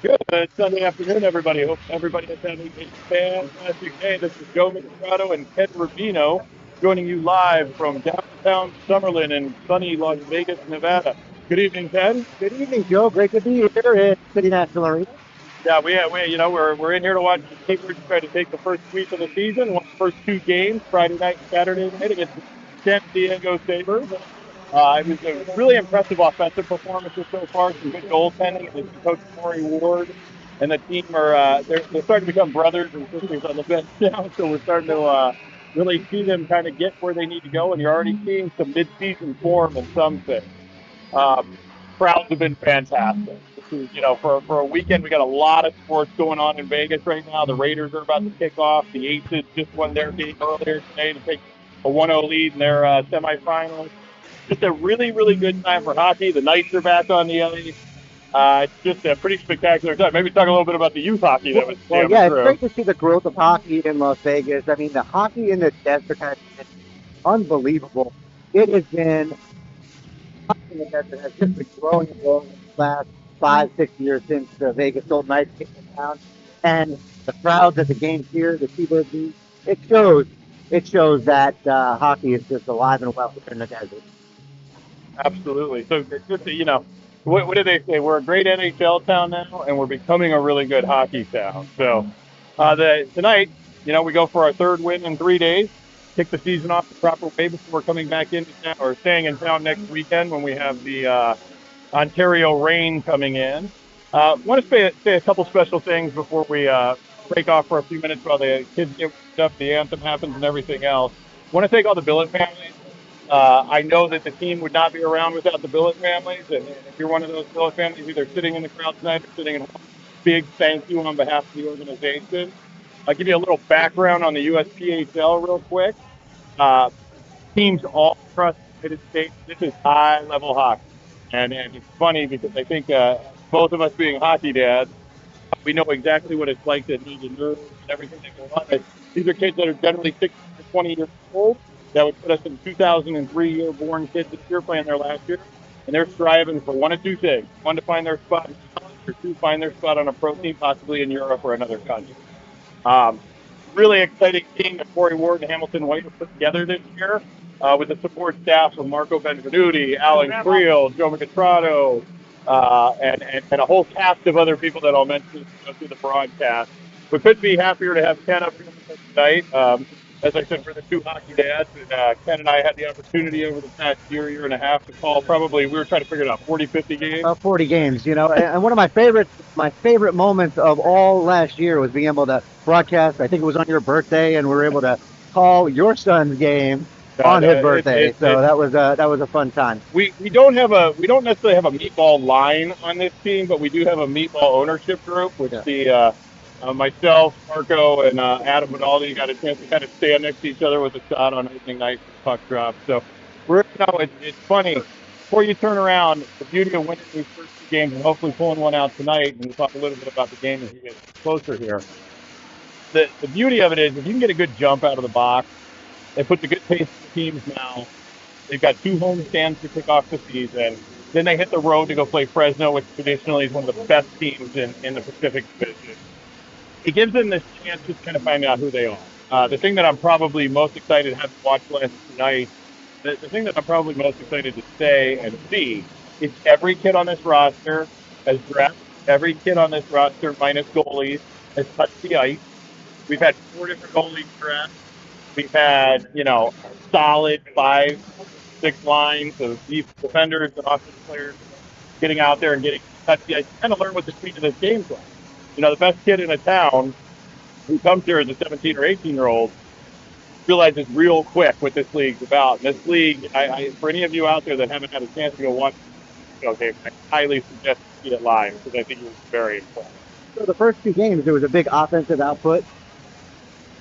Good Sunday afternoon, everybody. Hope everybody is having a fantastic day. This is Joe Michelotto and Ken Rubino joining you live from downtown Summerlin in sunny Las Vegas, Nevada. Good evening, Ken. Good evening, Joe. Great to be here at City National Arena. Yeah, we're in here to watch the Sabers try to take the first sweep of the season. Won the first two games, Friday night and Saturday night against the San Diego Sabers. It was a really impressive offensive performances so far. Some good goaltending. And Coach Corey Ward and the team are they're starting to become brothers and sisters on the bench now. So we're starting to really see them kind of get where they need to go. And you're already seeing some mid-season form in some things. Um, Crowds have been fantastic. This is, for a weekend, we got a lot of sports going on in Vegas right now. The Raiders are about to kick off. The Aces just won their game earlier today to take a 1-0 lead in their semifinals. Just a really, really good time for hockey. The Knights are back on the ice. It's just a pretty spectacular time. Maybe talk a little bit about the youth hockey that Well, was well, jamming yeah, it's through. great to see the growth of hockey in Las Vegas. I mean, the hockey in the desert has been unbelievable. It has been hockey in the desert has just been growing and growing in the last 5, 6 years since the Vegas Golden Knights came to town, and the crowds at the games here, the Seabird League, it shows. It shows that hockey is just alive and well here in the desert. Absolutely. So just what do they say? We're a great NHL town now, and we're becoming a really good hockey town. So tonight, we go for our third win in 3 days. Kick the season off the proper way before coming back into town or staying in town next weekend when we have the Ontario rain coming in. Want to say a couple special things before we break off for a few minutes while the kids get stuff, the anthem happens, and everything else. Want to thank all the billet families. I know that the team would not be around without the billet families, and if you're one of those billet families, either sitting in the crowd tonight or sitting at home, big thank you on behalf of the organization. I'll give you a little background on the USPHL real quick. Uh, Teams all across the United States. This is high level hockey. And it's funny because I think both of us being hockey dads, we know exactly what it's like to need the nerves and everything that goes on. These are kids that are generally 16 to 20 years old. That would put us in 2003 year born kids this year playing their last year. And they're striving for one of two things: one, to find their spot in college, or two, find their spot on a pro team, possibly in Europe or another country. Um, Really exciting team that Corey Ward and Hamilton White have put together this year with the support staff of Marco Benvenuti, Alan Creel, Joe Micatrato, and a whole cast of other people that I'll mention through the broadcast. We couldn't be happier to have Ken up here with us tonight. As I said, we're the two hockey dads, and Ken and I had the opportunity over the past year and a half to call probably, we were trying to figure it out, 40, 50 games. 40 games, and one of my favorite moments of all last year was being able to broadcast. I think it was on your birthday, and we were able to call your son's game on his birthday. So that was a fun time. We don't necessarily have a meatball line on this team, but we do have a meatball ownership group, which Yeah. myself, Marco, and Adam Rinaldi got a chance to kind of stand next to each other with a shot on opening night for the puck drop. So it's funny. Before you turn around, the beauty of winning these first two games and hopefully pulling one out tonight, and we'll talk a little bit about the game as we get closer here. The beauty of it is if you can get a good jump out of the box, it puts a good pace in the team's mouth. They've got two home stands to kick off the season. Then they hit the road to go play Fresno, which traditionally is one of the best teams in the Pacific Division. It gives them this chance to kind of find out who they are. The thing that I'm probably most excited to have to watch last night, the thing that I'm probably most excited to say and see is every kid on this roster has dressed. Every kid on this roster, minus goalies, has touched the ice. We've had four different goalies dressed. We've had, solid five, six lines of defenders and offensive players getting out there and getting touch the ice. Kind of learn what the speed of this game's like. The best kid in a town who comes here as a 17 or 18-year-old realizes real quick what this league's about. And this league, for any of you out there that haven't had a chance to go watch game, I highly suggest you see it live because I think it was very important. So the first two games, there was a big offensive output.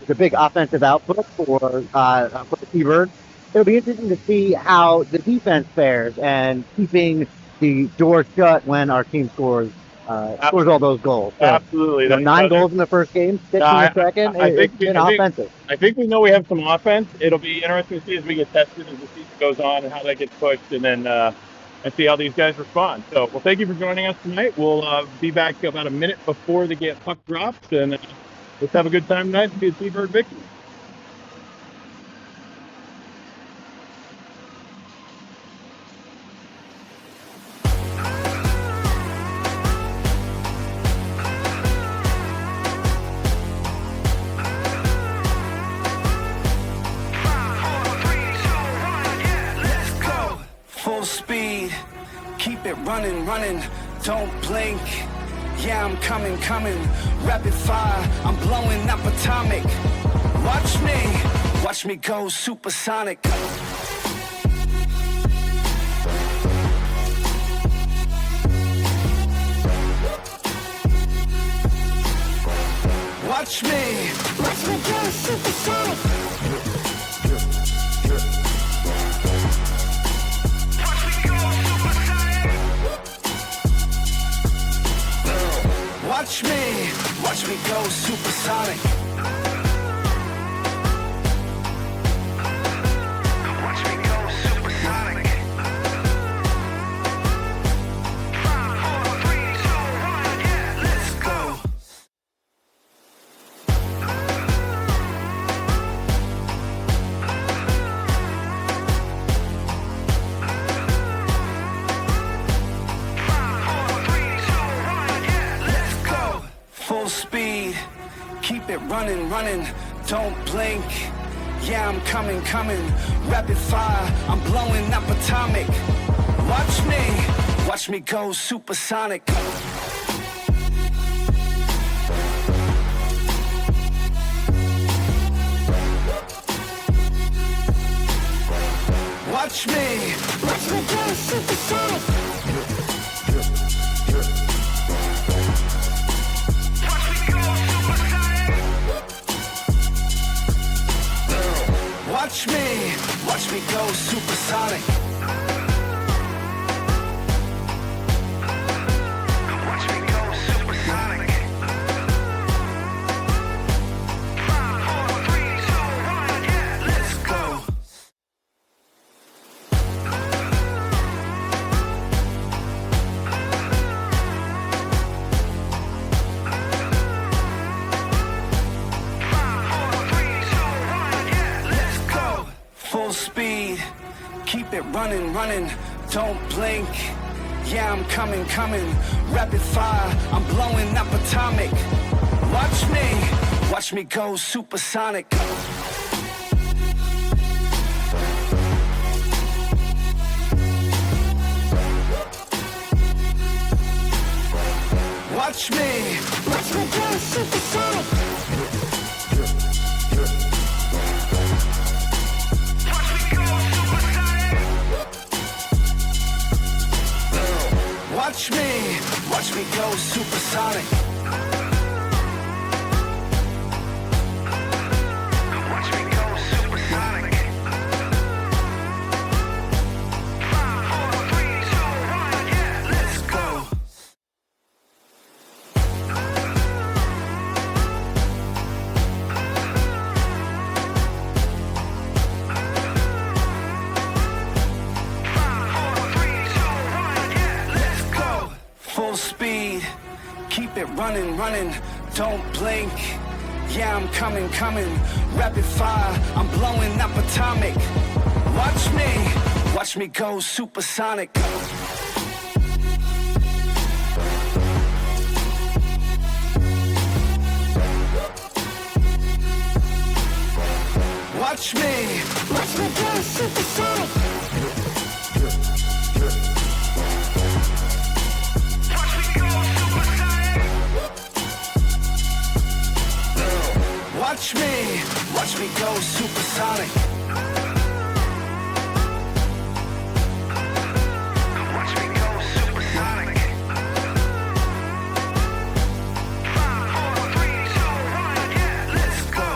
The big offensive output for the Seabirds. It'll be interesting to see how the defense fares and keeping the door shut when our team scores all those goals. So, Absolutely. 9 goals in the first game, six in the second. It's been offensive. I think we know we have some offense. It'll be interesting to see as we get tested as the season goes on and how that gets pushed. And then and see how these guys respond. So, well, thank you for joining us tonight. We'll be back about a minute before the puck drops, and let's have a good time tonight and see a Seabird victory. Full speed, keep it running, running, don't blink. Yeah, I'm coming, coming, rapid fire, I'm blowing up atomic. Watch me go supersonic. Watch me go supersonic. Watch me go supersonic. Watch me go supersonic. 5, 4, 3, 2, 1, yeah, let's go. Full speed, keep it running, running, don't blink. Yeah, I'm coming, coming, rapid fire, I'm blowing up atomic. Watch me go supersonic. Watch me go supersonic. Watch me go supersonic. Watch me go supersonic. 5, 4, 3, 2, 1, yeah, let's go. Full speed, keep it running, running, don't blink. Yeah, I'm coming, coming, rapid fire, I'm blowing up atomic. Watch me go supersonic. Watch me go supersonic. Watch me go supersonic. Watch me go supersonic. 5, 4, 3, 2, 1, yeah, let's go. Full speed, keep it running, running, don't blink. Yeah, I'm coming, coming, rapid fire, I'm blowing up atomic. Watch me go supersonic. Watch me go supersonic. Watch me go supersonic. Watch me go supersonic. 5, 4, 3, 2, 1, yeah, let's go.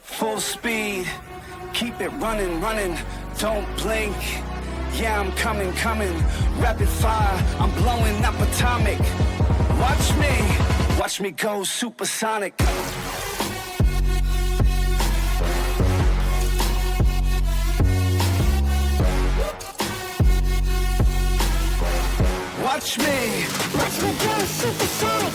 Full speed, keep it running, running, don't blink. Yeah, I'm coming, rapid fire, I'm blowing up atomic. Watch me go supersonic. Watch me go supersonic.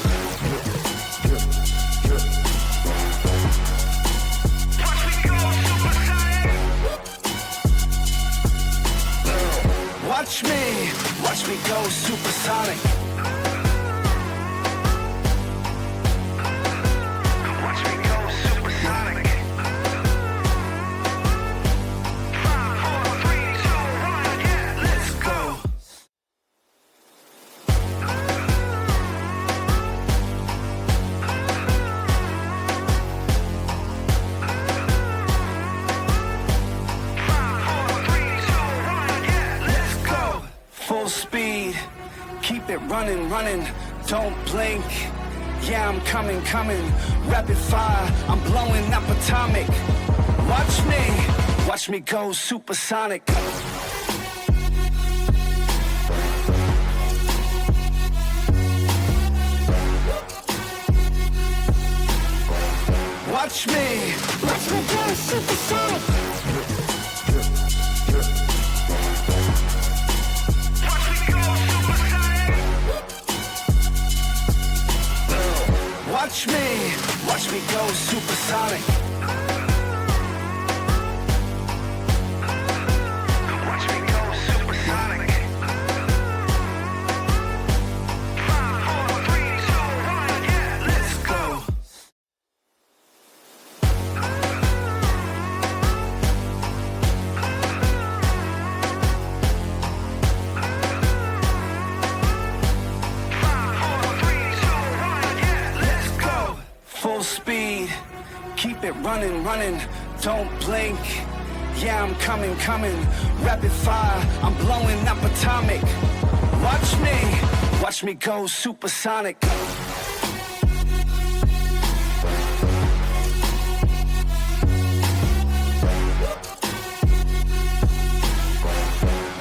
Watch me go supersonic. Watch me go supersonic. 5, 4, 3, 2, 1, yeah, let's go. Full speed, keep it running, don't blink. Yeah, I'm coming, rapid fire, I'm blowing up atomic. Watch me go supersonic. Watch me go supersonic. Watch me go supersonic. Watch me go supersonic. 5, 4, 3, 2, 1, yeah, let's go. Full speed, keep it running, don't blink. Yeah, I'm coming, rapid fire, I'm blowing up atomic. Watch me go supersonic.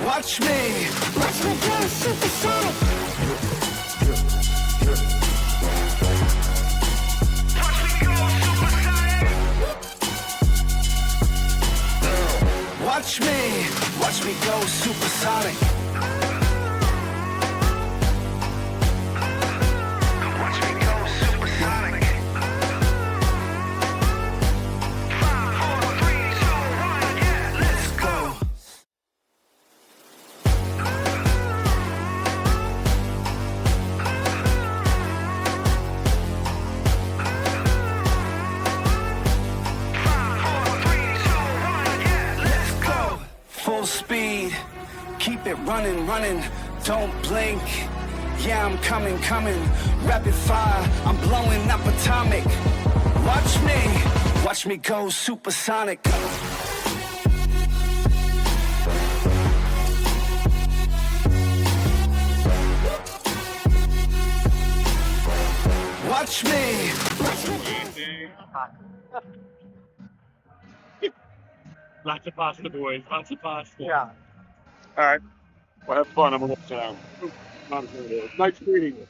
Watch me go supersonic. Watch me go supersonic. Watch me go supersonic. 5, 4, 3, 2, 1, yeah, let's go. Full speed, keep it running, don't blink. Yeah, I'm coming, rapid fire, I'm blowing up atomic. Watch me go supersonic. Watch me. Lots of pasta, boys. Lots of pasta. Yeah. All right. Well, have fun. I'm going to sit down. Nice meeting you.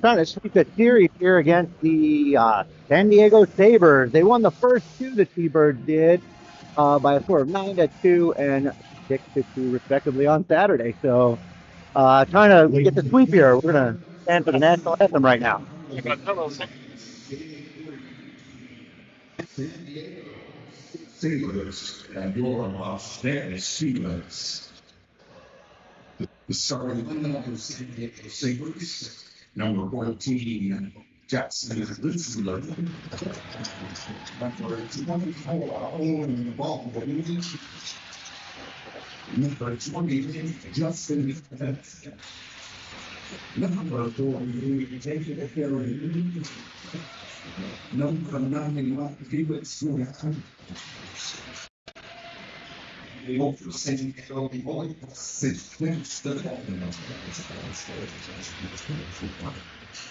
Trying to sweep the series here against the San Diego Sabers. They won the first two, the T-Birds did. by a score of 9-2 and 6-2 respectively on Saturday. So trying to get the sweep here. We're gonna stand for the national anthem right now. Sabers and your Las Vegas Steelers. The starting lineup of San Diego Sabers, number 14, Jackson Litzler. Number 24, Owen Ball. Number 20, Justin Fetz. Number 40, David Perry. Number 9, Felix Suarez. Over San Diego Boys, it's the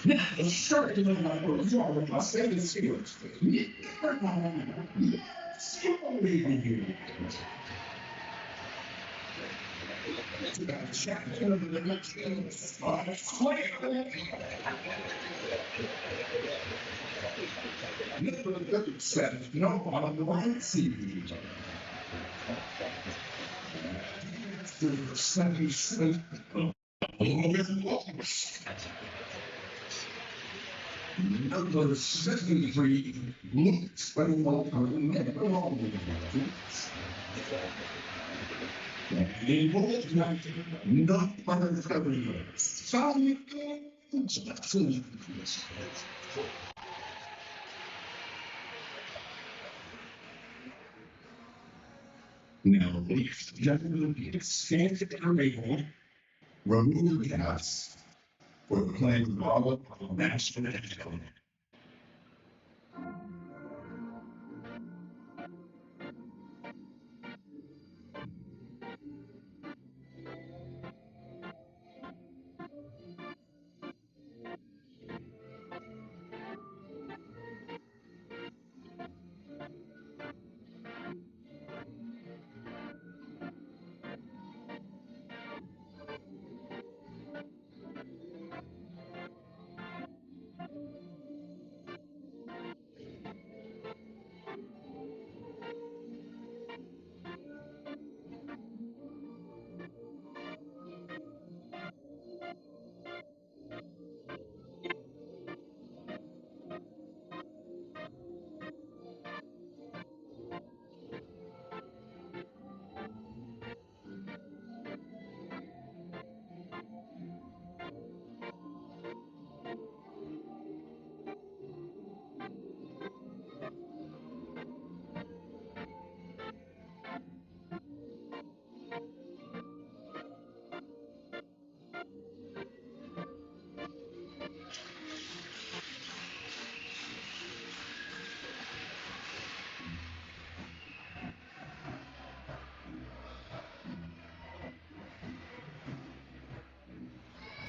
now, starting in my room, Las Vegas Steelers. Number 7, no on the right seat. After 77, number 73, Luke Spellman, never wrong. Not by the Thunderbirds. Now, ladies and gentlemen, expand the table, remove the gas, we're playing Robert National Anthem.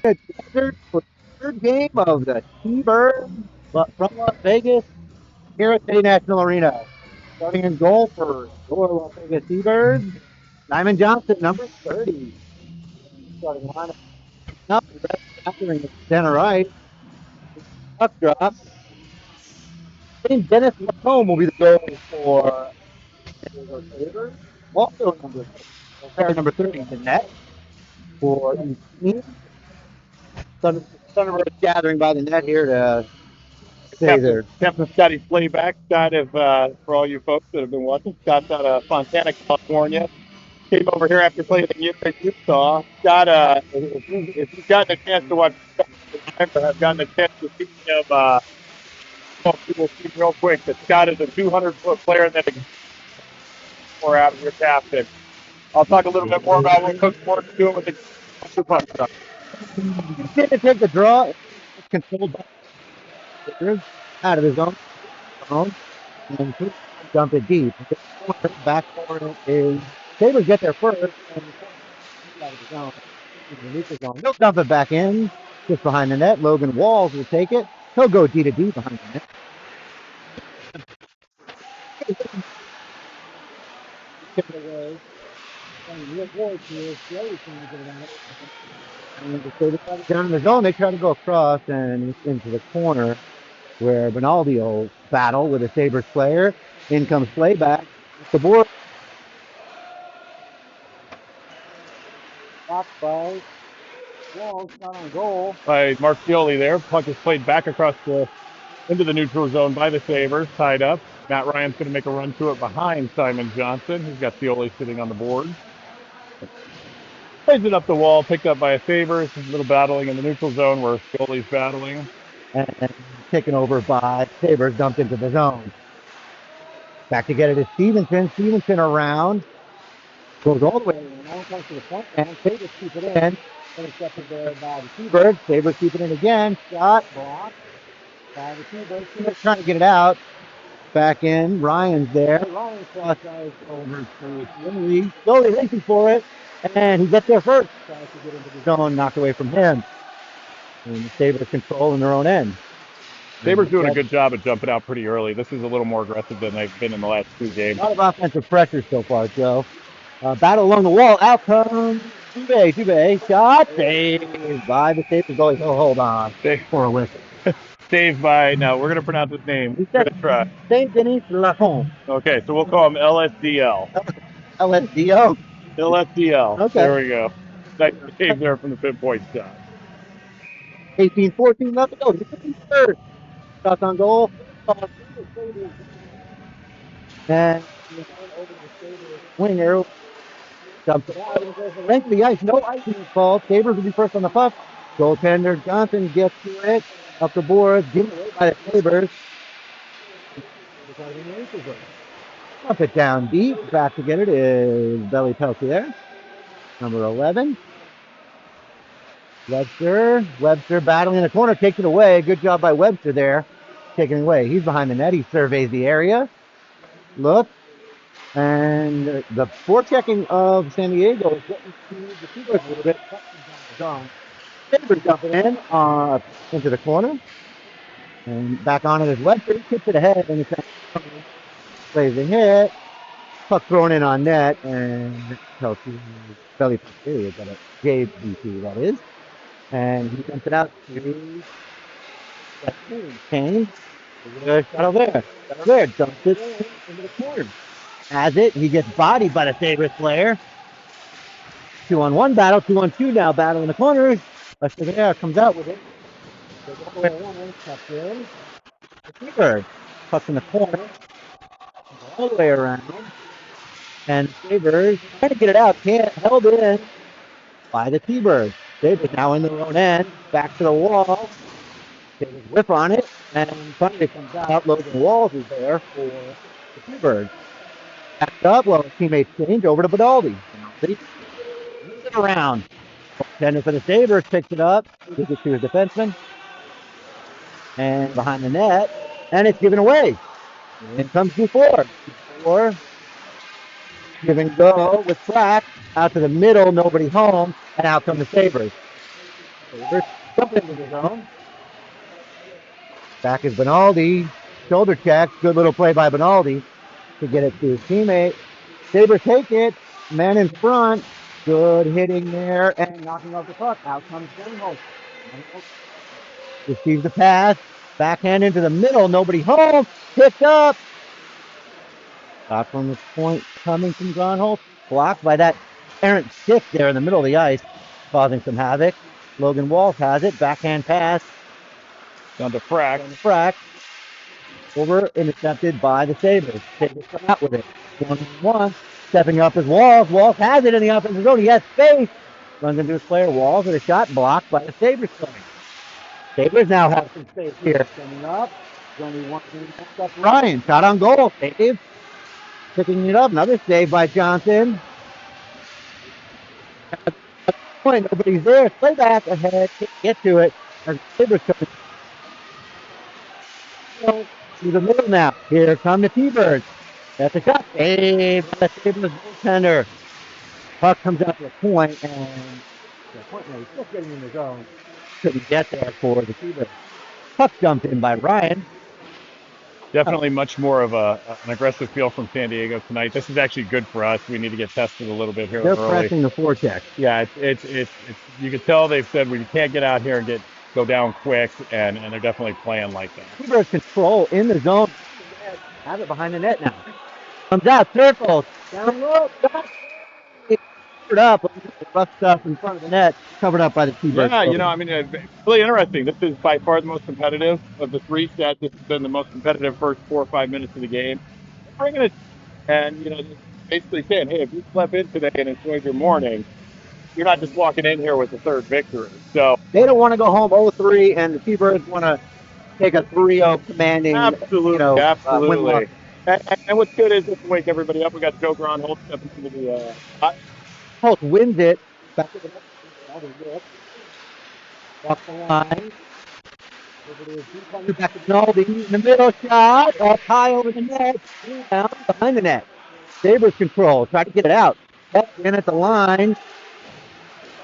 For the third game of the T-Birds from Las Vegas here at City National Arena. Starting in goal for your Las Vegas Seabirds, Simon Johnson, number 30. Starting lineup up, entering the center right. Puck drop. Dennis Lacombe will be the goal for the Sabres. Also number 30 in the net for each team. Thunderbirds gathering by the net here to say their Captain Scotty playback. Scott, for all you folks that have been watching, Scott's out of Fontana, California. Came over here after playing in Utah. Scott, if you've gotten a chance to watch Scott, or have gotten a chance to see him, people see real quick that Scott is a 200-foot player that is more out of your captain. I'll talk a little bit more about what Coach Morton's doing with the puck drop. Didn't take the draw. It's controlled by out of his own and dump it deep. Back for it is Sabres get there first and out of the zone. He'll dump it back in just behind the net. Logan Walls will take it. He'll go D to D behind the net. And down in the zone, they try to go across and into the corner where Rinaldi will battle with a Sabres player. In comes playback. The board by Walls, shot on goal. by Marcioli there. Puck is played back across into the neutral zone by the Sabers, tied up. Matt Ryan's going to make a run to it behind Simon Johnson. He's got Cioli sitting on the board. Plays it up the wall, picked up by a Sabers. A little battling in the neutral zone where Cioli's battling. And taken over by Sabers, dumped into the zone. Back to get it is Stevenson. Stevenson around. Goes all the way around, comes to the front, and Sabers keep it in. Intercepted there by the T-Birds. Sabers keep it in again. Shot, blocked by the T-Birds. T-Birds trying to get it out. Back in. Ryan's there. Ryan cross eyes over to Lindley. Slowly racing for it. And he gets there first. Tries to get into the zone, knocked away from him. And the Sabres control in their own end. Sabres doing a good job of jumping out pretty early. This is a little more aggressive than they've been in the last two games. A lot of offensive pressure so far, Joe. Battle along the wall. Out comes Dubé. Shot. Saved by the Sabres goalie. Oh, hold on. For a whistle. Saved by, now we're going to pronounce his name. We're going to try. Saint Denis Lafont. Okay, so we'll call him LSDL. LSDO. LSDL. Okay. There we go. Nice save there from the pinpoint shot. 18-14 left to go. Third. Shots on goal. And over the Sabres winger. Dumps it out. Length of the ice. No icing fault. Sabres will be first on the puck. Goaltender Johnson gets to it. Up the board. Given away by the Sabres. Dump it down deep. Back to get it is Belly Peltier. Number 11. Webster battling in the corner, takes it away. Good job by Webster there, taking it away. He's behind the net. He surveys the area. Look. And the forechecking of San Diego is getting to the Sabres a little bit. Sabres dumping in into the corner. And back on it is Webster. He kicks it ahead and he plays the hit. Puck thrown in on net. And Peltier, Belly Peltier, got a JBC, that is. And he dumps it out to Kane. Shot over there. Dumps it into the corner. Has it. He gets bodied by the Sabres player. 2-on-1 battle. 2-on-2 now. Battle in the corners. There comes out with it. Goes all the way around. Tucked in. The Sabres. Puck's in the corner. All the way around. And Sabres trying to get it out. Can't. Held in by the T-Birds. Sabres now in their own end, back to the wall. Sabres whip on it, and finally comes out. Logan Walls is there for the T-Birds. Backed up, well, his teammates change over to Badaldi. Moves it around. Tender for the Sabres, picks it up, gives it to his defenseman. And behind the net, and it's given away. In comes Dufour. Give and go with Pratt. Out to the middle, nobody home, and out come the Sabres. Sabres jump into the zone. Back is Benaldi. Shoulder check. Good little play by Benaldi to get it to his teammate. Sabres take it. Man in front. Good hitting there and knocking off the puck. Out comes Stenholz. Receives the pass. Backhand into the middle. Nobody home. Picked up. Shot from the point coming from Gronholz. Blocked by that errant stick there in the middle of the ice, causing some havoc. Logan Walsh has it. Backhand pass. Down to Frack. Over, intercepted by the Sabres. Sabres come out with it. 1-1. Stepping up is Walls. Walls has it in the offensive zone. He has space. Runs into his player. Walls with a shot blocked by the Sabres player. Sabres now have some space here. Coming up. There's only one thing up. Ryan. Shot on goal. Save. Picking it up. Another save by Johnson. Point. Nobody's there. Play back ahead. Get to it. As Sabres coming to the middle now. Here come the T-Birds. That's a shot. Saved by the Sabres goaltender. Puck comes out to the point, and the point now he's just getting in the zone. Couldn't get there for the T-Birds. Puck dumped in by Ryan. Definitely much more of an aggressive feel from San Diego tonight. This is actually good for us. We need to get tested a little bit here. They're early. pressing the forecheck. Yeah, it's you can tell they've said we can't get out here and go down quick, and they're definitely playing like that. T-Birds control in the zone. Have it behind the net now. Comes out, circles, down low, covered up, the rough stuff in front of the net, covered up by the T-Bird. Yeah, I mean, it's really interesting. This is by far the most competitive of the three sets. This has been the most competitive first 4 or 5 minutes of the game. They're bringing it, and basically saying, hey, if you slept in today and enjoyed your morning, you're not just walking in here with the third victory. So They don't want to go home 0-3, and the T-Birds want to take a 3-0 commanding, absolutely, win-loss. absolutely. And what's good is just to wake everybody up. We got Joe Gronholz stepping into the Holt wins it. Back to the net. Off the line. Back to Naldi in the middle shot. Up high over the net. Down behind the net. Sabers control. Try to get it out. Sept in at the line.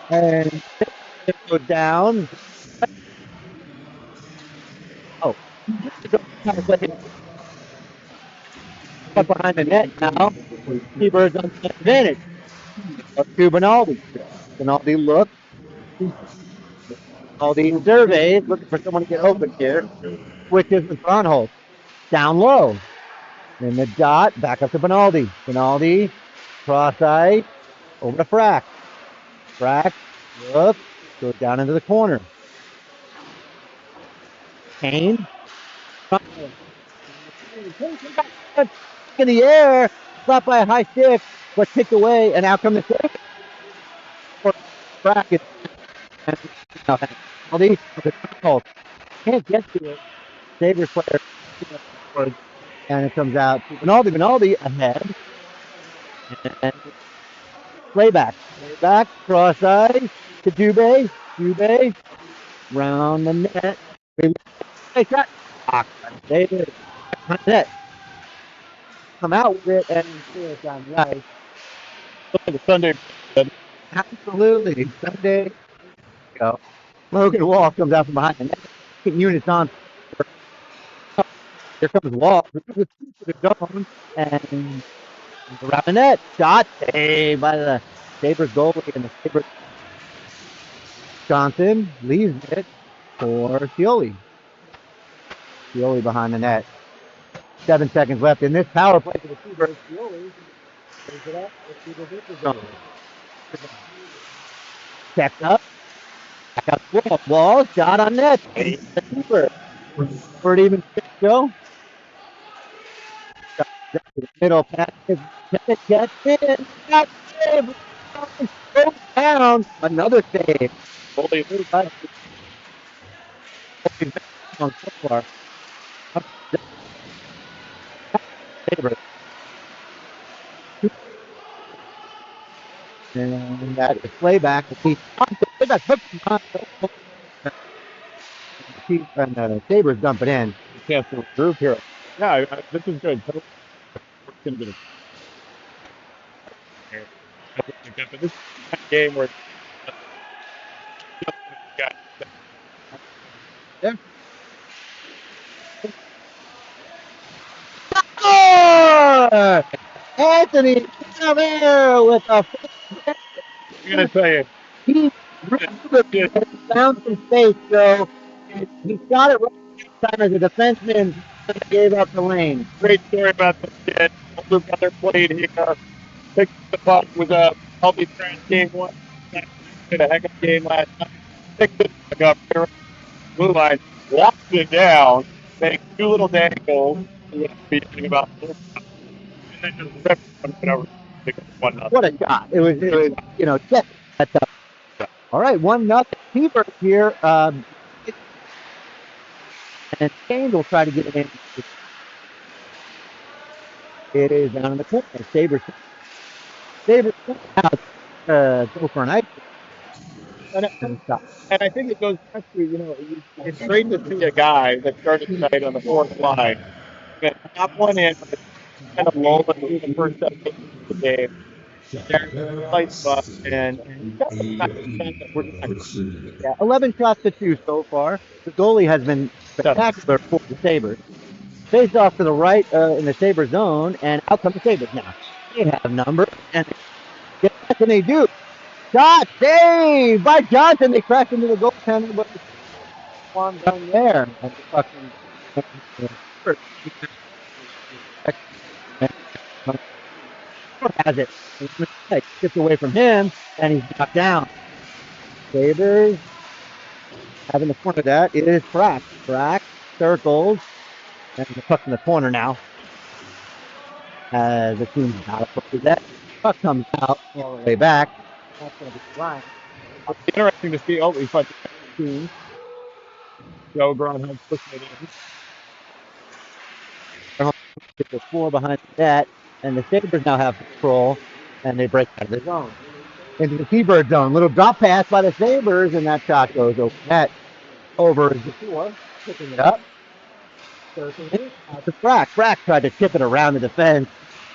And it goes down. Oh. Up behind the net now. T-Birds on the advantage. Up to Benaldi. Benaldi looks. Benaldi surveys. Looking for someone to get open here. Switches with Gronholz. Down low. Then the dot. Back up to Benaldi. Benaldi. Cross ice. Over to Frack. Frack. Whoops. Goes down into the corner. Kane. In the air. Slapped by a high stick. But kicked away. And out comes the save. Frack. Benaldi. Can't get to it. Sabers player. And it comes out to Benaldi ahead. And playback, cross ice to Dubé, round the net. They shot. David, net. Come out with it and clear it down the ice. the Sunday. Absolutely, Sunday. Go. Logan Wall comes out from behind the net. Units on. Here comes Wall. And around the net. Shot saved by the Sabres goalie and the Sabres. Johnson leaves it for Scioli. Scioli behind the net. 7 seconds left in this power play for the Sabres. Scioli brings it up. Checked up. Back up Wall. Shot on net. Super. For it even go. Middle pass. Gets in. Goes down. Another save. Holy So far. And that is playback. And Sabres dump it in. chance to improve here. Yeah, this is good. But this is a game where Anthony Cavalier with a I'm gonna tell you, he found some space, so he shot it right time as a defenseman gave up the lane. great story about this kid. Older brother played here, picked the puck, was a healthy trash game one. Did a heck of a game last night. Picked the puck up here, blue line, walks it down, makes two little dangles. Be thinking about and then just ripped one over. What a shot! It was just that tough. All right, 1-0 T-Birds here. And Kane will try to get it in. It is down in the corner. Sabers out. Go for an ice. And I think it goes back to, it's great to see a guy that started tonight on the fourth line that top one in, kind of lull through the first 7 minutes of the game. And 11 shots to 2 so far. The goalie has been spectacular for the Sabres. Faced off to the right in the Sabres zone, and out come the Sabres now. They have numbers, and they do. Shot saved by Johnson. They crash into the goaltender, but one down there. has it. Gets away from him, and he's knocked down. Sabers having the corner. That is Crack. Crack circles, and the puck's in the corner now. As the team's not up to that. Puck comes out all the way back. That's going to be Ryan. It's interesting to see. Oh, we put the Joe Gronholm pushing it in. Get the 4 behind the net, and the Sabers now have control, and they break out of the zone. Into the T-Bird zone. Little drop pass by the Sabers, and that shot goes over net. Over is the 4, picking it up. Out to Frack. Frack tried to tip it around the defense.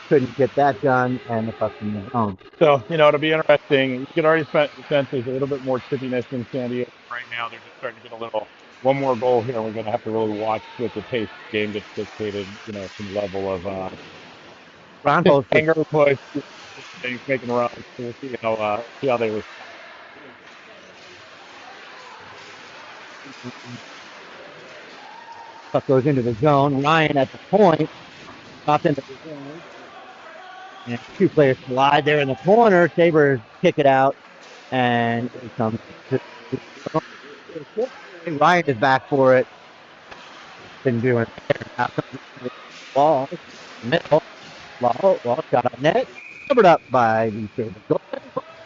Couldn't get that done, and the puck's in the zone. So, it'll be interesting. You can already sense there's a little bit more chippiness in San Diego right now. They're just starting to get a little, one more goal here. We're going to have to really watch with the pace the game gets dictated, some level of anger push, things making runs. So we'll see how they respond. Puck goes into the zone. Ryan at the point. Dropped into the zone. And 2 players collide there in the corner. Sabers kick it out. And it comes to Ryan is back for it. Didn't do it. Ball. Middle. Ball shot on net. Covered up by the Sabers.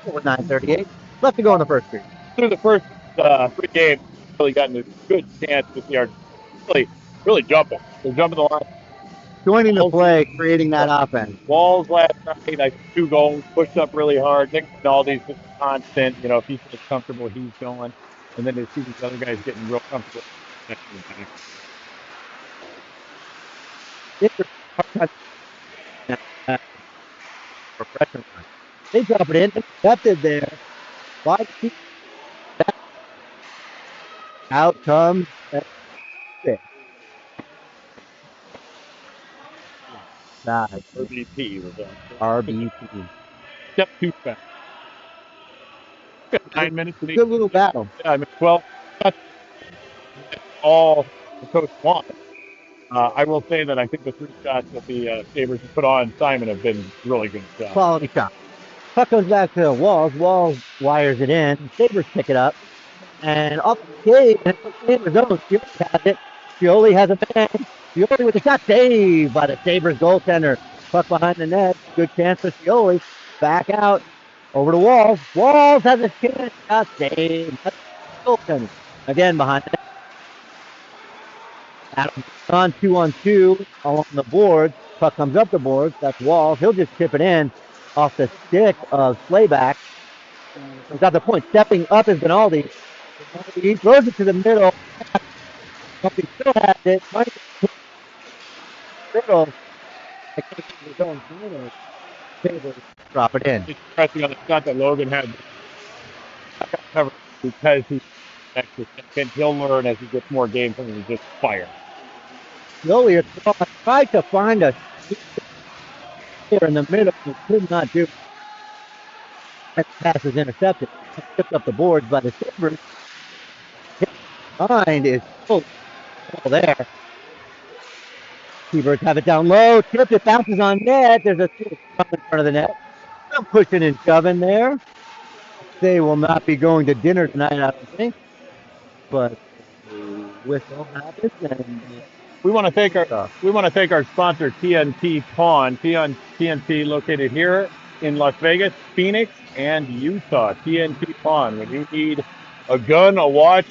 9:38. Left to go in the first period. Through the first 3 games, really gotten a good chance to see our really jumping. They're jumping the line. Joining the play, creating that offense. Walls last night, I 2 goals, pushed up really hard. Nick Rinaldi's just constant. If he feels comfortable, he's going. And then they see these other guys getting real comfortable. They drop it in, accepted there. Out comes RBP was RBP. Step 2 fast. 9 minutes. Good little battle. Yeah, 12. That's all the coach wants. I will say that I think the 3 shots that the Sabers have put on Simon have been really good shots. Quality shot. Puck goes back to Walls. Walls wires it in. Sabers pick it up. And off the skate, and Sabers zone. Scioli has it. Scioli has a man. Scioli with the shot, saved by the Sabres goaltender. Puck behind the net. Good chance for Scioli. Back out. Over to Walls. Walls has a chance. Shot saved. Goaltender. Again behind the net. Adam on 2-on-2 along the boards. Puck comes up the boards. That's Walls. He'll just tip it in off the stick of Slayback. He's got the point. Stepping up is Rinaldi. He throws it to the middle. He still has it. Middle. Drop it in. It's interesting on the shot that Logan had covered because he's extra second. He'll learn as he gets more games and he just fire. Scioli tried to find a here in the middle. He could not do. That pass is intercepted. Tipped up the boards by the Sabres. Behind is full there. T-Birds have it down low. Tipped it, bounces on net. There's a in front of the net. I'm pushing and shoving there. They will not be going to dinner tonight, I don't think. But the whistle happens, and we want to thank our sponsor TNT Pawn. TNT located here in Las Vegas, Phoenix, and Utah. TNT Pawn. When you need a gun, a watch,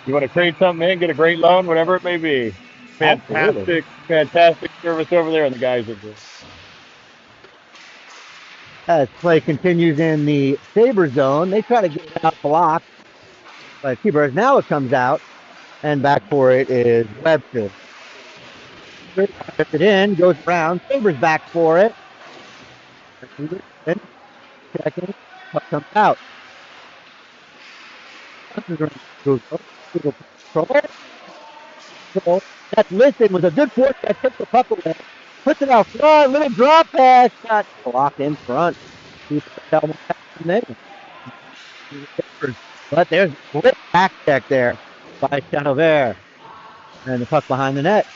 you want to trade something in, get a great loan, whatever it may be. Fantastic service over there, and the guys are good. As play continues in the Saber zone, they try to get it out blocked. But T-Birds now it comes out, and back for it is Webster. Puts it in, goes around. Sabres back for it. Checking. Puck comes out. That's listed was a good force that took the puck away. Puts it out front, little drop pass. Shot blocked in front. But there's a quick back check there by Chanover. And the puck behind the net.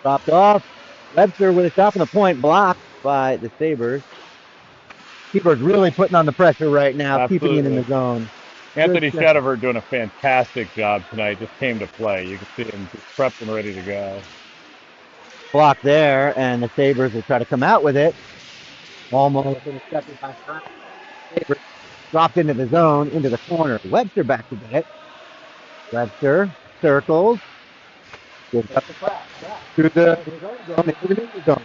Dropped off. Webster with a shot from the point, blocked. by the Sabers. Keeper's really putting on the pressure right now, keeping it in the Absolutely. zone. Anthony Good Shadowver doing a fantastic job tonight. Just came to play. You can see him just prepped and ready to go. block there, and the Sabers will try to come out with it. Almost intercepted by Frank. Sabers dropped into the zone, into the corner. Webster back to get it. Webster circles, gives up the pass through the zone, into the neutral zone.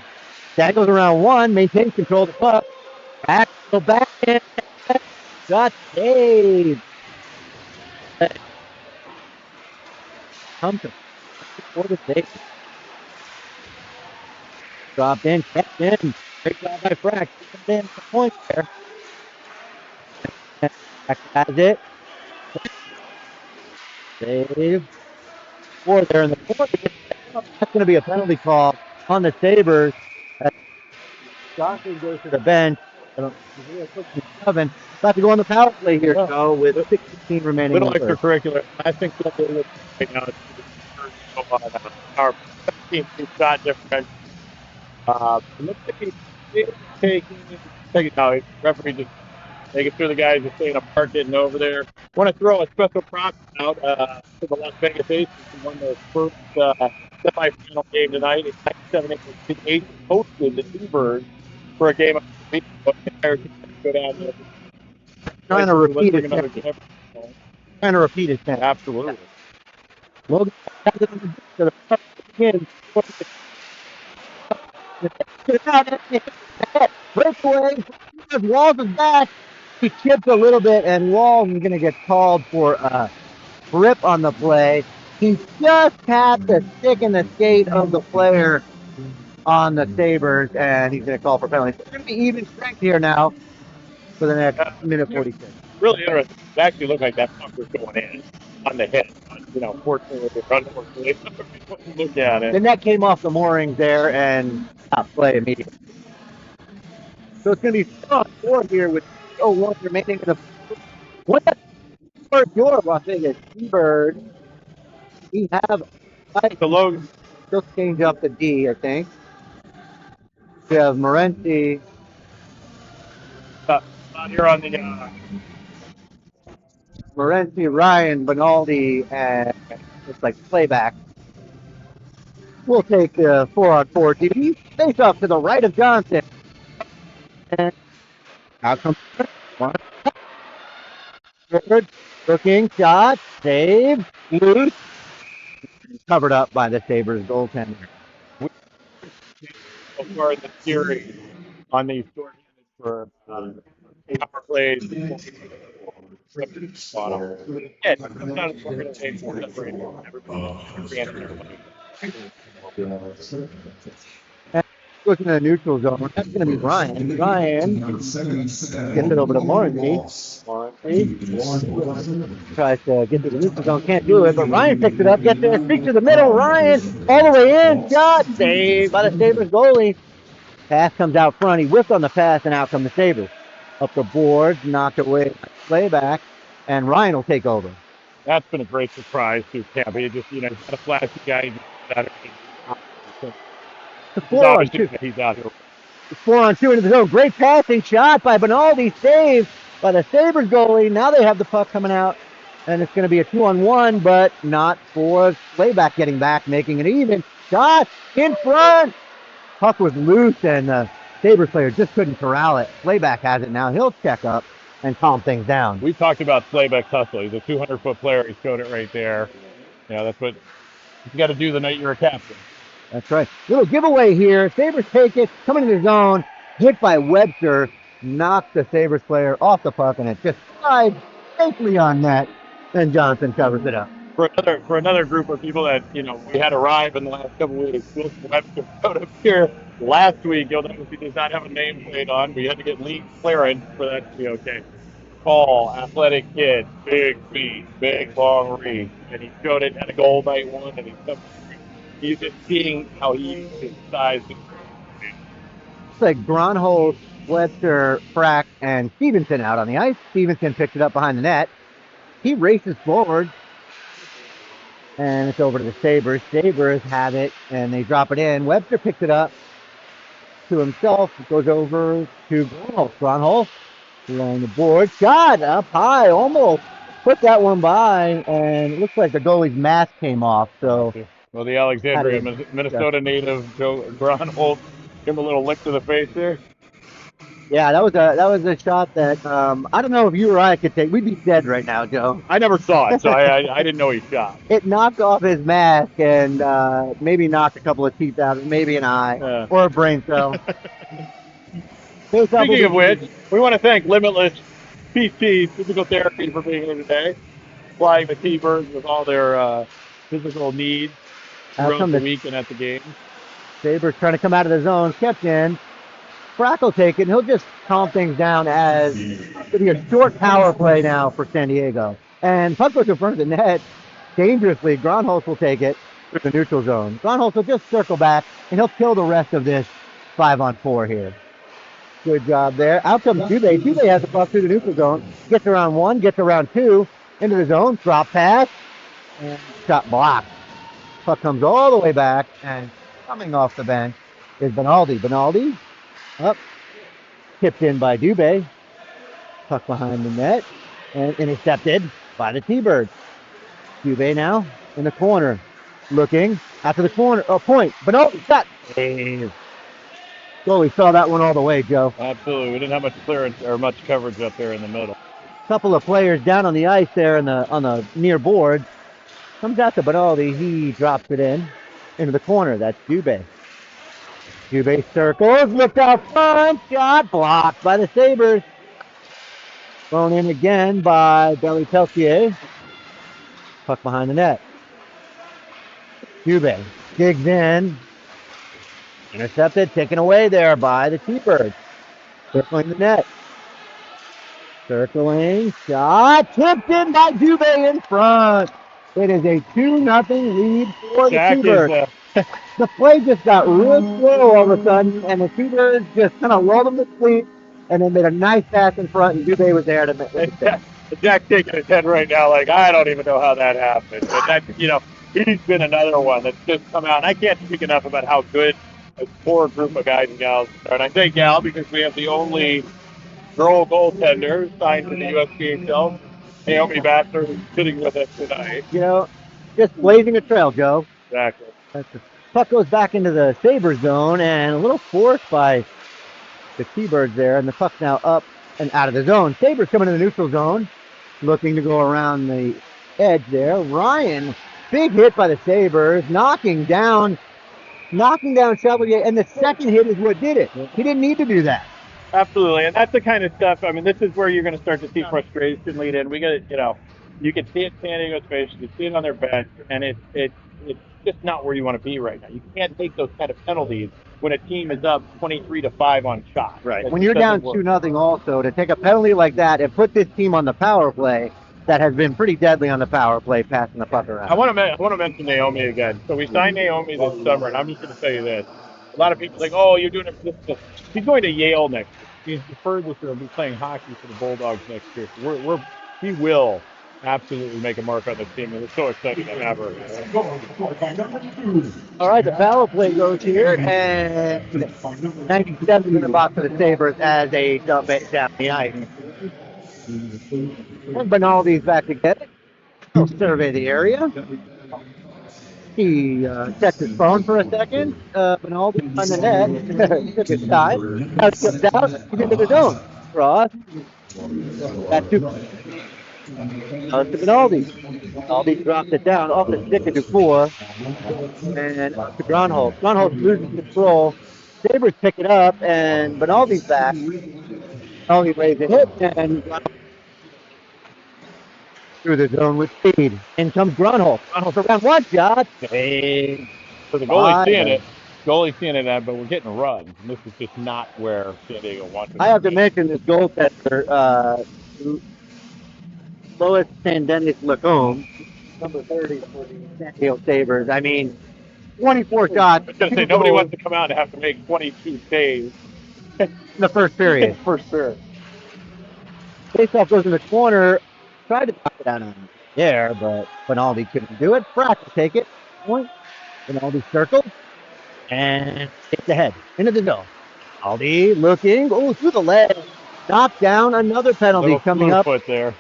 That goes around one, maintains control of the puck. Back, go back in. Shot saved. Thompson for the save. Dropped in, kept in. Great job by Frack. In the point there. Frack has it. Save. Four there in the corner. That's going to be a penalty call on the Sabers. Johnson goes to the bench. Seven. About to go on the power play here, so with 16 remaining. Little extracurricular. I think what they're looking right now is our 17 shot difference. It looks like he's taking no, referee just making sure the guys are staying apart, getting over there. Want to throw a special prop out to the Las Vegas Aces, who won their first semifinal game tonight. It's 97-8 hosted the Thunderbirds for a game of the week. Go down there. Trying to repeat it. Trying to repeat it. Absolutely. Logan breakaway. Walls is back. He chipped a little bit, and Walls is going to get called for a grip on the play. He just tapped the stick and the skate of the player on the Sabers, and he's going to call for penalty. It's going to be even strength here now for the next minute 46. Really interesting. It actually looked like that puck was going in on the head. Fortunately, unfortunately, look at it. The net came off the moorings there and stopped play immediately. So it's going to be 4-4 here with 0-1 remaining in the. What for your Las Vegas Seabirds? We have the Logan. Still change up the D, I think. We have Morency. Here on the Morency, Ryan, Benaldi, and it's like playback. We'll take the 4-on-4 D. Face off to the right of Johnson. And out comes one. Third, looking shot, save, loose, covered up by the Sabres goaltender. So far in the series on these short for power plays. Looking at the neutral zone, that's going to be Ryan. Ryan gets it over to Morency. Morency tries to get to the neutral zone, can't do it, but Ryan picks it up, gets there, streaks to the middle. Ryan all the way in, shot, saved by the Sabres goalie. Pass comes out front, he whiffed on the pass, and out come the Sabres. Up the boards, knocked away by playback, and Ryan will take over. That's been a great surprise to Tampa. He just, he's got a flashy guy. He's out here. 4-on-2 into the zone. Great passing shot by Benaldi. Saved by the Sabres goalie. Now they have the puck coming out, and it's going to be a 2-on-1, but not for Playback getting back, making it even. Shot in front. Puck was loose, and the Sabres player just couldn't corral it. Playback has it now. He'll check up and calm things down. We talked about Playback's hustle. He's a 200-foot player. He showed it right there. That's what you got to do the night you're a captain. That's right. Little giveaway here. Sabres take it, coming to the zone, hit by Webster, knocks the Sabres player off the puck, and it just slides safely on net. Then Johnson covers it up. For another group of people that we had arrived in the last couple of weeks, Wilson Webster showed up here last week. You'll notice he does not have a nameplate on. We had to get league clearance for that to be okay. Tall, athletic kid, big feet, big long reach, and he showed it at a goal night one, and he's just seeing how he is sized. It's like Gronholz, Webster, Frack, and Stevenson out on the ice. Stevenson picks it up behind the net. He races forward, and it's over to the Sabres. Sabres have it, and they drop it in. Webster picks it up, to himself. It goes over to Gronholz. Gronholz along the board. Shot up high, almost put that one by, and it looks like the goalie's mask came off. So, well, the Alexandria, That is- Minnesota native Joe Gronholz, give him a little lick to the face there. yeah, that was a shot that I don't know if you or I could take. We'd be dead right now, Joe. I never saw it, so I didn't know he shot. It knocked off his mask and maybe knocked a couple of teeth out, maybe an eye Yeah. or a brain cell. Speaking of which, we want to thank Limitless PT Physical Therapy for being here today, supplying the T-Birds with all their physical needs throughout the week and at the game. Sabers trying to come out of the zone, kept in. Frack will take it, and he'll just calm things down as it'll be a short power play now for San Diego. And puck goes in front of the net dangerously. Gronholz will take it to the neutral zone. Gronholz will just circle back, and he'll kill the rest of this 5-on-4 here. Good job there. Out comes Dubé. Dubé has the puck through the neutral zone. Gets around one, gets around two, into the zone, drop pass, and shot blocked. Puck comes all the way back, and coming off the bench is Benaldi. Benaldi up, tipped in by Dubé. Puck behind the net, and intercepted by the T-Birds. Dubé now in the corner, looking after the corner. Oh, point. Benaldi shot. Save. Goalie saw that one all the way, Joe. Absolutely. We didn't have much clearance or much coverage up there in the middle. Couple of players down on the ice there on the near board. Comes out to Benaldi. He drops it into the corner. That's Dubé. Dubé circles, looked out front, shot blocked by the Sabers. Thrown in again by Belly Peltier. Puck behind the net. Dubé digs in. Intercepted, taken away there by the T-Birds. Circling the net. Circling, shot, tipped in by Dubé in front. It is a 2-0 lead for the T-Birds. The play just got real slow all of a sudden, and the T-Birds just kind of lulled them to sleep, and then made a nice pass in front, and Dubé was there to make it. Jack's shaking his head right now like, I don't even know how that happened. But that, he's been another one that's just come out. And I can't speak enough about how good a core group of guys and gals are. And I say gal because we have the only girl goaltender signed to the USPHL. Naomi Bassler is sitting with us tonight. Just blazing a trail, Joe. Exactly. The puck goes back into the Sabres zone, and a little forced by the T-Birds there, and the puck's now up and out of the zone. Sabres coming to the neutral zone, looking to go around the edge there. Ryan, big hit by the Sabres, knocking down Chevalier, and the second hit is what did it. He didn't need to do that. Absolutely, and that's the kind of stuff. I mean, this is where you're going to start to see frustration lead in. We got, you can see it in San Diego's face, you can see it on their bench, and it's just not where you want to be right now. You can't take those kind of penalties when a team is up 23-5 on shots. Right. When you're down 2-0 also, to take a penalty like that and put this team on the power play that has been pretty deadly on the power play, passing the puck around. I want to mention Naomi again. So we signed Naomi this summer, and I'm just going to tell you this. A lot of people think, oh, you're doing it for this. She's going to Yale next year. She's deferred this year. Will be playing hockey for the Bulldogs next year. So she will absolutely make a mark on the team, and it's so exciting to have her. All right, the power play goes here, and 97 in the box for the Sabres as they dump it down the ice. And Benaldi's back together. He'll survey the area. He checks his phone for a second. Benaldi on the net. Took his time. Now steps out. He's into the zone. Cross. That's to Benaldi. Benaldi drops it down off the stick of Dufour. And up to Gronholz. Gronholz loses control. Sabres pick it up, and Benaldi's back. Benaldi raised a hit, and through the zone with speed. In comes Gronholz. Gronholz around one shot. Save. So the goalie's seeing it. Goalie's seeing it, but we're getting a run. And this is just not where San Diego wants it. I have to mention this goaltender, Lois Sandenis Lacombe, number 30 for the San Diego Sabres. I mean, 24 shots. I was going to say, nobody wants to come out and have to make 22 saves. In the first period. First period. Faceoff goes in the corner. Tried to knock it out on there, but Benaldi couldn't do it. Frack will take it. Point. Benaldi circles. And it's ahead. Into the zone. Aldi looking. Oh, through the leg. Knocked down. Another penalty Little coming slew up. foot there.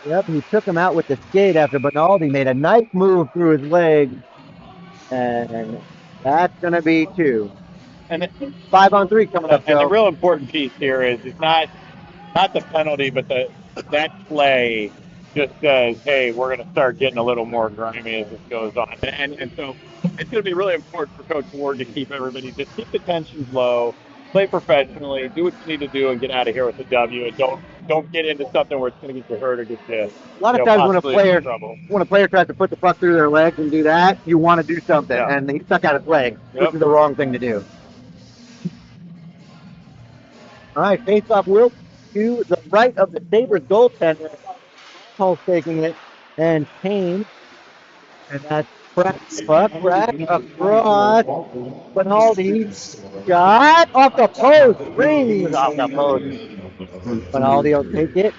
Yep, he took him out with the skate after Benaldi made a nice move through his leg. And that's going to be 2. And 5-on-3 coming up, and the Joe. real important piece here is it's not the penalty, but that play just says, hey, we're going to start getting a little more grimy as this goes on. And so it's going to be really important for Coach Ward to keep everybody, just keep the tensions low, play professionally, do what you need to do, and get out of here with the W. And don't get into something where it's going to get you hurt or get you, A lot of times possibly in trouble. when a player tries to put the puck through their legs and do that, you want to do something, Yeah. and he stuck out his leg, which Yep. is the wrong thing to do. All right, face-off will to the right of the Sabres goaltender. Hall's taking it, and Kane, and that's Pratt puck. Pratt across. Benaldi shot off the post. Rings off the post. Benaldi will take it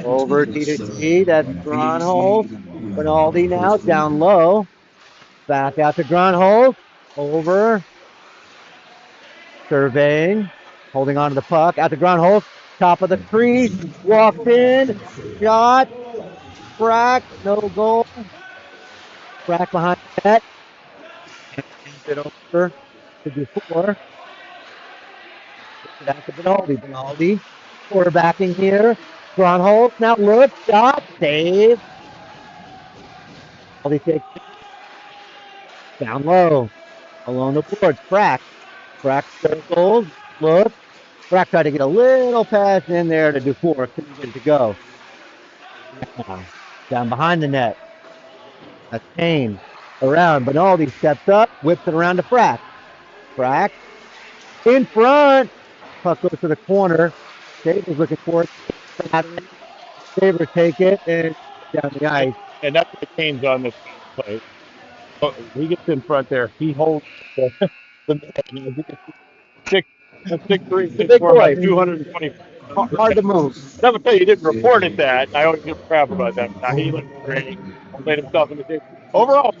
over T to T. That's Gronholz. Benaldi now down low. Back out to Gronholz. Over. Surveying. Holding on to the puck. Out to Gronholz. Top of the crease. Walked in. Shot. Crack. No goal. Crack behind the net. It over to D4. Back to Benaldi. Benaldi. Quarterbacking here. Gronholz now look. Shot. Save. Benaldi takes it. Down low. Along the boards. Crack. Crack circles. Look. Crack tried to get a little pass in there to Dufour. Couldn't get it to go. Down behind the net. That's Kane. Around. Benaldi steps up. Whips it around to Frack. Frack. In front. Puck goes to the corner. Sabers looking for it. Sabers take it and down the ice. And that's what Kane's on this play. So he gets in front there. He holds the 6'3", Big 6'4", boy. about 220. Hard to move. I would tell you, he didn't report it that. I always give crap about that. Now, he looked great. Played himself in the game. Overall,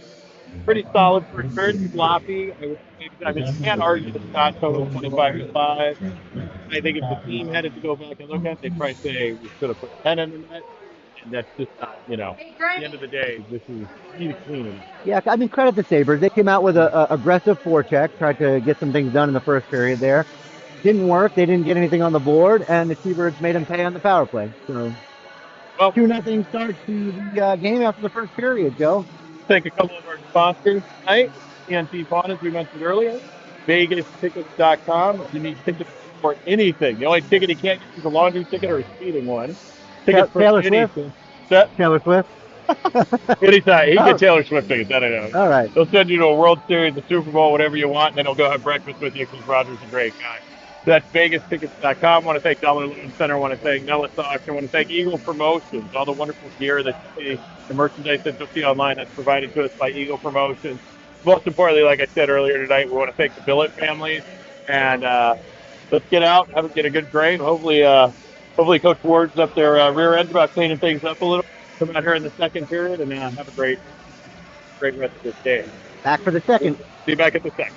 pretty solid first period. Sloppy. I mean, you can't argue the shot total 25-5. I think if the team had it to go back and look at it, they'd probably say we should have put 10 in the net. And that's just not, at the end of the day, this is need cleaning. Yeah, I mean, credit the Sabres. They came out with a aggressive forecheck, tried to get some things done in the first period there. Didn't work. They didn't get anything on the board, and the Seabirds made them pay on the power play. So, Well, 2-0 start to the game after the first period, Joe. Thank a couple of our sponsors tonight. TNT Pawn, as we mentioned earlier. VegasTickets.com. If you need tickets for anything, the only ticket you can't get is a laundry ticket or a speeding one. Tickets for Taylor Swift. anything. Set. Taylor Swift. Anytime. He can get Taylor Swift tickets. That I know. All right. They'll send you to a World Series, the Super Bowl, whatever you want, and then he'll go have breakfast with you because Roger's a great guy. That's VegasTickets.com. I want to thank Dollar Loan Center. I want to thank Nellis Auction. I want to thank Eagle Promotions, all the wonderful gear that you see, the merchandise that you'll see online that's provided to us by Eagle Promotions. Most importantly, like I said earlier tonight, we want to thank the Billet families. And let's get out, get a good grade. Hopefully Coach Ward's up their rear end about cleaning things up a little. Come out here in the second period and have a great rest of this day. Back for the second. See you back at the second.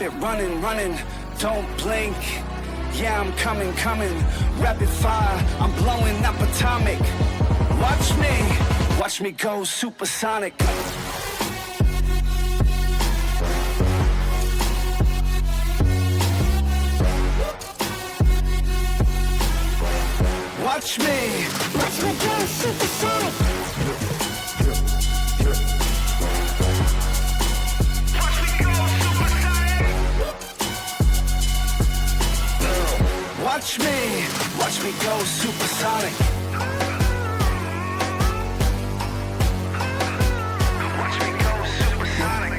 it running, running, don't blink. Yeah, I'm coming, coming, rapid fire, I'm blowing up atomic. Watch me go supersonic. Watch me go supersonic. Watch me go supersonic. Watch me go supersonic.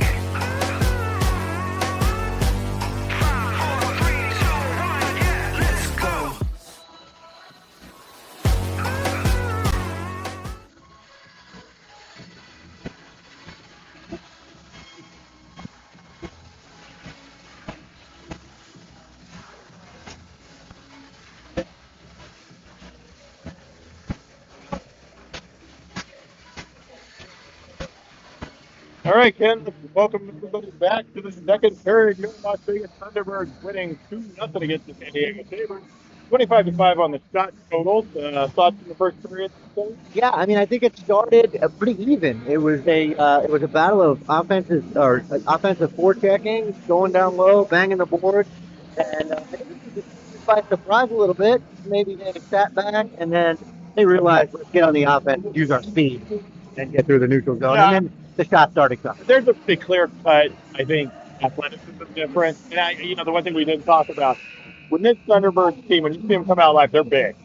5, 4, 3, 2, 1, yeah, let's go. All right, Ken, welcome everybody back to the second period. Your Las Vegas Thunderbirds winning 2-0 against the San Diego Sabers. 25-5 on the shot totals. Thoughts in the first period? Yeah, I mean, I think it started pretty even. It was a battle of offensive forechecking, going down low, banging the board, and I think it was just by surprise a little bit. Maybe they sat back, and then they realized, let's get on the offense, use our speed, and get through the neutral zone, and Yeah, then the shots started coming. there's a pretty clear cut, I think, athleticism difference. And the one thing we didn't talk about, when this Thunderbirds team, when you see them come out live, they're big.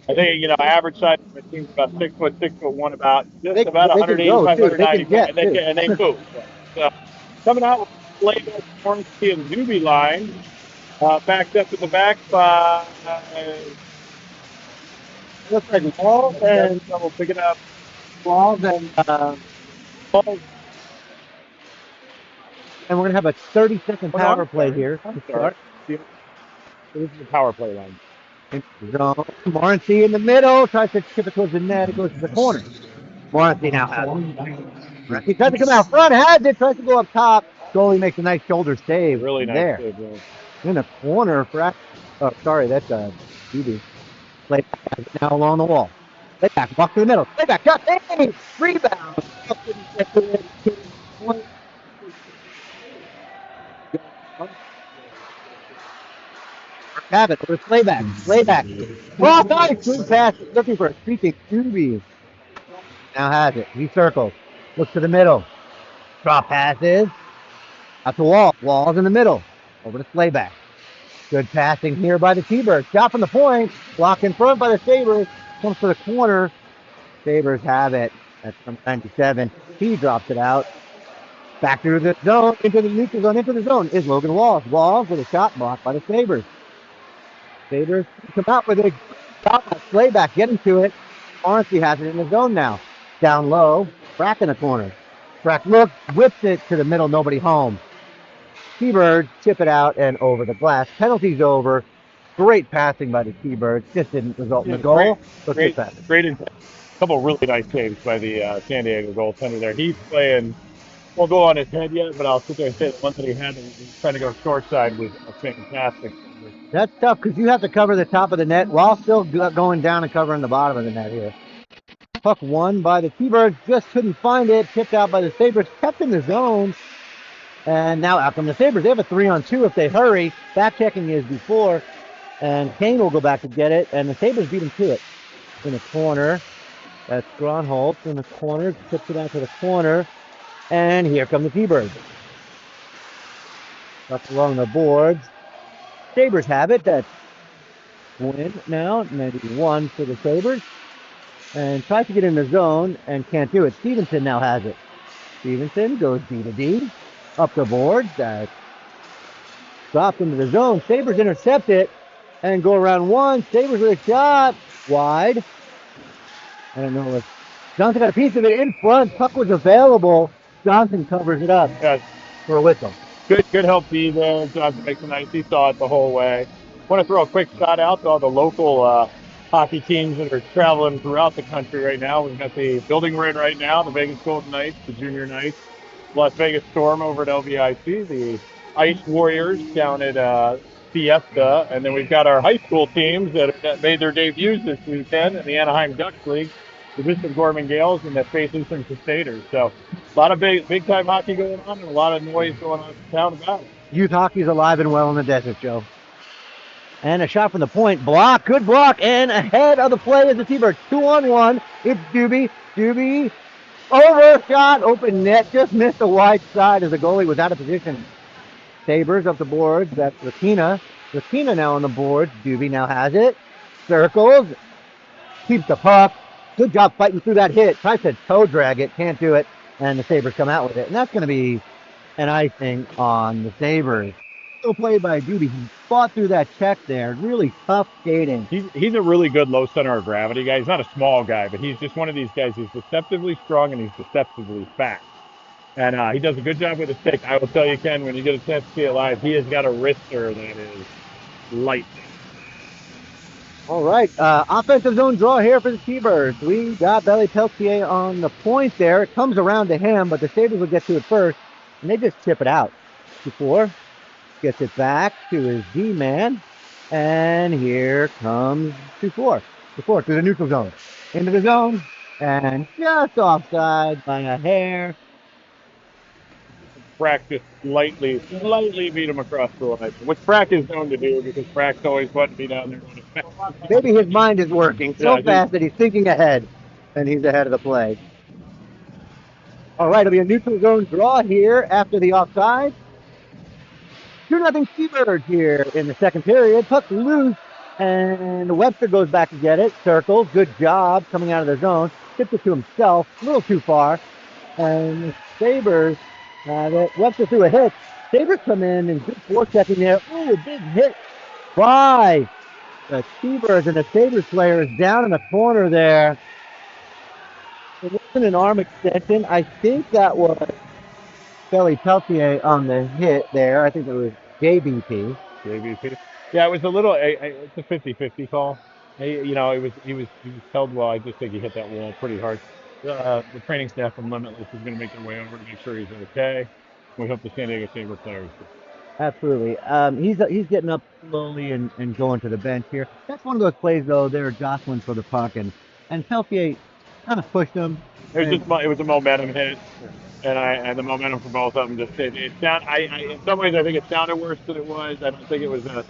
I think, average size of the team's about 6 foot, 6'1", about They, just about they can go 185, too. They can 190, jet and they too. can, and they move. So coming out with Label, Ormsby, and Zuby line, backed up in the back by looks like Wall, and we'll pick it up. Balls and Wall, and we're gonna have a 30-second oh, no, power I'm play sorry. here. I'm sorry. This is the power play line. Zone. Morency in the middle, tries to chip it towards the net. It goes to the corner. Morency now has it. He tries to come out front, has it, tries to go up top. Goalie makes a nice shoulder save. Really nice there. save, yeah. In the corner, oh, sorry, that's BB. Play back now along the wall. Play back, walk to the middle. Play back, shot, hey, rebound. Have it. Let's play back. Play back. Oh, nice. Good pass. Looking for a streaking QB. Now has it. He circles. Looks to the middle. Drop passes. Out to Wall. Wall's in the middle. Over to Slayback. Good passing here by the T-Birds. Shot from the point. Blocked in front by the Sabers. Comes to the corner. Sabers have it. That's from 97. He drops it out. Back through the zone. Into the neutral zone. Into the zone is Logan Walls. Walls with a shot blocked by the Sabers. Sabers come out with a shot by Slayback. Getting to it. Ormsby has it in the zone now. Down low. Brack in the corner. Brack looks. Whips it to the middle. Nobody home. T-Birds chip it out and over the glass. Penalty's over. Great passing by the T-Birds. Just didn't result in a goal. Great. Couple of really nice saves by the San Diego goaltender there. He's playing, won't go on his head yet, but I'll sit there and say the one that he had, he's trying to go short side, was fantastic. That's tough because you have to cover the top of the net while still going down and covering the bottom of the net here. Puck won by the T-Birds. Just couldn't find it. Tipped out by the Sabers. Kept in the zone. And now out come the Sabers. They have a 3-on-2 if they hurry. Back checking is before. And Kane will go back to get it. And the Sabers beat him to it. In the corner. That's Gronholtz in the corner. Tips it out to the corner. And here come the T-Birds. Up along the boards. Sabers have it. That's win now. 91 for the Sabers. And tries to get in the zone and can't do it. Stevenson now has it. Stevenson goes D to D. Up the board. That's dropped into the zone. Sabers intercept it and go around one. Sabers with a shot. Wide. I don't know if Johnson got a piece of it in front. Puck was available. Johnson covers it up for a whistle. Good help be there. Johnson makes a nice. He saw it the whole way. Want to throw a quick shout out to all the local hockey teams that are traveling throughout the country right now. We've got the building we're in right now, the Vegas Golden Knights, the Junior Knights, Las Vegas Storm over at LVIC, the Ice Warriors down at Fiesta, and then we've got our high school teams that made their debuts this weekend in the Anaheim Ducks League, the Bishop Gorman Gales and the Faith Eastern Crusaders. So a lot of big time hockey going on and a lot of noise going on in town about it. Youth hockey's alive and well in the desert, Joe. And a shot from the point. Block. Good block. And ahead of the play is the T-Birds. 2-on-1. It's Doobie. Doobie. Over. Shot. Open net. Just missed the wide side as the goalie was out of position. Sabers up the boards. That's Lakina. Lakina now on the boards. Doobie now has it. Circles. Keeps the puck. Good job fighting through that hit. Tries to toe drag it. Can't do it. And the Sabers come out with it. And that's going to be an icing on the Sabers. Still played by Doobie. He fought through that check there. Really tough skating. He's a really good low center of gravity guy. He's not a small guy, but he's just one of these guys who's deceptively strong and he's deceptively fast. And he does a good job with his stick. I will tell you, Ken, when you get a chance to see it live, he has got a wrister that is lightning. All right, offensive zone draw here for the T-Birds. We got Belly Peltier on the point there. It comes around to him, but the Sabres will get to it first, and they just chip it out. Before gets it back to his D-man, and here comes 2-4. 2-4 through the neutral zone. Into the zone, and just offside by a hair. Frack just slightly beat him across the line, which Frack is known to do because Frack's always wanting to be down there going fast. Maybe his mind is working so fast that he's thinking ahead, and he's ahead of the play. All right, it'll be a neutral zone draw here after the offside. 2-0 Seabirds here in the second period. Puck loose, and Webster goes back to get it. Circles, good job coming out of the zone. Tips it to himself, a little too far. And the Sabres have it. Webster threw a hit. Sabres come in and good forechecking there. Ooh, a big hit by the Seabirds, and the Sabres player is down in the corner there. It wasn't an arm extension. I think that was Belly Peltier on the hit there. I think it was JBP. JBP. Yeah, it was a little. It's a 50-50 call. He was held well. I just think he hit that wall pretty hard. The training staff from Limitless is going to make their way over to make sure he's okay. We hope the San Diego Sabres players. Absolutely. He's getting up slowly and going to the bench here. That's one of those plays though. They're jostling for the puck, and Peltier kind of pushed him. It was a momentum hit. And the momentum for both of them just in some ways I think it sounded worse than it was. I don't think it was a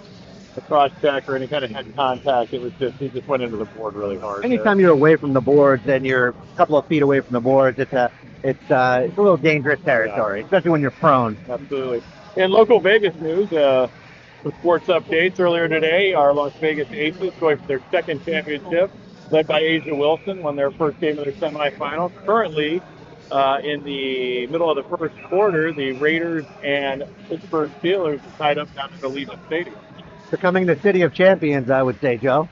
cross check or any kind of head contact. It was just he just went into the board really hard. Anytime you're away from the boards and you're a couple of feet away from the boards, it's a little dangerous territory, especially when you're prone. Absolutely. In local Vegas news, some sports updates earlier today. Our Las Vegas Aces going for their second championship, led by Asia Wilson, won their first game of their semifinals. Currently, in the middle of the first quarter, the Raiders and Pittsburgh Steelers are tied up down at Allegiant Stadium. Becoming the city of champions, I would say, Joe.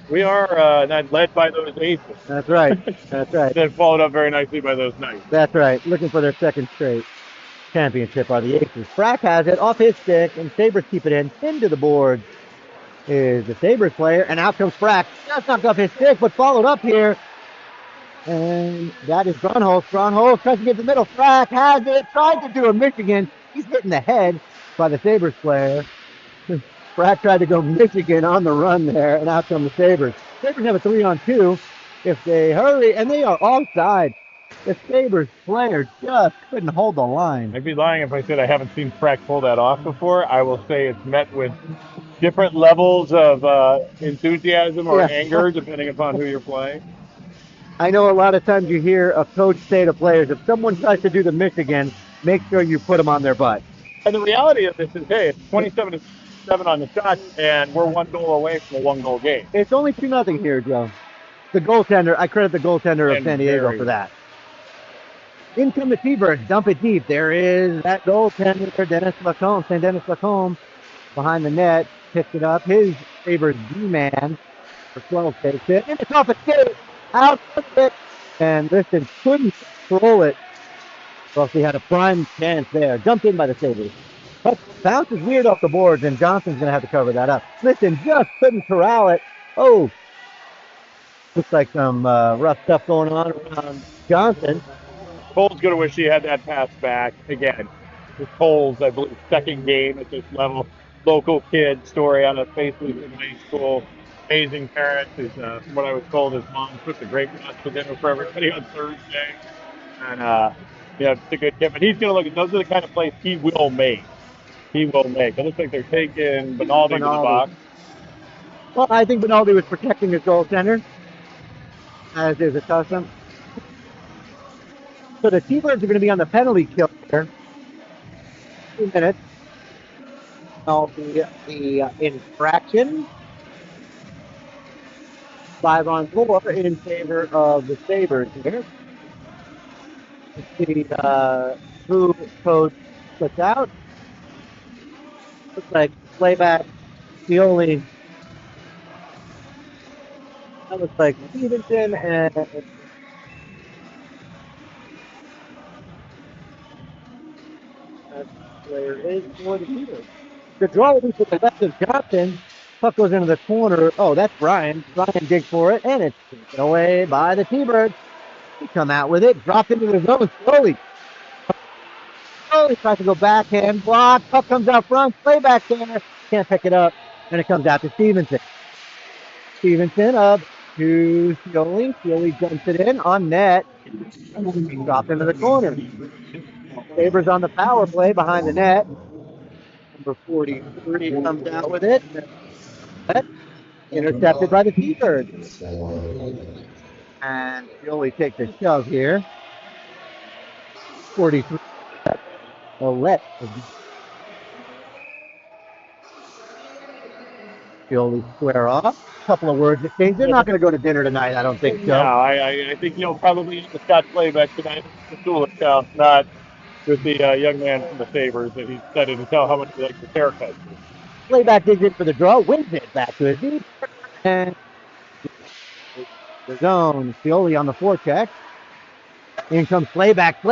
We are not led by those Aces. That's right. That's right. Then followed up very nicely by those Knights. That's right. Looking for their second straight championship are the Aces. Frack has it off his stick, and Sabres keep it in. Into the board is the Sabres player, and out comes Frack. Just knocked off his stick, but followed up here. And that is Gronholz. Gronholz tries to get to the middle. Frack has it. Tried to do a Michigan. He's hit in the head by the Sabres player. Frack tried to go Michigan on the run there, and out come the Sabres. Sabres have a 3-on-2 if they hurry, and they are offside. The Sabres player just couldn't hold the line. I'd be lying if I said I haven't seen Frack pull that off before. I will say it's met with different levels of enthusiasm or anger, depending upon who you're playing. I know a lot of times you hear a coach say to players, if someone tries to do the Michigan, make sure you put them on their butt. And the reality of this is, hey, it's 27-7 on the shot, and we're 1 goal away from a 1-goal game. It's only 2-0 here, Joe. The goaltender, I credit the goaltender of San Diego for that. In come the T-Birds, dump it deep. There is that goaltender, Dennis Lacombe. St. Dennis Lacombe behind the net, picks it up. His Sabres D-man for 12 takes it, and it's off a skate. Out of it, and Liston couldn't control it. Well, he had a prime chance there. Dumped in by the Sabres. But bounces weird off the boards, and Johnson's going to have to cover that up. Liston just couldn't corral it. Oh, looks like some rough stuff going on around Johnson. Cole's going to wish he had that pass back again. is Cole's, I believe, second game at this level. Local kid story out of basically from high school. Amazing parents. His, from what I was told, his mom cooked a great pasta dinner for everybody on Thursday. And yeah, it's a good kid. But he's going to look at those are the kind of plays he will make. He will make. It looks like they're taking Benaldi to the Benaldi. box. Well, I think Benaldi was protecting his goaltender, as is a custom. So the T-Birds are going to be on the penalty kill here. 2 minutes. The infraction. 5-on-4 in favor of the Sabers here. Let's see who coach puts out. Looks like playback Pioli. That looks like Stevenson and that player is for the Peters. The draw will be to the left of Johnson. Puck goes into the corner. Oh, that's Brian. Brian digs for it, and it's taken away by the T-Birds. They come out with it, dropped into the zone slowly. Slowly tries to go backhand, block. Puck comes out front, playback center. Can't pick it up, and it comes out to Stevenson. Stevenson up to Scioli. Scioli jumps it in on net. Dropped into the corner. Sabers on the power play behind the net. Number 43 comes out with it. Intercepted by the T-Birds. And Scioli takes a shove here. 43. Let Scioli square off. A couple of words exchange. They're not going to go to dinner tonight, I don't think so. No, I think you'll probably eat the Scott playback tonight. The Tulips house, not with the young man from the Sabers that he decided to tell how much he likes his haircut. Playback digs in for the draw, wins it back to his feet. And the zone. Scioli on the forecheck. In comes playback,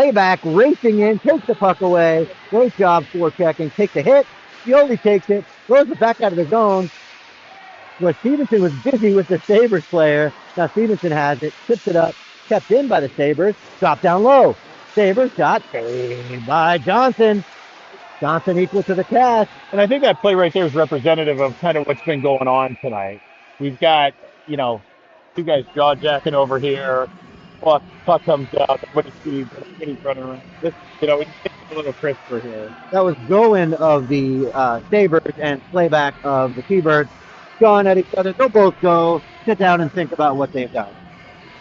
racing in, takes the puck away. Great job forechecking, takes a hit. Scioli takes it, throws it back out of the zone. But Stevenson was busy with the Sabres player. Now Stevenson has it, tips it up, kept in by the Sabres, dropped down low. Sabres shot saved by Johnson. Johnson equal to the cast. And I think that play right there is representative of kind of what's been going on tonight. We've got, two guys jaw jacking over here. Puck comes out. Everybody sees. Everybody's running around. We just get a little crisper here. That was going of the Sabres and playback of the T-Birds. Going at each other. They'll both go, sit down and think about what they've done.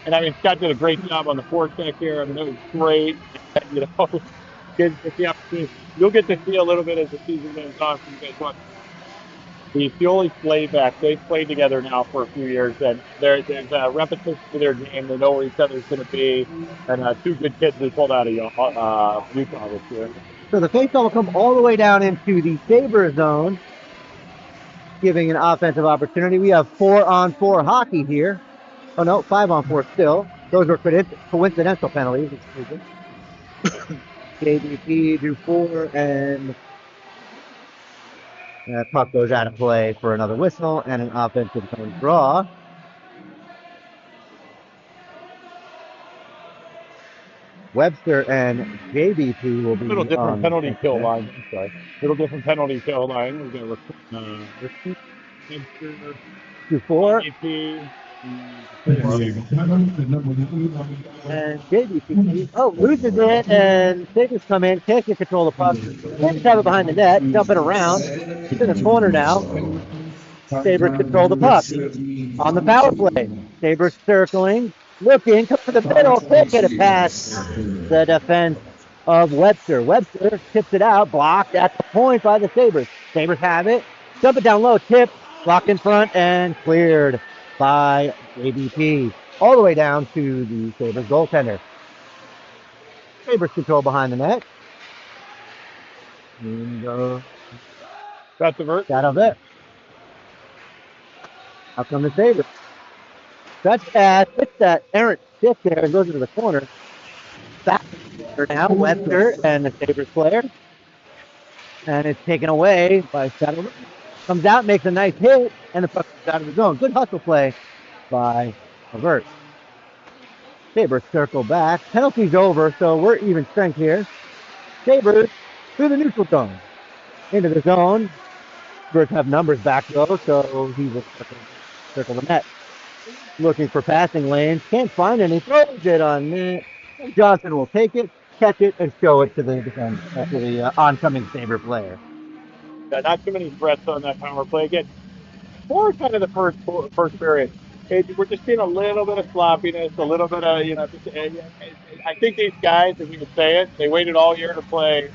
And I mean, Scott did a great job on the forecheck here. I mean, it was great. Kids get the opportunity. You'll get to see a little bit as the season goes on. So you guys watch the Scioli playback. They've played together now for a few years, and there's a repetition to their game. They know where each other's going to be, and two good kids they pulled out of Utah this year. So the faceoff will come all the way down into the Saber zone, giving an offensive opportunity. We have 4-on-4 hockey here. Oh no, 5-on-4 still. Those were coincidental penalties. KBP do 4, and that puck goes out of play for another whistle and an offensive zone draw. Webster and JBP will be A little different on penalty kill line. I'm sorry. A little different penalty kill line. We're going to recruit Webster, 2-4. JBP. And JBP, loses it, and Sabres come in, can't get control of the puck. Sabres have it behind the net, jumping around. It's in the corner now. Sabres control the puck. On the power play, Sabres circling, looking, comes to the middle, can't get it past the defense of Webster. Webster tips it out, blocked at the point by the Sabres. Sabres have it, dump it down low, tip, blocked in front, and cleared by JBP, all the way down to the Sabres goaltender. Sabres control behind the net. And That's the vert. out of it. Out come the Sabres. Touch pass, hits that errant stick there and goes into the corner. Back now, Webster and the Sabres player. And it's taken away by Saddler. Comes out, makes a nice hit, and the puck comes out of the zone. Good hustle play by Avert. Sabres circle back. Penalty's over, so we're even strength here. Sabres through the neutral zone. Into the zone. Birds have numbers back though, so he will circle the net. Looking for passing lanes. Can't find any. Throws it on net. Johnson will take it, catch it, and show it to the defense, to the oncoming Saber player. Yeah, not too many threats on that power play. Again, for kind of the first period, we're just seeing a little bit of sloppiness, a little bit of I think these guys, as you would say it, they waited all year to play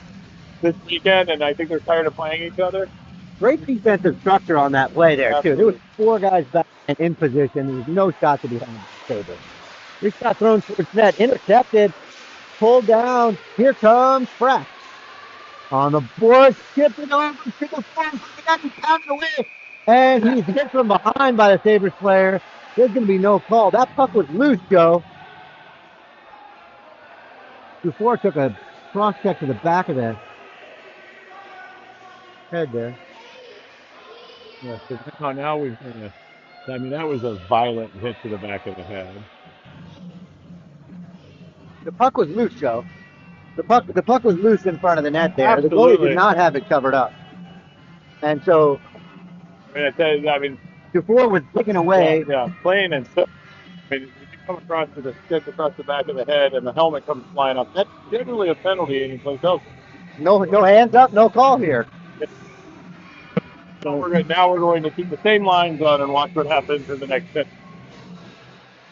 this weekend, and I think they're tired of playing each other. Great defensive structure on that play there, too. There was 4 guys back and in position. There was no shot to be had in favor. 3 shot thrown towards net, intercepted, pulled down. Here comes Frack. On the board, tipped it over to the front, counted away, and he's hit from behind by the Sabres player. There's going to be no call. That puck was loose, Joe. Before took a cross check to the back of the head there. Yeah, so now we've. I mean, that was a violent hit to the back of the head. The puck was loose, Joe. The puck was loose in front of the net there. Absolutely. The goalie did not have it covered up, and so I mean, Dufour was taken away. Yeah, playing and so. I mean, if you come across with a stick across the back of the head and the helmet comes flying up, that's generally a penalty anyplace else. No hands up, no call here. So now we're going to keep the same lines on and watch what happens in the next set.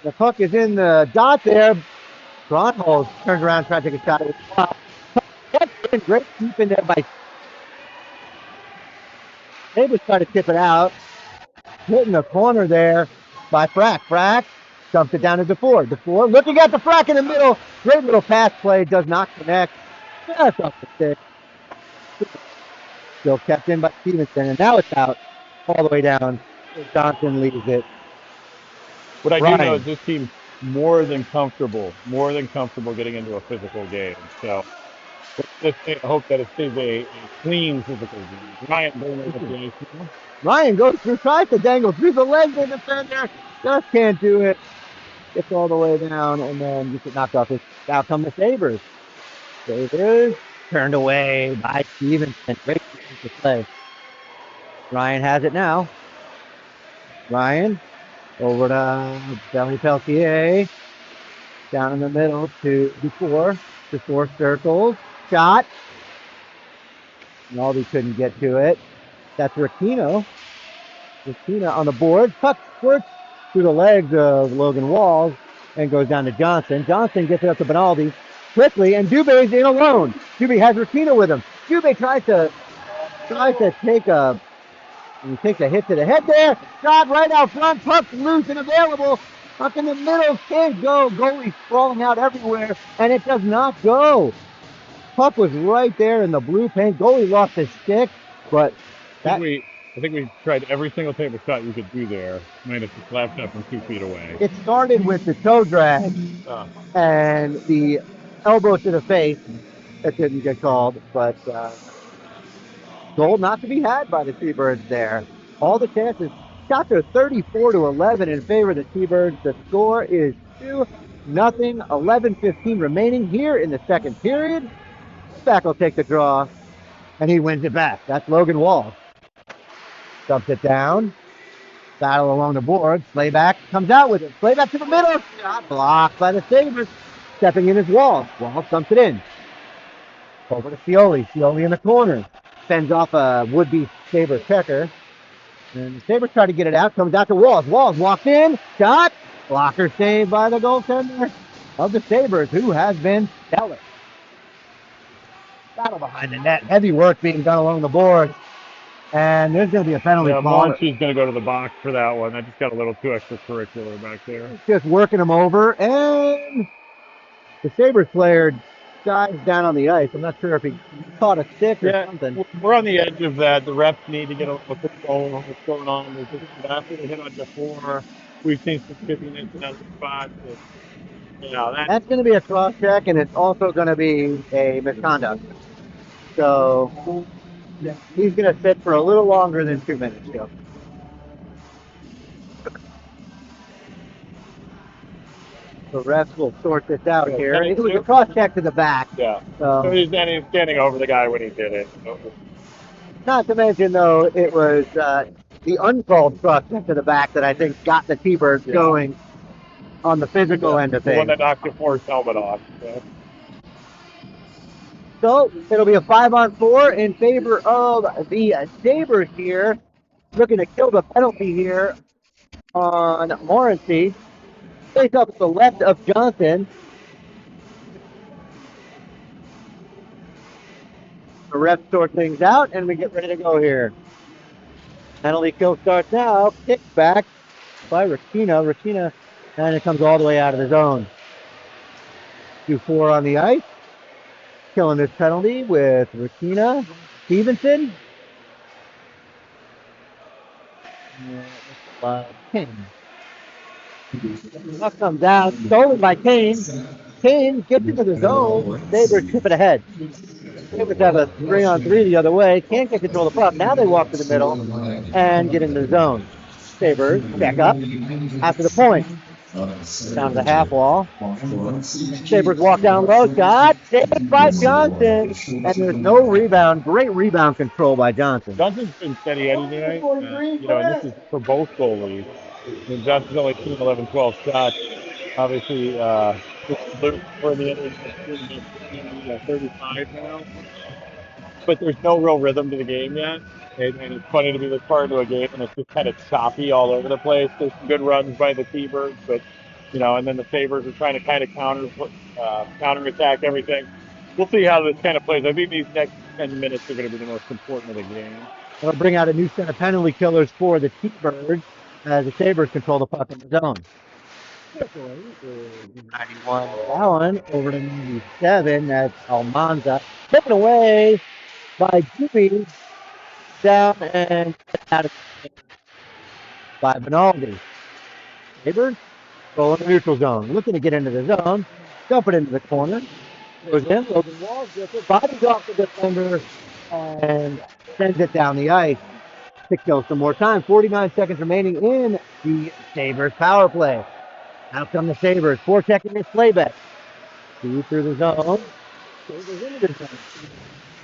The puck is in the dot there. Gronholz turns around, tries to take a shot at it. Great keeping there by Sabers trying to tip it out. Hitting the corner there by Frack. Frack dumps it down to Dufour. Dufour looking at the Frack in the middle. Great little pass play, does not connect. That's off the stick. Still kept in by Stevenson, and now it's out all the way down. Johnson leaves it. What I do know is this team's more than comfortable getting into a physical game. So let's hope that it stays a clean physical game. Ryan goes through, tries to dangle through the legs of the defender, just can't do it. Gets all the way down, and then gets it knocked off. Out come the Sabers. Sabers turned away by Stevenson. Great to play. Ryan has it now. Ryan over to Belly Peltier. Down in the middle to Dufour. Dufour circles. Shot. Naldi couldn't get to it. That's Ricchino. Ricchino on the board. Puck squirts through the legs of Logan Walls and goes down to Johnson. Johnson gets it up to Benaldi quickly, and Dubé's in alone. Dubé has Ricchino with him. Dubé tries to take a hit to the head there. Shot right out front. Puck loose and available. Puck in the middle. Can't go. Goalie sprawling out everywhere, and it does not go. Puck was right there in the blue paint. Goalie lost his stick, but I think we tried every single type of shot you could do there, minus the slap shot from 2 feet away. It started with the toe drag and the elbow to the face. That didn't get called, but goal not to be had by the Seabirds there. All the chances. Shots are 34-11 in favor of the Seabirds. The score is 2-0. 11:15 remaining here in the second period. Back will take the draw, and he wins it back. That's Logan Walls. Dumps it down. Battle along the board. Slayback comes out with it. Slayback to the middle. Shot blocked by the Sabres. Stepping in his Walls. Walls dumps it in. Over to Scioli. Scioli in the corner. Fends off a would-be Sabre checker. And the Sabres try to get it out. Comes out to Walls. Walls walks in. Shot. Blocker saved by the goaltender of the Sabres, who has been stellar. Battle behind the net. Heavy work being done along the board. And there's going to be a penalty call. Monty's going to go to the box for that one. I just got a little too extracurricular back there. Just working him over. And the Sabres player dives down on the ice. I'm not sure if he caught a stick or something. We're on the edge of that. The refs need to get a look at what's going on. There's just after they hit on before. We've seen some skipping into that spot. That's going to be a cross check, and it's also going to be a misconduct. So he's going to sit for a little longer than 2 minutes, Joe. The refs will sort this out Yeah, here. Kenny It was a too? cross check to the back. Yeah. So he's standing over the guy when he did it. So, Not to mention, though, it was the uncalled cross check to the back that I think got the T-Birds going on the physical end of the one things. that knocked DeForest's helmet off. So. So it'll be a 5-on-4 in favor of the Sabers here. Looking to kill the penalty here on Morency. Face up to the left of Johnson. The refs sort things out, and we get ready to go here. Penalty kill starts now. Kick back by Rakina. Rakina, and it comes all the way out of the zone. 2-4 on the ice. Killing this penalty with Rakina. Stevenson. Kane. Puck comes out, stolen by Kane. Kane gets into the zone. Sabres tip it ahead. Sabres have a 3-on-3 the other way. Can't get control of the puck. Now they walk to the middle and get into the zone. Sabres back up after the point. Down to the half wall. Sabres walk down low. Shot saved by Johnson. And there's no rebound. Great rebound control by Johnson. Johnson's been steady Eddie tonight. And this is for both goalies. And Johnson's only 2, 11, 12 shots. Obviously, we're in the end of 35 now. But there's no real rhythm to the game yet. And it's funny to be this far into a game and it's just kind of choppy all over the place. There's some good runs by the T-Birds, but and then the Sabers are trying to kind of counterattack everything. We'll see how this kind of plays. I think these next 10 minutes are going to be the most important of the game. It'll bring out a new set of penalty killers for the T-Birds as the Sabres control the puck in the zone. 91 Allen over to 97. That's Almanza. Taken away by Jimmy. Down and out of by Benaldi. Sabres go in the neutral zone. Looking to get into the zone. Dump it into the corner. Goes in. Logan Walls gets it. Bodies off the defender and sends it down the ice. To kill some more time. 49 seconds remaining in the Sabres power play. Out come the Sabres. 4-second miss playback. See through the zone. Sabres into the zone.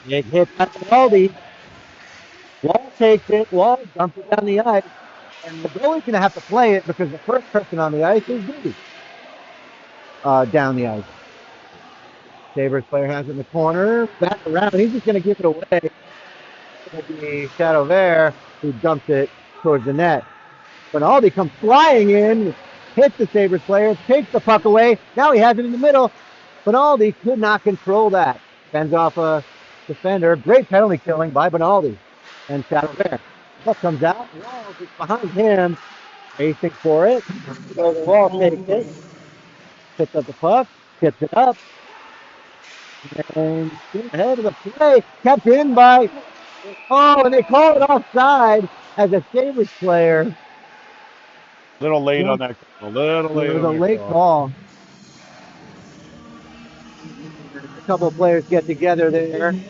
Big hit by Benaldi. Wall takes it. Wall dumps it down the ice. And the goalie's going to have to play it because the first person on the ice is Dewey. Down the ice. Sabres player has it in the corner. Back around. He's just going to give it away. It's going to be Shadow Bear who dumps it towards the net. Benaldi comes flying in. Hits the Sabres player. Takes the puck away. Now he has it in the middle. Benaldi could not control that. Fends off a defender. Great penalty killing by Benaldi. And Shadow Bear. Puck comes out. Walls is behind him. Racing for it. So the Wall takes it. Picks up the puck. Tips it up. And ahead of the play. Kept in by... Oh, and they call it offside as a Sabres player. A little late on that call. A little late. It was a late call. A couple of players get together there in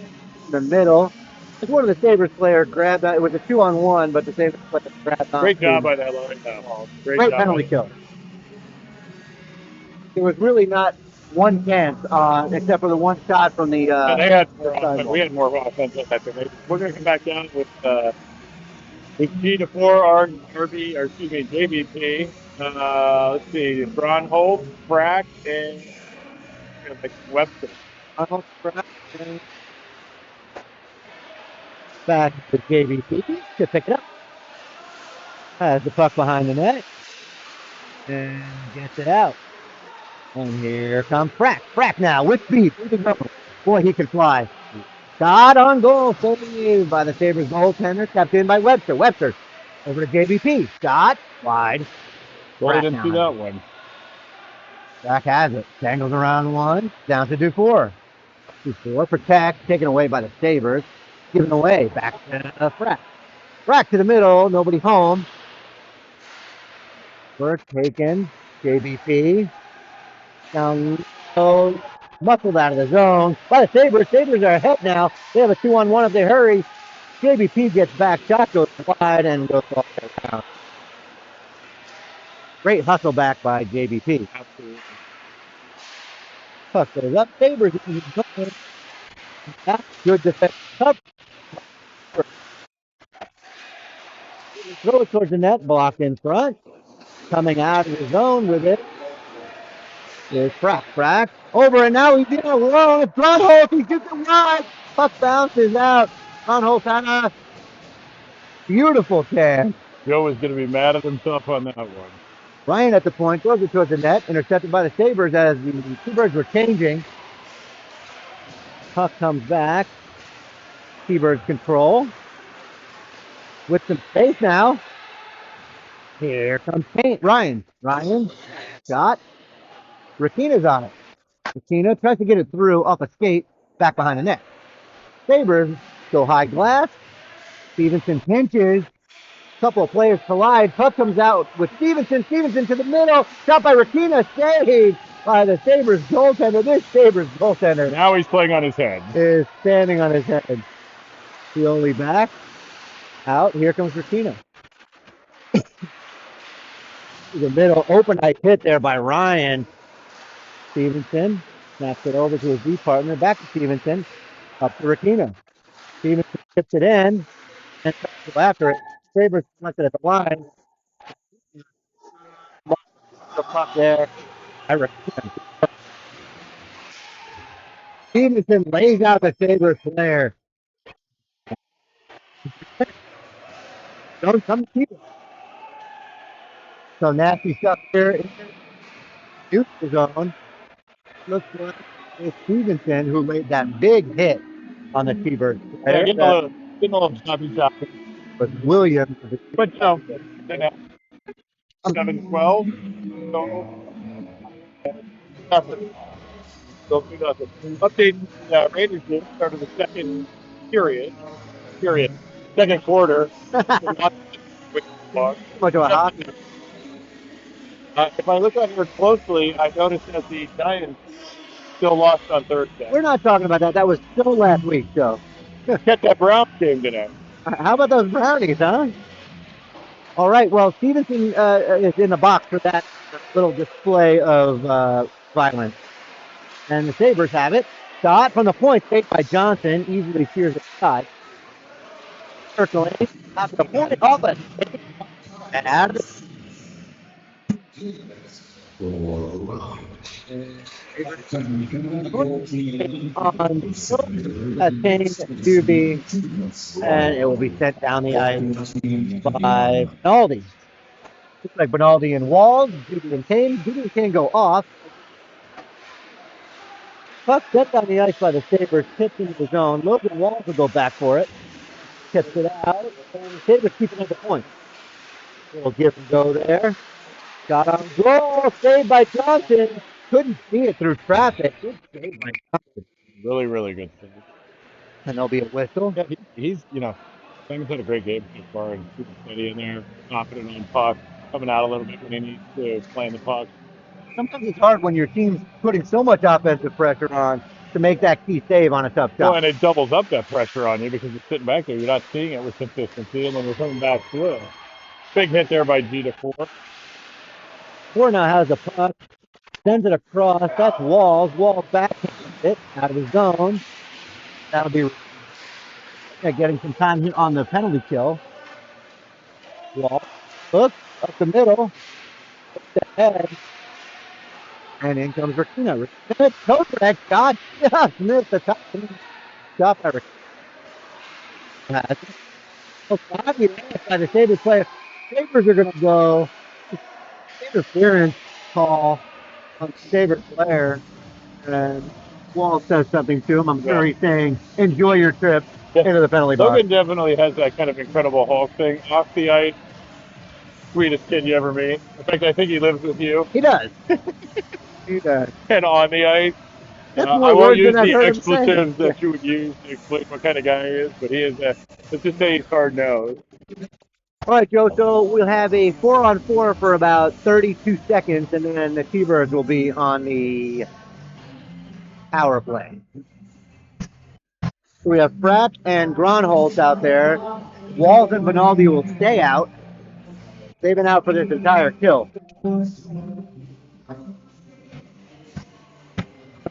the middle. One of the Sabres players grabbed that. It was a 2-on-1, but the Sabres player grabbed on. Great job by that line now. Great penalty kill. There was really not one chance, except for the one shot from the. They had more offense. We had more offense on that. We're going to come back down with G4 RB, or excuse me, JBP. Let's see, Bronholt, Frack, and Webster. Back to JBP to pick it up. Has the puck behind the net. And gets it out. And here comes Frack. Frack now with speed. Boy, he can fly. Shot on goal. Saved by the Sabres goaltender. Kept in by Webster. Webster over to JBP. Shot wide. Well, I didn't see that one. Frack has it. Dangles around one. Down to Dufour. Dufour protects. Taken away by the Sabres. Given away. Back to Frack. Frack to the middle. Nobody home. Burke taken. JBP. Down low. Muscled out of the zone by the Sabres. Sabres are ahead now. They have a 2-on-1 if they hurry. JBP gets back. Shot goes wide and goes all the way down. Great hustle back by JBP. Absolutely. Puck goes up. Sabers. That's good defense. Tough. Throw it towards the net. Block in front. Coming out of the zone with it is Frack. Over and now he's in alone. It's Grunholz. He shoots it wide. Puck bounces out. Grunholz had a beautiful chance. Joe is going to be mad at himself on that one. Ryan at the point throws it towards the net. Intercepted by the Sabers as the T-Birds were changing. Puck comes back. T-Birds control. With some space now. Here comes Kane. Ryan shot. Rakina's on it. Rakina tries to get it through off a skate back behind the net. Sabers go high glass. Stevenson pinches. Couple of players collide. Puck comes out with Stevenson. Stevenson to the middle. Shot by Rakina. Saved by the Sabres goaltender. This Sabres goaltender Now he's playing on his head. is standing on his head. The only back. Out. Here comes Rakina. The middle. Open ice hit there by Ryan. Stevenson snaps it over to his D partner. Back to Stevenson. Up to Rakina. Stevenson tips it in and tries to go after it. Sabres collected at the line. The puck there. Stevenson lays out the Sabres player. Don't come keep it. So nasty stuff here in the zone. Looks like it's Stevenson who made that big hit on the T-Bird Yeah, player. getting a little sloppy shot. Was Williams. But, 7-12. So, effort. So 2-0. Update the Raiders game started the second period. Second quarter. Much of a hockey. If I look at here closely, I noticed that the Giants still lost on Thursday. We're not talking about that. That was still last week, Joe. Get that Browns game today. How about those brownies, huh? All right. Well, Stevenson is in the box for that little display of violence. And the Sabres have it. Shot from the point, saved by Johnson. Easily shears it aside. Circling. After the point, off it. And on attained to be, and it will be sent down the ice by Benaldi. Looks like Benaldi and Walls, Duty and Kane. Duty and Kane go off. Puck set down the ice by the Sabres, tipped into the zone. Logan Walls will go back for it. Tips it out, and the Sabres keep it at the point. Little give and go there. Shot on goal, saved by Johnson. Couldn't see it through traffic. Good save by Johnson. Really, really good. And there'll be a whistle. Yeah, he's Simon's had a great game so far and super steady in there, confident on puck, coming out a little bit when he needs to, playing the puck. Sometimes it's hard when your team's putting so much offensive pressure on to make that key save on a tough shot. Well, and it doubles up that pressure on you because you're sitting back there. You're not seeing it with consistency, and then you're coming back through. Big hit there by G to 4. Four now has the puck, sends it across. That's Walls. Walls backhands it out of his zone. That'll be getting some time here on the penalty kill. Walls looks up the middle, looks ahead, and in comes Rakina. Rakina, shot, just missed the top shot by Rakina. So by the Sabres player. Sabres are going to go interference call on the Sabres player, and Wall says something to him. I'm sure he's saying, enjoy your trip into the penalty box. Logan definitely has that kind of incredible Hulk thing off the ice. Sweetest kid you ever meet. In fact, I think he lives with you. He does. He does. And on the ice. That's I more won't words use than I've the heard him say. expletives that you would use to explain what kind of guy he is, but he is let's just say he's hard nosed. All right, Joe, so we'll have a 4-on-4 for about 32 seconds, and then the T-Birds will be on the power play. So we have Pratt and Grunholz out there. Walls and Benaldi will stay out. They've been out for this entire kill.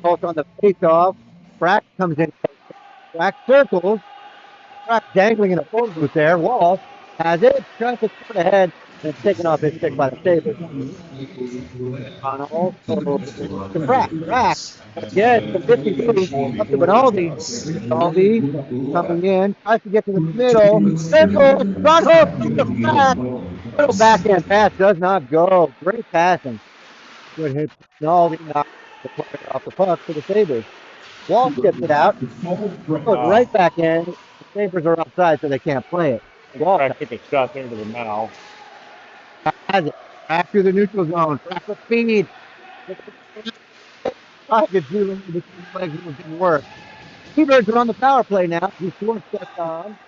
Holt on the face-off. Frack comes in. Frack circles. Frack dangling in a phone booth there. Wall has it. Tries to turn ahead. And it's taken off his stick by the Sabers. Ronald to Frack. Frack. Again, some risky moves. Up to Benaldi. Benaldi coming in. Tries to get to the middle. Circles. Ronald to the Frack. Little backhand pass does not go. Great passing. Good hit. Benaldi knocks the player off the puck for the Sabers. Wall gets it out. Goes right back in. The Sabers are outside, so they can't play it. Wall Frack took a shot there to the mouth. has it. Back through the neutral zone. Frack with speed. Pockets moving between the legs didn't work. T-Birds are on the power play now. He's 4 steps on.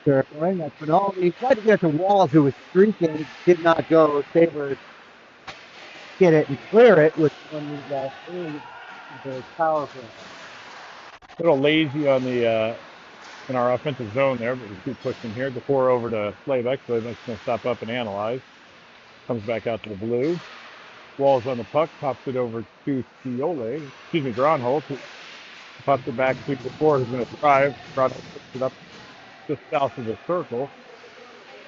Circling. That's Benaldi. Tried to get to Walls, who was streaking. Did not go. Sabers get it and clear it with one of the power play. A little lazy on the in our offensive zone there, but we keep pushing here. Before over to Slavek. Slavek's going to stop up and analyze. Comes back out to the blue. Walls on the puck. Pops it over to Gronholt. Pops it back to before. Who's going to drive. Gronholt puts it up just south of the circle.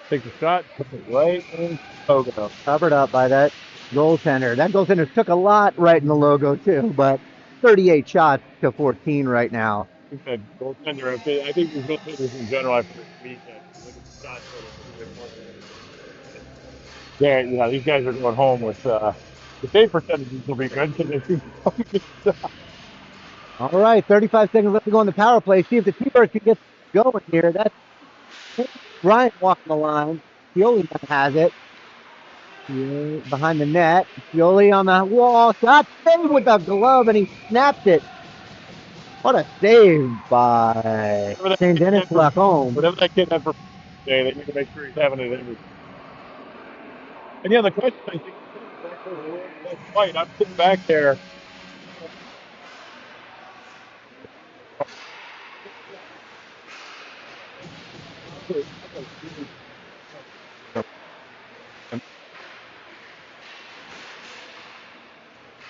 Takes a shot. Puts it right in logo. Covered up by that goaltender. That goaltender took a lot right in the logo too, but 38 shots to 14 right now. I think that goaltender, I think these goaltenders in general after this week, look at the shot total. Yeah, these guys are going home with the save percentages will be good because they seem to All right, 35 seconds left to go on the power play. See if the T-Birds can get going here. That's Bryant walking the line. Pioli has it. Behind the net. Pioli on the wall. Shot saved with the glove, and he snapped it. What a save by St. Dennis Lacombe. Whatever that kid had for today, they need to make sure he's having it every. And yeah, the question I think that's fight. I'm sitting back there.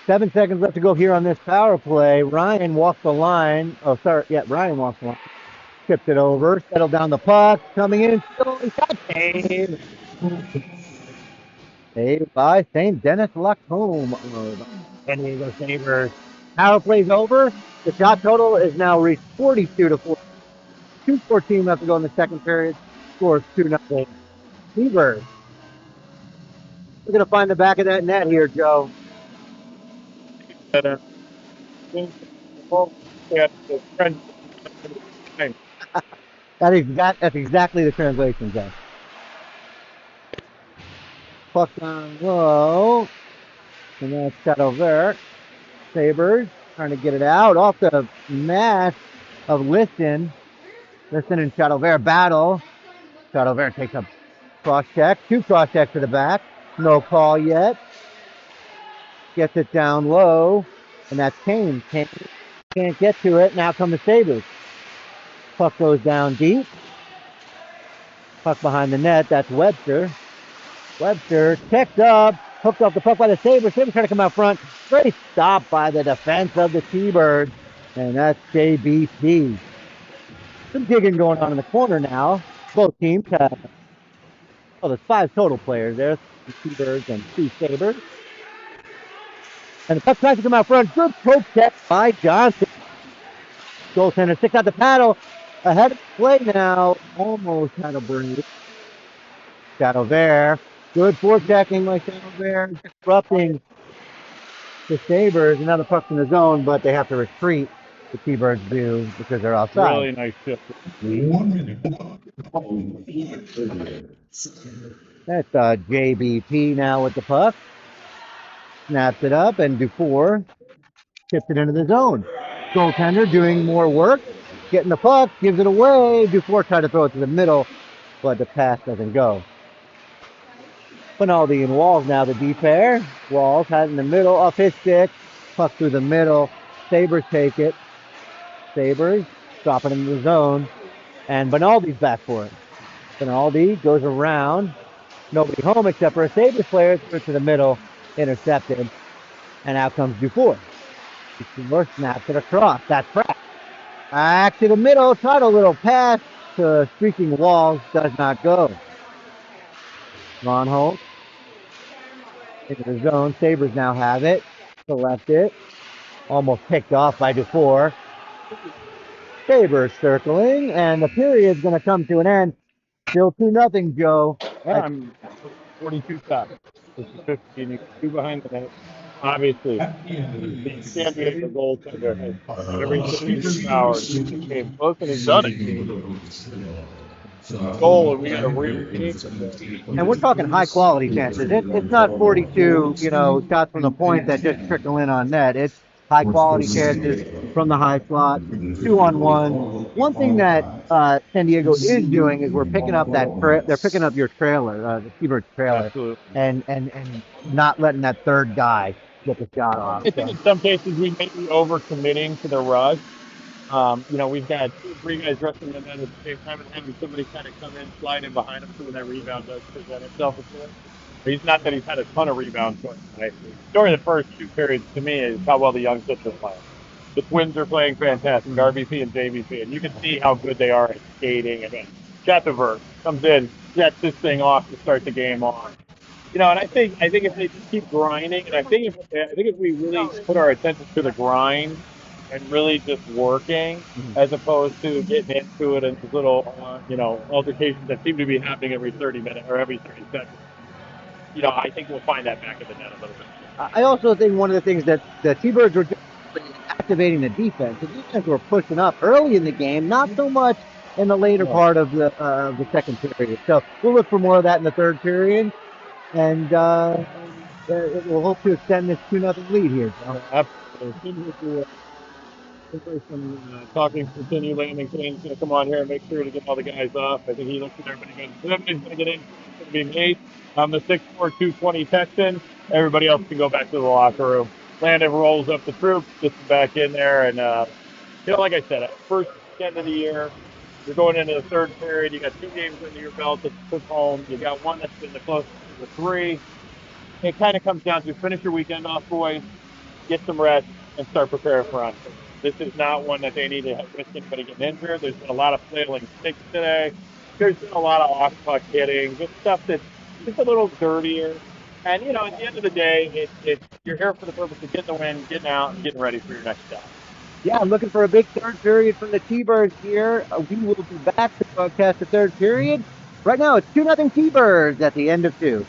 Seven seconds left to go here on this power play. Ryan walks the line. Oh, sorry. Yeah, Ryan walks the line. Tipped it over. Settled down the puck. Coming in. Still shot. Save. Saved by St. Dennis Lacombe. San Diego Sabers. Power play's over. The shot total is now reached 42 to 4. 2:14 left to go in the second period. Scores 2-0. Sabers. We're going to find the back of that net here, Joe. That's exactly the translation, Joe. Puck down low. And that's Chattelvert. Sabers trying to get it out off the mask of Liston. Liston and Chattelvert battle. Chattelvert takes a cross check. 2 cross checks to the back. No call yet. Gets it down low. And that's Kane. Kane can't get to it. Now come the Sabers. Puck goes down deep. Puck behind the net. That's Webster. Webster checked up. Hooked off the puck by the Sabers. Sabers trying to come out front. Great stop by the defense of the T-Birds. And that's JBC. Some digging going on in the corner now. Both teams have, well, there's 5 total players there. 2 T-Birds and 2 Sabers. And the puck tries to come out front. Good poke check by Johnson. Goaltender sticks out the paddle. Ahead of play now. Almost had a break. Chattelvert. Good forechecking by Chattelvert. Disrupting the Sabers. And now the puck's in the zone, but they have to retreat. The T-Birds do because they're outside. Really nice shift. 1 minute. That's JBP now with the puck. Snaps it up, and Dufour tips it into the zone. Goaltender doing more work. Getting the puck, gives it away. Dufour tried to throw it to the middle, but the pass doesn't go. Benaldi and Walls now the D pair. Walls has in the middle, off his stick. Puck through the middle. Sabers take it. Sabers drop it into the zone. And Benaldi's back for it. Benaldi goes around. Nobody home except for a Sabres player. Throws it to the middle. Intercepted. And out comes Dufour. Moore snaps it across. That's Pratt. Back to the middle. Tried a little pass to streaking walls. Does not go. Ron Holt into the zone. Sabers now have it. Select it. Almost picked off by Dufour. Sabers circling, and the period's going to come to an end. Still 2-0, Joe. Yeah, I'm 42 shots. It's a 50, and you got two behind the net. Obviously, At the end of the this champion, the game, goaltender, has every Las Vegas sufficient power to keep this University game close, and he's is done it. making moves. Goal, and we got a repeat. And we're talking high quality chances. It's not 42, shots from the point that just trickle in on net. It's high quality chances from the high slot, 2-on-1. One thing that San Diego is doing is we're picking up they're picking up your trailer, the Seabird trailer, Absolutely. and not letting that third guy get the shot off. I think in some cases we may be overcommitting to the rush. We've got 2 or 3 guys rushing the net at the same time and having somebody kind of come in, slide in behind him so when that rebound does present itself. He's not that he's had a ton of rebounds during the first 2 periods. To me, is how well the young kids are playing. The Twins are playing fantastic, RBP and JVP, and you can see how good they are at skating. And Thunderbirds comes in, jets this thing off to start the game off. And I think if they just keep grinding, and I think if we really put our attention to the grind and really just working, as opposed to getting into it and these little altercations that seem to be happening every 30 minutes or every 30 seconds, I think we'll find that back in the net a little bit. I also think one of the things that the T-Birds were doing is activating the defense. The defense were pushing up early in the game, not so much in the later part of the second period. So we'll look for more of that in the third period, and we'll hope to extend this 2-0 lead here, Joe. Absolutely. Some talking continue. Landing Kane's going to come on here and make sure to get all the guys off. I think he looks at everybody good. Everybody's going to get in. It's going to be me. I'm the 6'4", 220 Texan. Everybody else can go back to the locker room. Landon rolls up the troops, gets them back in there, and like I said, first end of the year, you're going into the third period. You got 2 games under your belt that you took home. You got one that's been the closest to the 3. It kind of comes down to finish your weekend off, boys, get some rest, and start preparing for on. This is not one that they need to risk anybody getting injured. There's been a lot of flailing sticks today. There's been a lot of off-puck hitting, just stuff that's just a little dirtier. And, at the end of the day, you're here for the purpose of getting the win, getting out, and getting ready for your next job. Yeah, I'm looking for a big third period from the T-Birds here. We will be back to broadcast the third period. Right now, it's 2-0 T-Birds at the end of 2.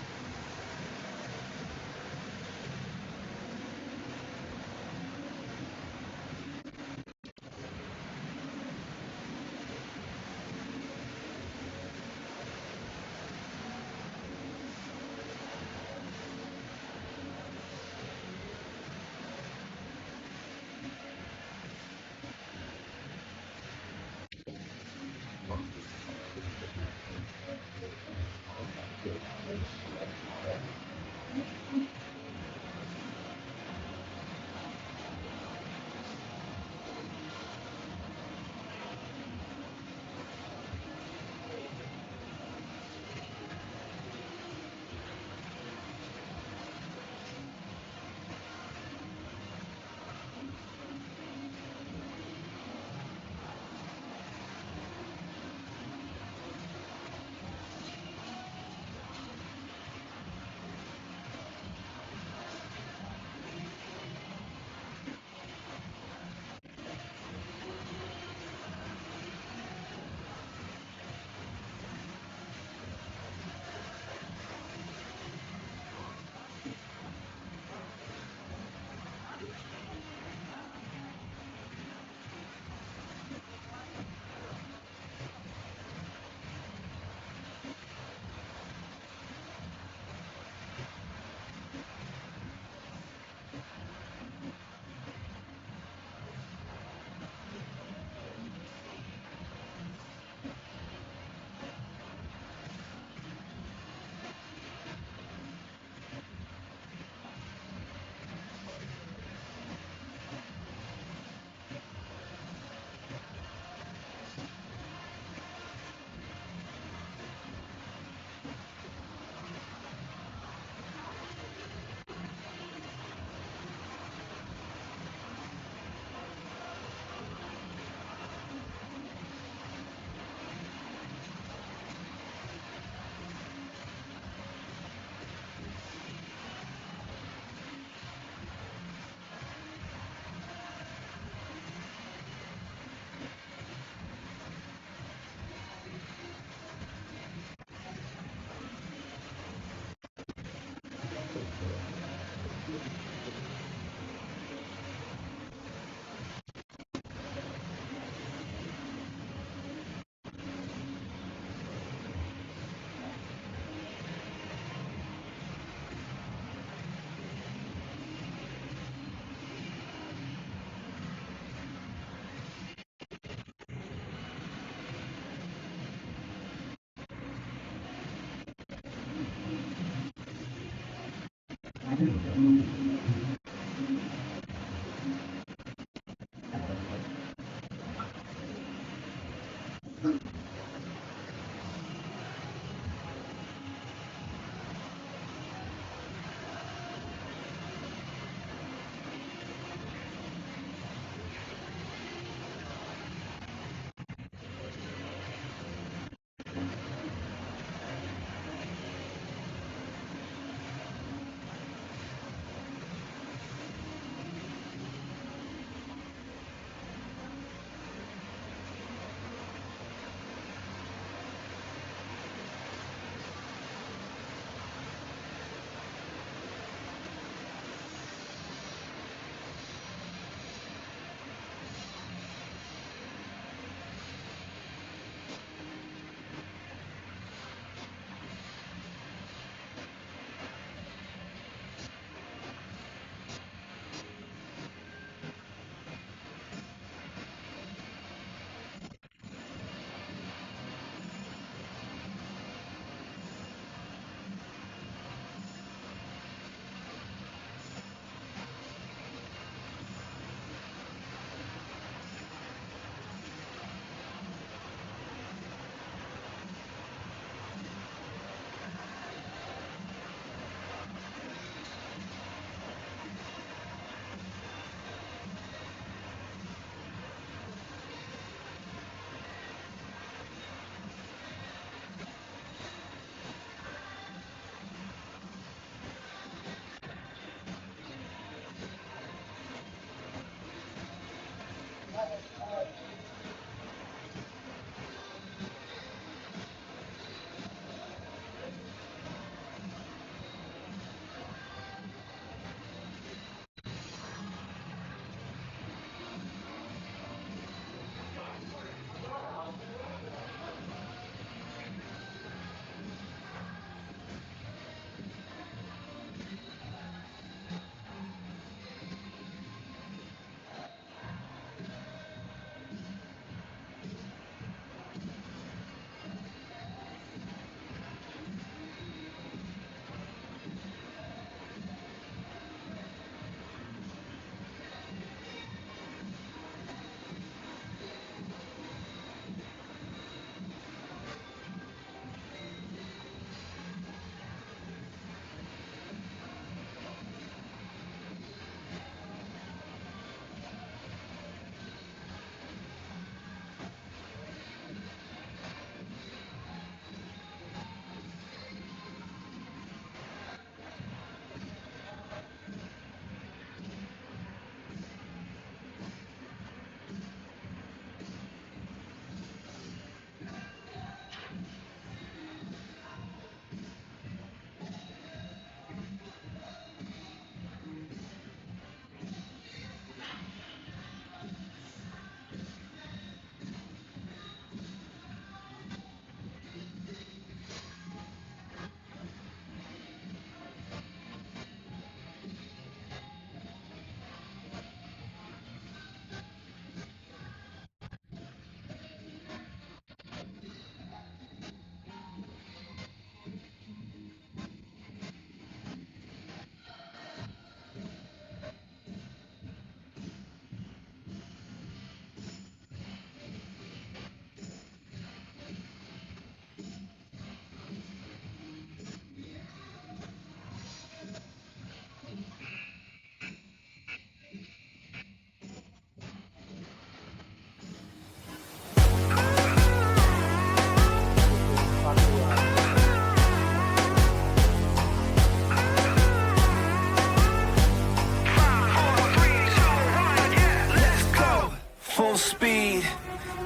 Full speed,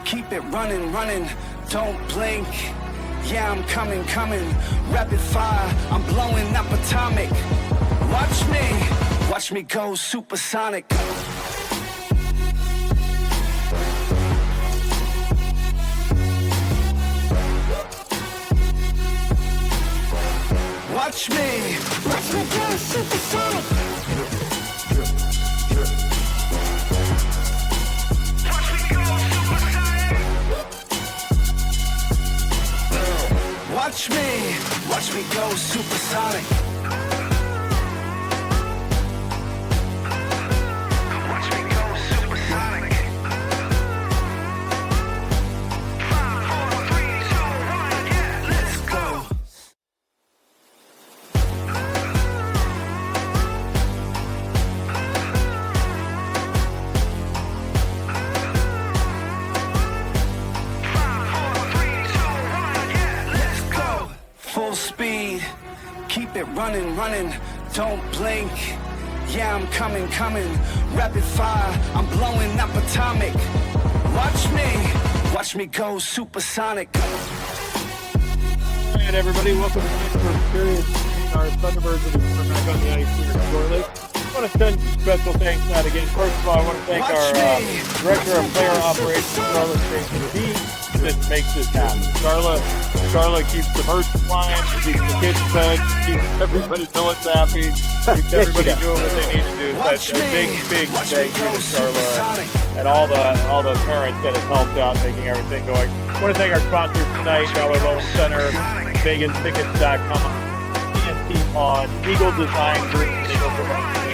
keep it running, running, don't blink. Yeah, I'm coming, coming, rapid fire, I'm blowing up atomic. Watch me go supersonic. Watch me go supersonic. Watch me go supersonic. it running, running, don't blink. Yeah, I'm coming, coming, rapid fire, I'm blowing up atomic. Watch me go supersonic. All right, everybody, welcome to the first period. Our Thunderbirds are back on the ice here shortly. I want to send special thanks out again. First of all, I want to thank our Director of Player Operations, Carla Station. He just makes this happen. Carla keeps the merch flying, keeps the kids fed, keeps everybody Phyllis happy, keeps everybody doing what they need to do. So a big thank you to Carla and all the parents that have helped out making everything going. I want to thank our sponsors tonight, Galway Loan Center, VegasTickets.com, TNT on Eagle Design Group, Eagle Production,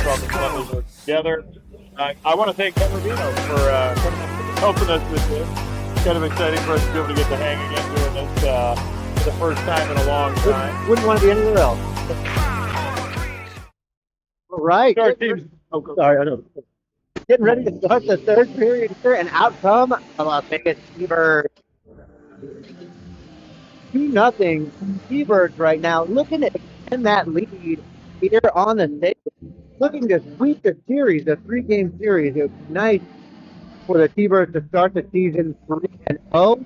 brought the fellows together. I want to thank Ken Rubino for helping us with this. It's kind of exciting for us to be able to get to hang again doing this for the first time in a long time. Wouldn't want to be anywhere else. All right. Our team. Sorry, I know. Getting ready to start the third period here, and out come the Las Vegas Sabers. 2-0 Sabers right now, looking to extend that lead here on the Sabres. Looking to sweep the series, the 3-game series. It would be nice for the Sabres to start the season 3-0.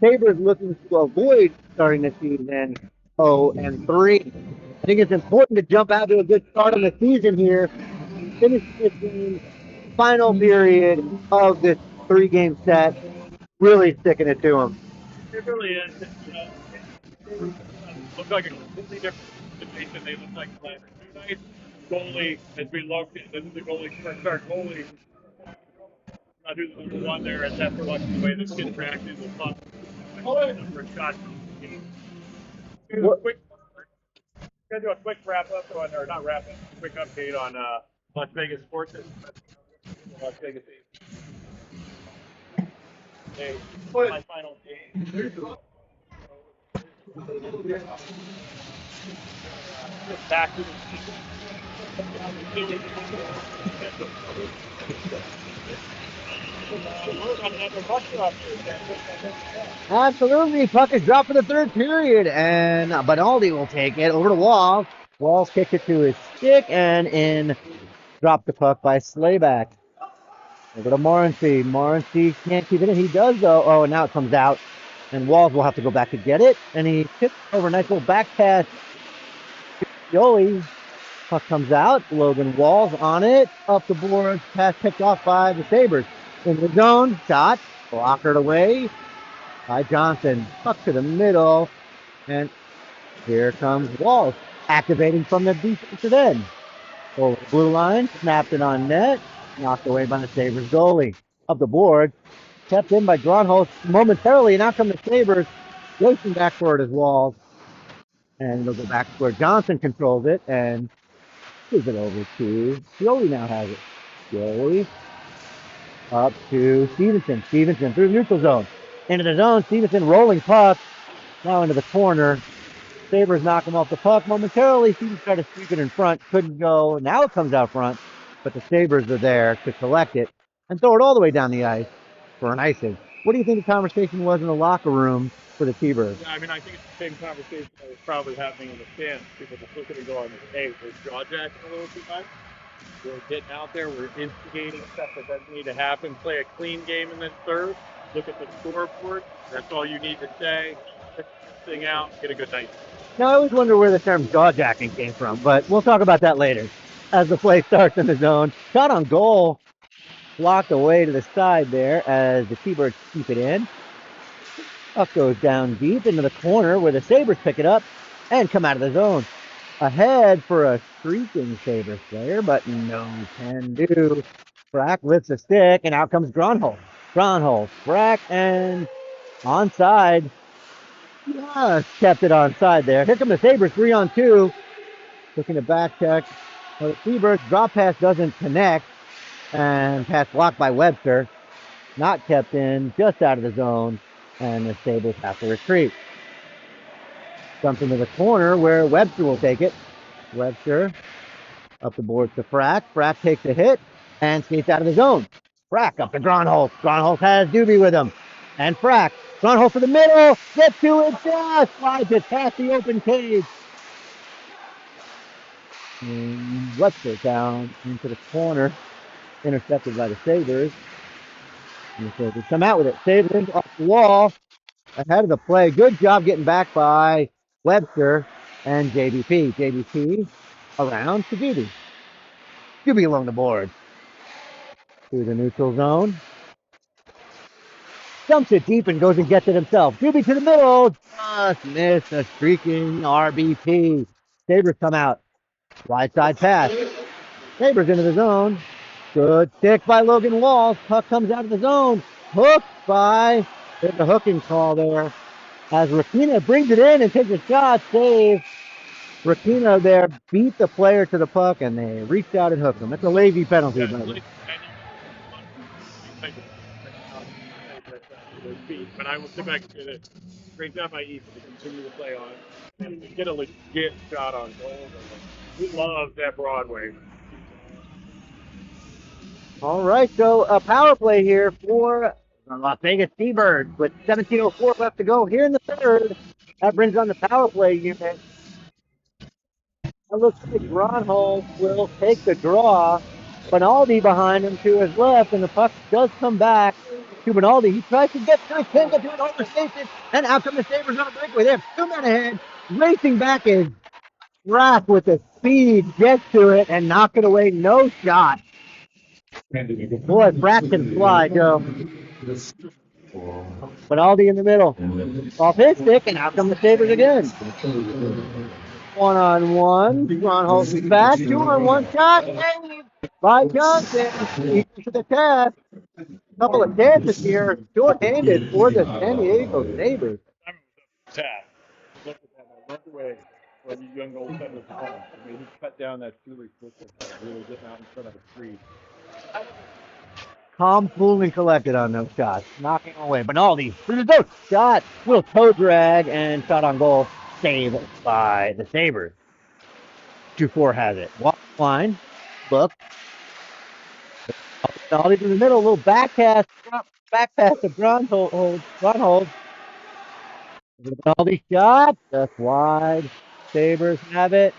Sabres looking to avoid starting the season 0-3. I think it's important to jump out to a good start on the season here. Finish this game, final period of this 3-game set, really sticking it to them. It really is. Look like a completely different situation. They look like the last 2 nights. Goalie, as we looked, the goalie, our goalie, not who's the number one there, and after watching the way this kid reacted with puck, number of shots. Gonna do a quick wrap up on, or not wrap up, quick update on Las Vegas sports. Las Vegas. Hey, my final game. Back to the Absolutely. Puck is dropped for the third period, and Bonaldi will take it over to Walls. Walls kicks it to his stick, and in dropped the puck by Slayback. Over to Morency. Morency can't keep it in. He does, though. Oh, and now it comes out, and Walls will have to go back to get it, and he tips over. Nice little back pass. Yoli. Puck comes out. Logan Walls on it. Up the board. Pass picked off by the Sabres. In the zone. Shot. Blockered away by Johnson. Puck to the middle. And here comes Walls. Activating from the defensive end. Over the blue line. Snapped it on net. Knocked away by the Sabres goalie. Up the board. Kept in by Gronholz momentarily. And out come the Sabres. Racing back for it as Walls. And they'll go back where Johnson controls it. And gives it over to Yoli now has it. Yoli up to Stevenson. Stevenson through the neutral zone. Into the zone. Stevenson rolling puck. Now into the corner. Sabres knock him off the puck momentarily. Stevenson tried to sweep it in front. Couldn't go. Now it comes out front. But the Sabres are there to collect it and throw it all the way down the ice for an icing. What do you think the conversation was in the locker room for the T-Birds? I mean, I think it's the same conversation that was probably happening in the stands. People just looking and going, hey, we're jaw jacking a little too much. We're getting out there. We're instigating stuff that doesn't need to happen. Play a clean game in this third. Look at the scoreboard. That's all you need to say. Get this thing out. Get a good night. Now, I always wonder where the term jaw jacking came from, but we'll talk about that later. As the play starts in the zone, shot on goal, blocked away to the side there as the T-Birds keep it in. Puck goes down deep into the corner where the Sabres pick it up and come out of the zone. Ahead for a streaking Sabres player, but no can do. Brack lifts a stick, and out comes Gronholz. Gronholz, Brack, and onside. Just kept it onside there. Here come the Sabres, 3-on-2. Looking to back check. Well, the Seabirds drop pass doesn't connect, and pass blocked by Webster. Not kept in, just out of the zone, and the Sabres have to retreat. Jumps into the corner where Webster will take it. Webster up the boards to Frack. Frack takes a hit and skates out of the zone. Frack up to Gronholz. Gronholz has Doobie with him. And Frack Front hole for the middle. Get to it. Just slides it past the open cage. And Webster down into the corner. Intercepted by the Sabers. And the Sabers come out with it. Sabers off the wall. Ahead of the play. Good job getting back by Webster and JBP. JBP around to Doobie. Doobie along the board. Through the neutral zone. Dumps it deep and goes and gets it himself. Doobie to the middle. Just missed a streaking RBP. Sabres come out. Wide side pass. Sabres into the zone. Good stick by Logan Walls. Puck comes out of the zone. Hooked by, there's a hooking call there. As Rakina brings it in and takes a shot, save. Rakina there beat the player to the puck and they reached out and hooked him. That's a lazy penalty. Yeah, By but I will sit back and say that great job by Ethan to continue to play on and to get a legit shot on goal. We love that Broadway. All right, so a power play here for the Las Vegas Seabirds with 17:04 left to go here in the third. That brings on the power play unit. It looks like Gronholm will take the draw. Benaldi behind him to his left, and the puck does come back to Benaldi. He tries to get to it, can't get to it, overstates it, and out come the Sabres on a breakaway. They have 2 men ahead. Racing back is Rath with the speed, gets to it, and knock it away. No shot. Boy, Brack can fly, Joe. Benaldi in the middle. Off his stick, and out come the Sabres again. 1-on-1. Gronholm is back. 2-on-1 shot. Saved by Johnson. Equal to the task. Couple of chances here, short-handed for the San Diego Sabres. Tap. Look at that. I love the way when you young goaltender is home. I mean, he cut down that too quickly. Really getting out in front of a tree. Calm, cool, and collected on those shots. Knocking away. Benaldi for the goal. Shot. Little toe drag and shot on goal. Saved by the Sabres. 2-4 has it. Walk line. Look. Benaldi to the middle. Little back pass to Gronholm. Benaldi shot. Just wide. Sabres have it.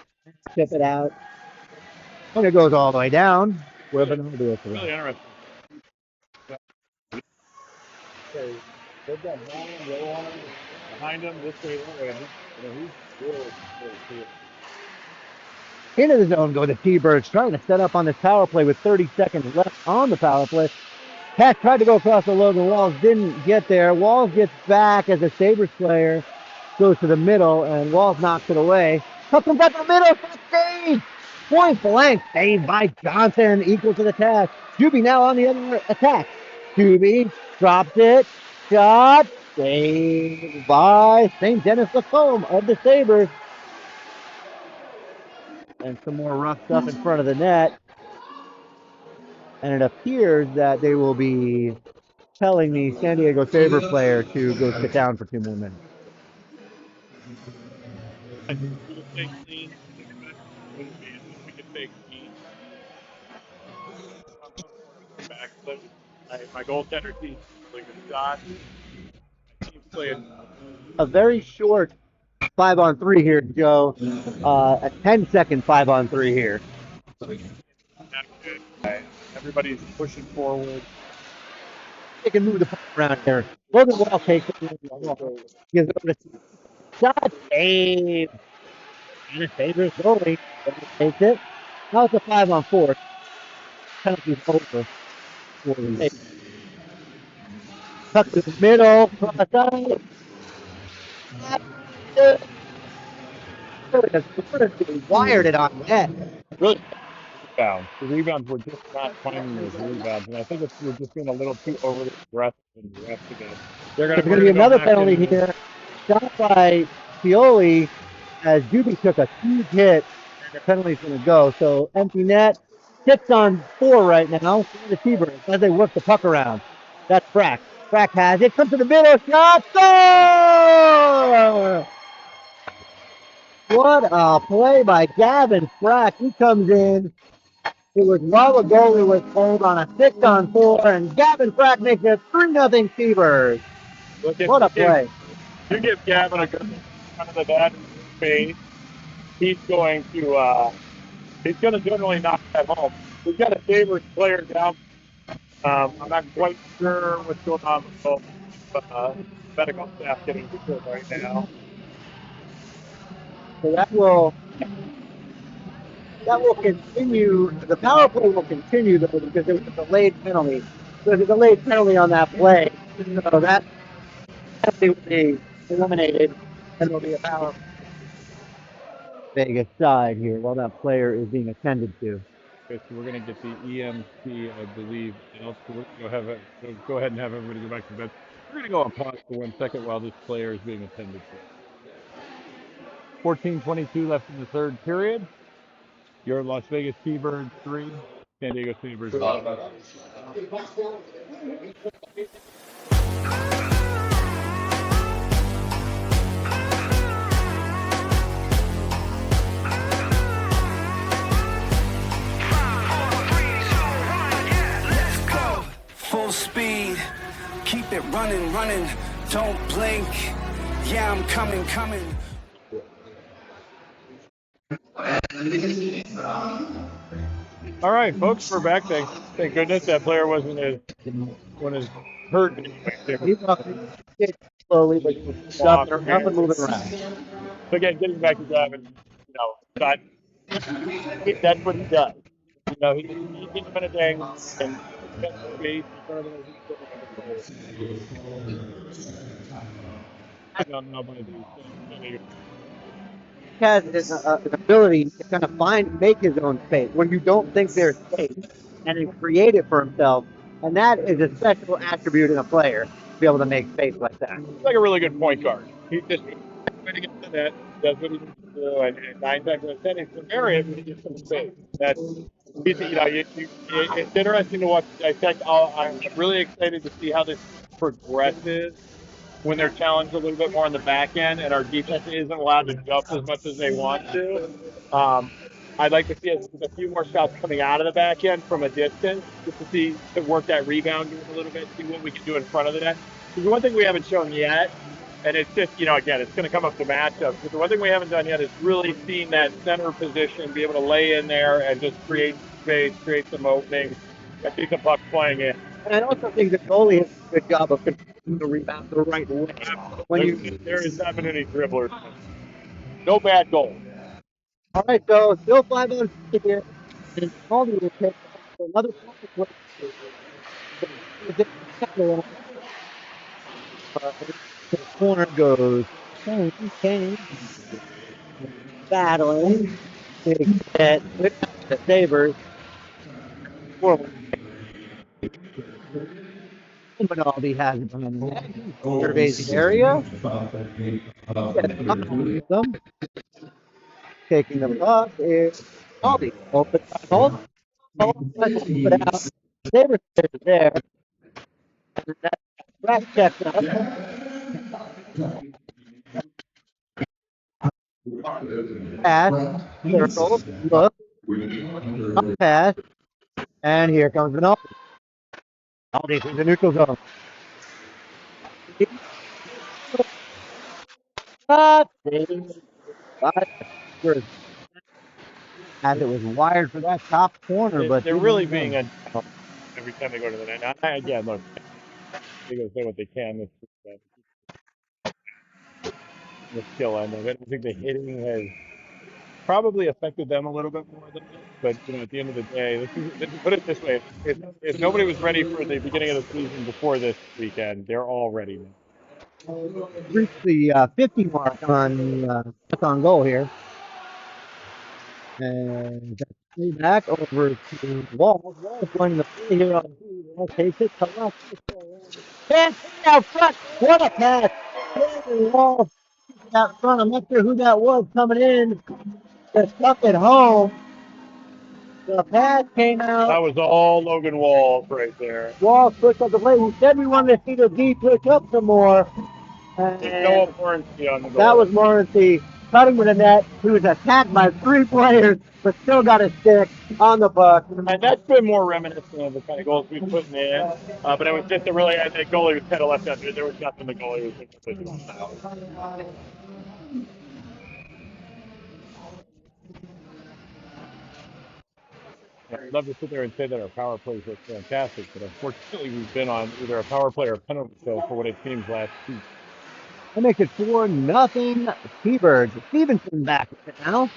Tip it out. And it goes all the way down. Where Benaldi is. Really interesting. Okay, they've got Brown, Rowan behind him this way, that way. He's really cool. Into the zone go the T-Birds, trying to set up on this power play with 30 seconds left on the power play. Pat tried to go across the Logan Walls, didn't get there. Walls gets back as a Sabres player goes to the middle, and Walls knocks it away. Puck comes back to the middle, save! Point blank, saved by Johnson, equal to the task. Doobie now on the other attack. Doobie drops it, shot, saved by St. Dennis Lacombe of the Sabres. And some more rough stuff in front of the net. And it appears that they will be telling the San Diego Sabre player to go sit down for 2 more minutes. Stay clean. We can stay clean. Back. My goaltender team really good shot. My team's playing A very short 5-on-3 here, Joe. A 10-second 5-on-3 here. everybody's pushing forward. They can move the puck around here. Logan Wall takes it. Gives it a shot. Save. And the Sabres goalie takes it. Now it's a 5-on-4. Penalty's over. Tuck to the middle. Cross out. Wired it on net. Really rebounds. The rebounds were just not finding those rebounds, and I think we're just being a little too overly aggressive in the rest again. There's going to be another penalty here. Shot by Pioli as Doobie took a huge hit, and the penalty's going to go. So empty net. 6-on-4 right now for the T-Birds as they work the puck around. That's Frack. Frack has it. Comes to the middle. Shot. Score! What a play by Gavin Frack. He comes in. It was while the goalie was pulled on a 6-on-4, and Gavin Frack makes it 3-0 Sabres. Look, What a play. you give Gavin a good front of the net in space, he's going to generally knock that home. We've got a Sabers player down. I'm not quite sure what's going on with both medical staff getting to it right now. So that will continue. The power play will continue though because there was a delayed penalty. There's a delayed penalty on that play, so that penalty will be eliminated, and there'll be a power Vegas side here while that player is being attended to. Okay, so we're going to get the EMT, I believe. So we're going to go ahead and have everybody go back to bed. We're going to go on pause for 1 second while this player is being attended to. 14:22 left in the third period. Your Las Vegas Seabirds 3, San Diego Sabers 1. Full speed, keep it running, running, don't blink. Yeah, I'm coming, coming. All right, folks, we're back. Thank goodness that player wasn't as hurt anyway. He's up slowly, but he's up and moving around. So again, getting back to Gavin, but that's what he does. He's in a dang and space in front of him. I don't know about these. Has an ability to kind of make his own space when you don't think there's space, and then create it for himself. And that is a special attribute in a player to be able to make space like that. He's like a really good point guard. He just when he gets to that, does what he needs to do, and 9 times out of 10 he's an area when he gets some space. It's interesting to watch dissect. I'm really excited to see how this progresses when they're challenged a little bit more on the back end and our defense isn't allowed to jump as much as they want to. I'd like to see a few more shots coming out of the back end from a distance just to work that rebound game a little bit, see what we can do in front of the net. Because the one thing we haven't shown yet, and it's just, again, it's going to come up to matchups, but the one thing we haven't done yet is really seen that center position, be able to lay in there and just create space, create some openings, and see some pucks flying in. And I also think the goalie has a good job of continuing the rebound the right way. There has not been any dribblers. No bad goal. All right, so still 5 on here. And Caldy will take another pocket play. The corner goes Kane battling. Get the Sabers. Aldi has it on the surveys the area. Taking the puck is Aldi. Open hold. Put out. Sabers is there. That checks up. Pass. Circle. Look. Pass. And here comes an Aldi. Aldi in the neutral zone. As it was wired for that top corner, but they're really being every time they go to the net. Now, again, look, they go say what they can. The skill end of it. I think the hitting has probably affected them a little bit more than this. But at the end of the day, put it this way: if nobody was ready for the beginning of the season before this weekend, they're all ready now. Reached the 50 mark on goal here. And back over to Wall. Wall's going to play here on Wall takes it to left. Can't out front. What a pass. Wall out front. I'm not sure who that was coming in. They're stuck at home. The pass came out. That was all Logan Wall right there. Wall switched up the play. We said we wanted to see the D switch up some more. There's no Morency on the goal. That was Morency. cutting to the net. He was attacked by 3 players, but still got a stick on the puck. And that's been more reminiscent of the kind of goals we've put in. But it was just a really, the goalie was kind of left out there. There was nothing the goalie was in position to. I'd love to sit there and say that our power plays look fantastic, but unfortunately we've been on either a power play or a penalty kill for what it seems last week. That makes it 4-0. Sabers. Stevenson back now.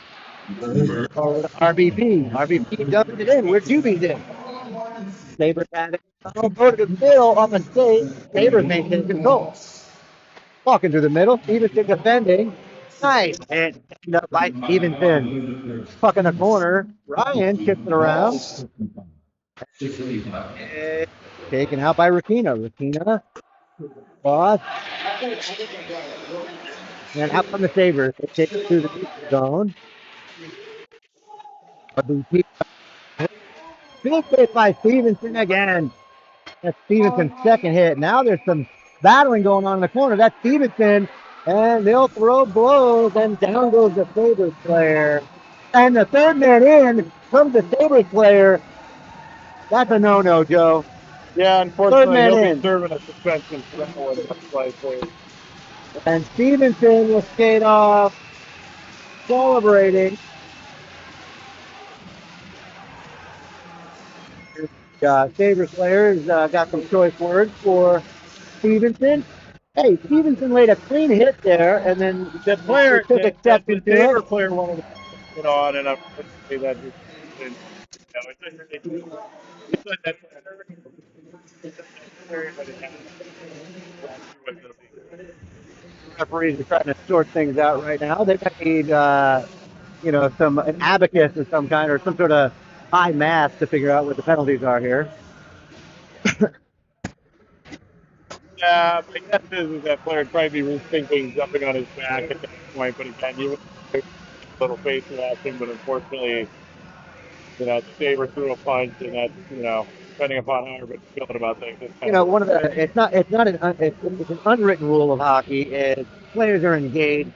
RBP. RBP dumping it in. Where Juby's in. Sabers had it. Oh, go to the middle on the state. Sabers maintain control. Walking through the middle. Stevenson defending. Nice hit. Picked up by Stevenson. Puck in the corner. Ryan chips it around. Taken out by Rakina. Rakina. Cross. And out from the Sabers. They take it through the zone. RBP. Big hit by Stevenson again. That's Stevenson's second hit. Now there's some battling going on in the corner. That's Stevenson. And they'll throw blows, and down goes the Sabres player. And the third man in comes the Sabres player. That's a no-no, Joe. Yeah, unfortunately, he'll in. be serving a suspension for that one. That's why And Stevenson will skate off, celebrating. Sabres players got some choice words for Stevenson. Hey, Stevenson laid a clean hit there, and then the player took exception the to Saber it. player wanted to put it on, and unfortunately that just didn't. It's ridiculous. It's like that. But it happened. Referees are trying to sort things out right now. They might need, an abacus of some kind or some sort of high math to figure out what the penalties are here. Yeah, my guess is that player would probably be rethinking jumping on his back at that point, but again, you would a little face reaction, but unfortunately, the Saber threw a punch, and that's, depending upon how everybody's feeling about things, it's kind of One of the it's not it's an unwritten rule of hockey is players are engaged.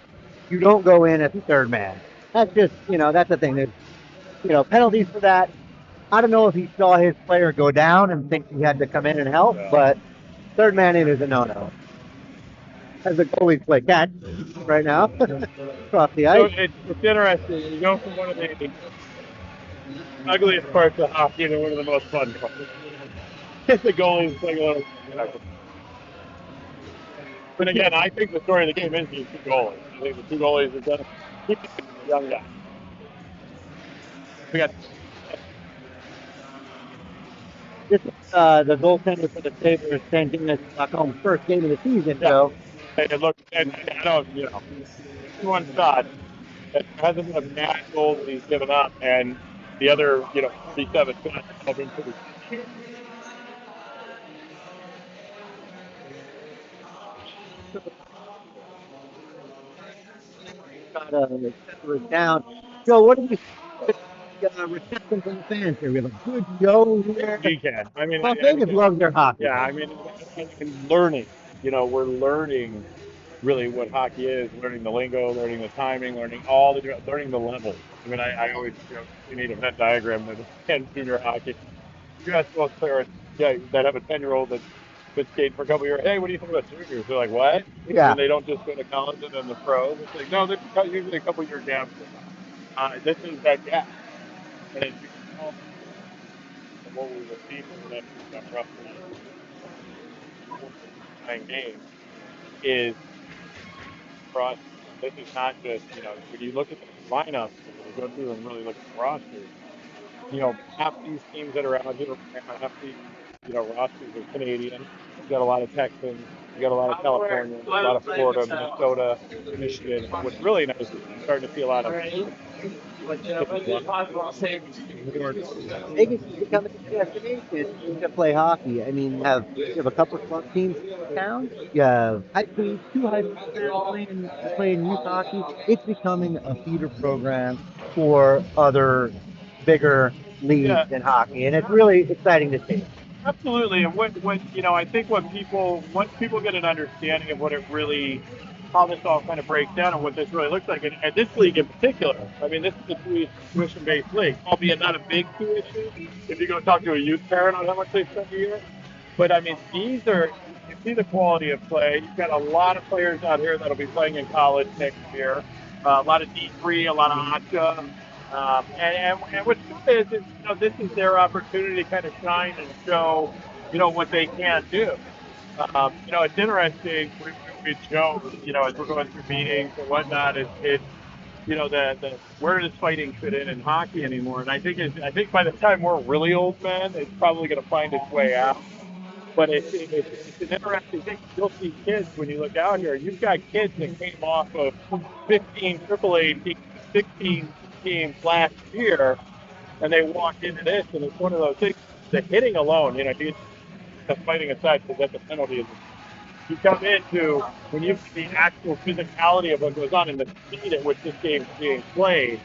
You don't go in as a third man. That's just that's the thing. There's penalties for that. I don't know if he saw his player go down and thinks he had to come in and help, but third man in is a no-no. As the goalies play catch right now across the ice. So it's interesting. You go from one of the ugliest parts of hockey to one of the most fun parts. The goalies playing a little. But again, I think the story of the game is these two goalies. I think the two goalies have done it. Keep the young guy. We got This is the goaltender for the Sabres, St. Denis Stockholm's first game of the season, so. And look, and I know, everyone thought that there hasn't been a mad goal that he's given up, and the other, 37 shots have been pretty. Got a down. Joe, what do you think reception from the fans here? We have a good show here. He can. I mean, Las Vegas loves their hockey. Yeah, I mean, and learning. We're learning really what hockey is, learning the lingo, learning the timing, learning learning the levels. I mean, I always, you need a Venn diagram that in junior hockey. You ask most players, that have a 10-year-old that's been skating for a couple of years, hey, what do you think about juniors? They're like, what? Yeah. And they don't just go to college and then the pros. It's like, no, they're usually a couple of year gap. This is that gap. And as you can tell, what we will see for the next roughly 9 games is for us, this is not just, when you look at the lineups, when you go through and really look at the rosters, half these teams that are out here, half these, rosters are Canadian. You got a lot of Texans, you got a lot of California, a lot of Florida, Minnesota, Michigan. What's really nice is you're starting to see a lot of Vegas is becoming a destination to play hockey. I mean, you have a couple of club teams in town. You have two high school playing youth hockey. It's becoming a feeder program for other bigger leagues in hockey, and it's really exciting to see. Absolutely, and when I think once people get an understanding of what it really how this all kind of breaks down and what this really looks like. And this league in particular, I mean, this is a tuition-based league, albeit not a big tuition. If you go talk to a youth parent on how much they spend a year, but I mean, these are you see the quality of play. You've got a lot of players out here that'll be playing in college next year. A lot of D3, a lot of ACHA. And what's good is, you know, this is their opportunity to kind of shine and show, you know, what they can do. You know, it's interesting. We joke, you know, as we're going through meetings and whatnot. It's you know, the where does fighting fit in hockey anymore? And I think by the time we're really old men, it's probably going to find its way out. But it's an interesting thing. You'll see kids when you look out here. You've got kids that came off of 15 AAA teams, 16 teams last year, and they walk into this, and it's one of those things. The hitting alone, you know, the fighting aside, because that's a penalty. You come into when you see the actual physicality of what goes on in the speed at which this game's being played.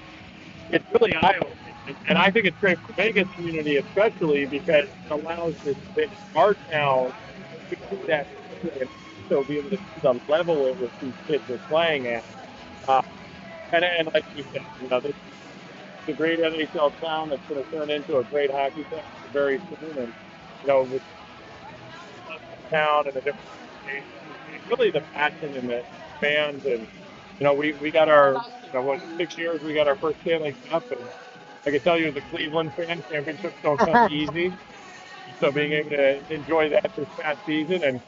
It's really eye-opening, and I think it's great for Vegas community, especially because it allows this art town to see that and also be able to see the level at which these kids are playing at. Uh, and like you said, you know, this is a great NHL town that's going to turn into a great hockey town very soon, and you know, with town and the different really the passion and the fans and you know we got our you know what 6 years we got our first Stanley Cup and I can tell you as a Cleveland fan championships don't come easy so being able to enjoy that this past season and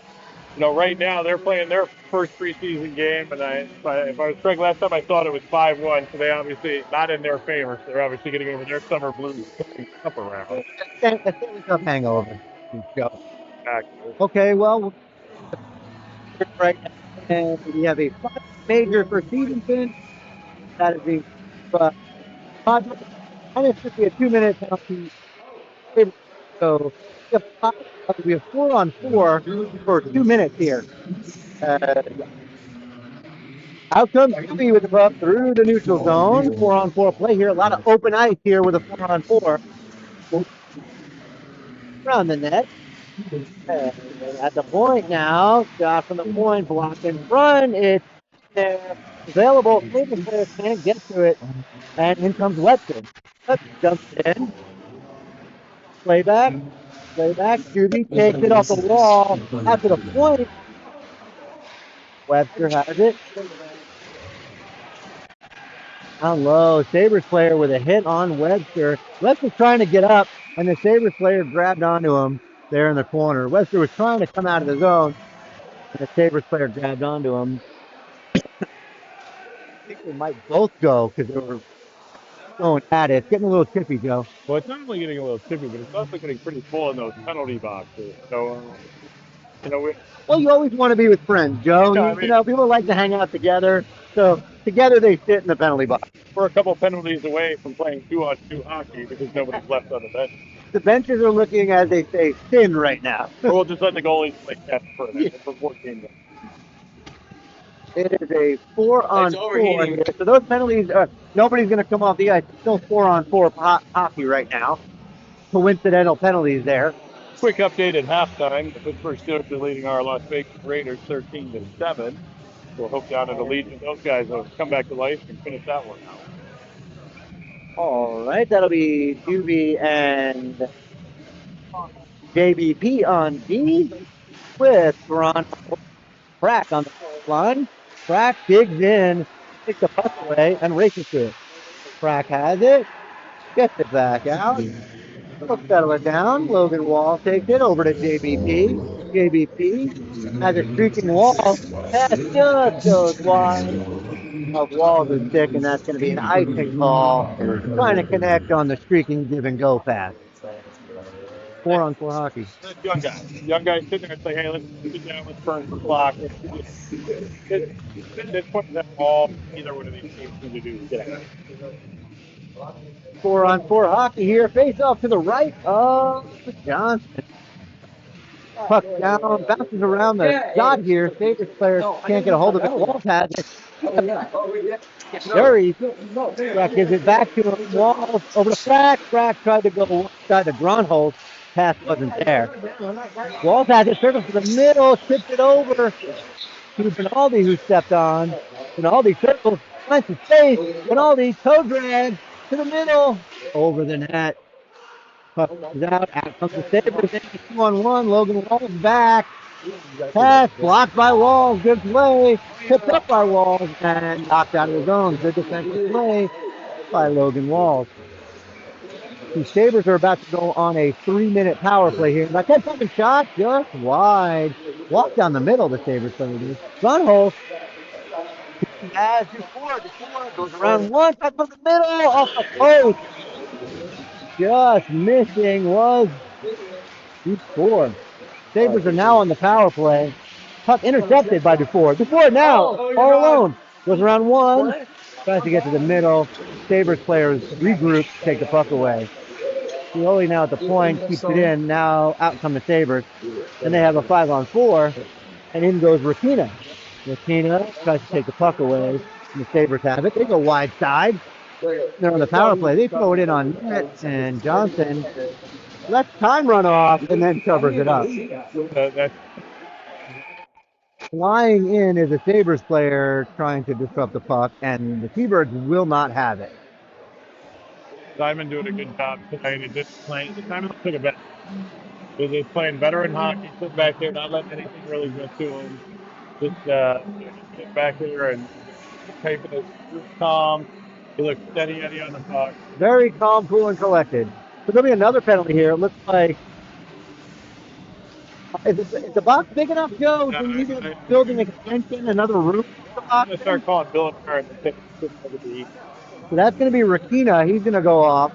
you know right now they're playing their first preseason game and if I was correct last time I thought it was 5-1 so they obviously not in their favor so they're obviously getting over their summer blues up around. Stanley Cup hangover. Joe. Exactly. Okay, well, right now, and we have a five major for Stevenson. That is the Padres, and it's just a 2-minute penalty. So we have 4-on-4 for 2 minutes here. Out comes Jimmy with the puck through the neutral zone. 4-on-4 play here. A lot of open ice here with a 4-on-4. Around the net. At the point now, shot from the point, blocked in front. It's available. Cleveland players can't get to it. And in comes Webster. Webster jumps in. Playback. Juby takes it off the wall. Out to the point. Webster has it. Down low. Sabers player with a hit on Webster. Webster's trying to get up, and the Sabres player grabbed onto him there in the corner. Webster was trying to come out of the zone, and the Sabres player grabbed onto him. I think they might both go because they were going at it. It's getting a little chippy, Joe. Well, it's not only getting a little chippy, but it's also getting pretty full in those penalty boxes. So, you know, well, you always want to be with friends, Joe. Yeah, you know, people like to hang out together. So together they sit in the penalty box. We're a couple penalties away from playing 2-on-2 hockey because nobody's left on the bench. The benches are looking, as they say, thin right now. We'll just let the goalies play catch for a minute for 14 minutes. It is a 4-on-4. So those penalties, nobody's going to come off the ice. It's still 4-on-4 hockey right now. Coincidental penalties there. Quick update at halftime. The Pittsburgh Steelers are leading our Las Vegas Raiders 13-7. We'll hope down at Allegiant those guys will come back to life and finish that one out. All right, that'll be Juby and JBP on D with Toronto. Crack on the line. Crack digs in, takes the puck away, and races to it. Crack has it, gets it back out. We'll settle it down. Logan Wall takes it over to JBP. JBP has a streaking wall. Pass just goes wide. Wall's a stick, and that's going to be an icing call. Trying to connect on the streaking give and go pass. 4-on-4 hockey. Young guys sitting there and say, hey, let's sit down, let's burn the clock. This puts them all, either one of these teams need to do is get out. 4-on-4 hockey here. Face off to the right of Johnson. Puck down, bounces around the dot here. Sabres player can't get a hold of it. Walls has it. Dury. Frack gives it back to him. Walls over to Frack. Frack tried to go one side to Gronholz. Pass wasn't there. Walls has it. Circles to the middle. Tips it over. to Benaldi, who stepped on. Benaldi circles, finds the space. Benaldi toe drag to the middle, over the net. Puck is out. Out comes the Sabers. 2-on-1. Logan Walls back. Pass blocked by Walls. Good play. Picked up by Walls and knocked out of the zone. Good defensive play by Logan Walls. The Sabres are about to go on a 3-minute power play here. That 10-second shot just wide. Walk down the middle, the Sabres player do. Gunholz has Dufour. Dufour goes around one, back from the middle, off the post. Just missing was Dufour. Sabres are now on the power play. Puck intercepted by Dufour. Dufour now, all alone. Goes around one, tries to get to the middle. Sabres players regroup, take the puck away. Cioli now at the point, keeps it in. Now out come the Sabres. And they have a 5-on-4, and in goes Rakina. Rakina tries to take the puck away, and the Sabres have it. They go wide side. They're on the power play. They throw it in on net, and Johnson lets time run off and then covers it up. That's Flying in is a Sabres player trying to disrupt the puck, and the T-Birds will not have it. Simon doing a good job tonight. And just playing. Simon took a bet. He's playing veteran hockey, sitting back there, not letting anything really get to him. Just sitting back there and taping his calm. He looks steady Eddie on the puck. Very calm, cool, and collected. So there'll be another penalty here. It looks like. Is the box big enough, Joe? Do we need to build an extension, another room? I'm going to start calling Bill and Karen and take over the east. So that's going to be Rakina. He's going to go off.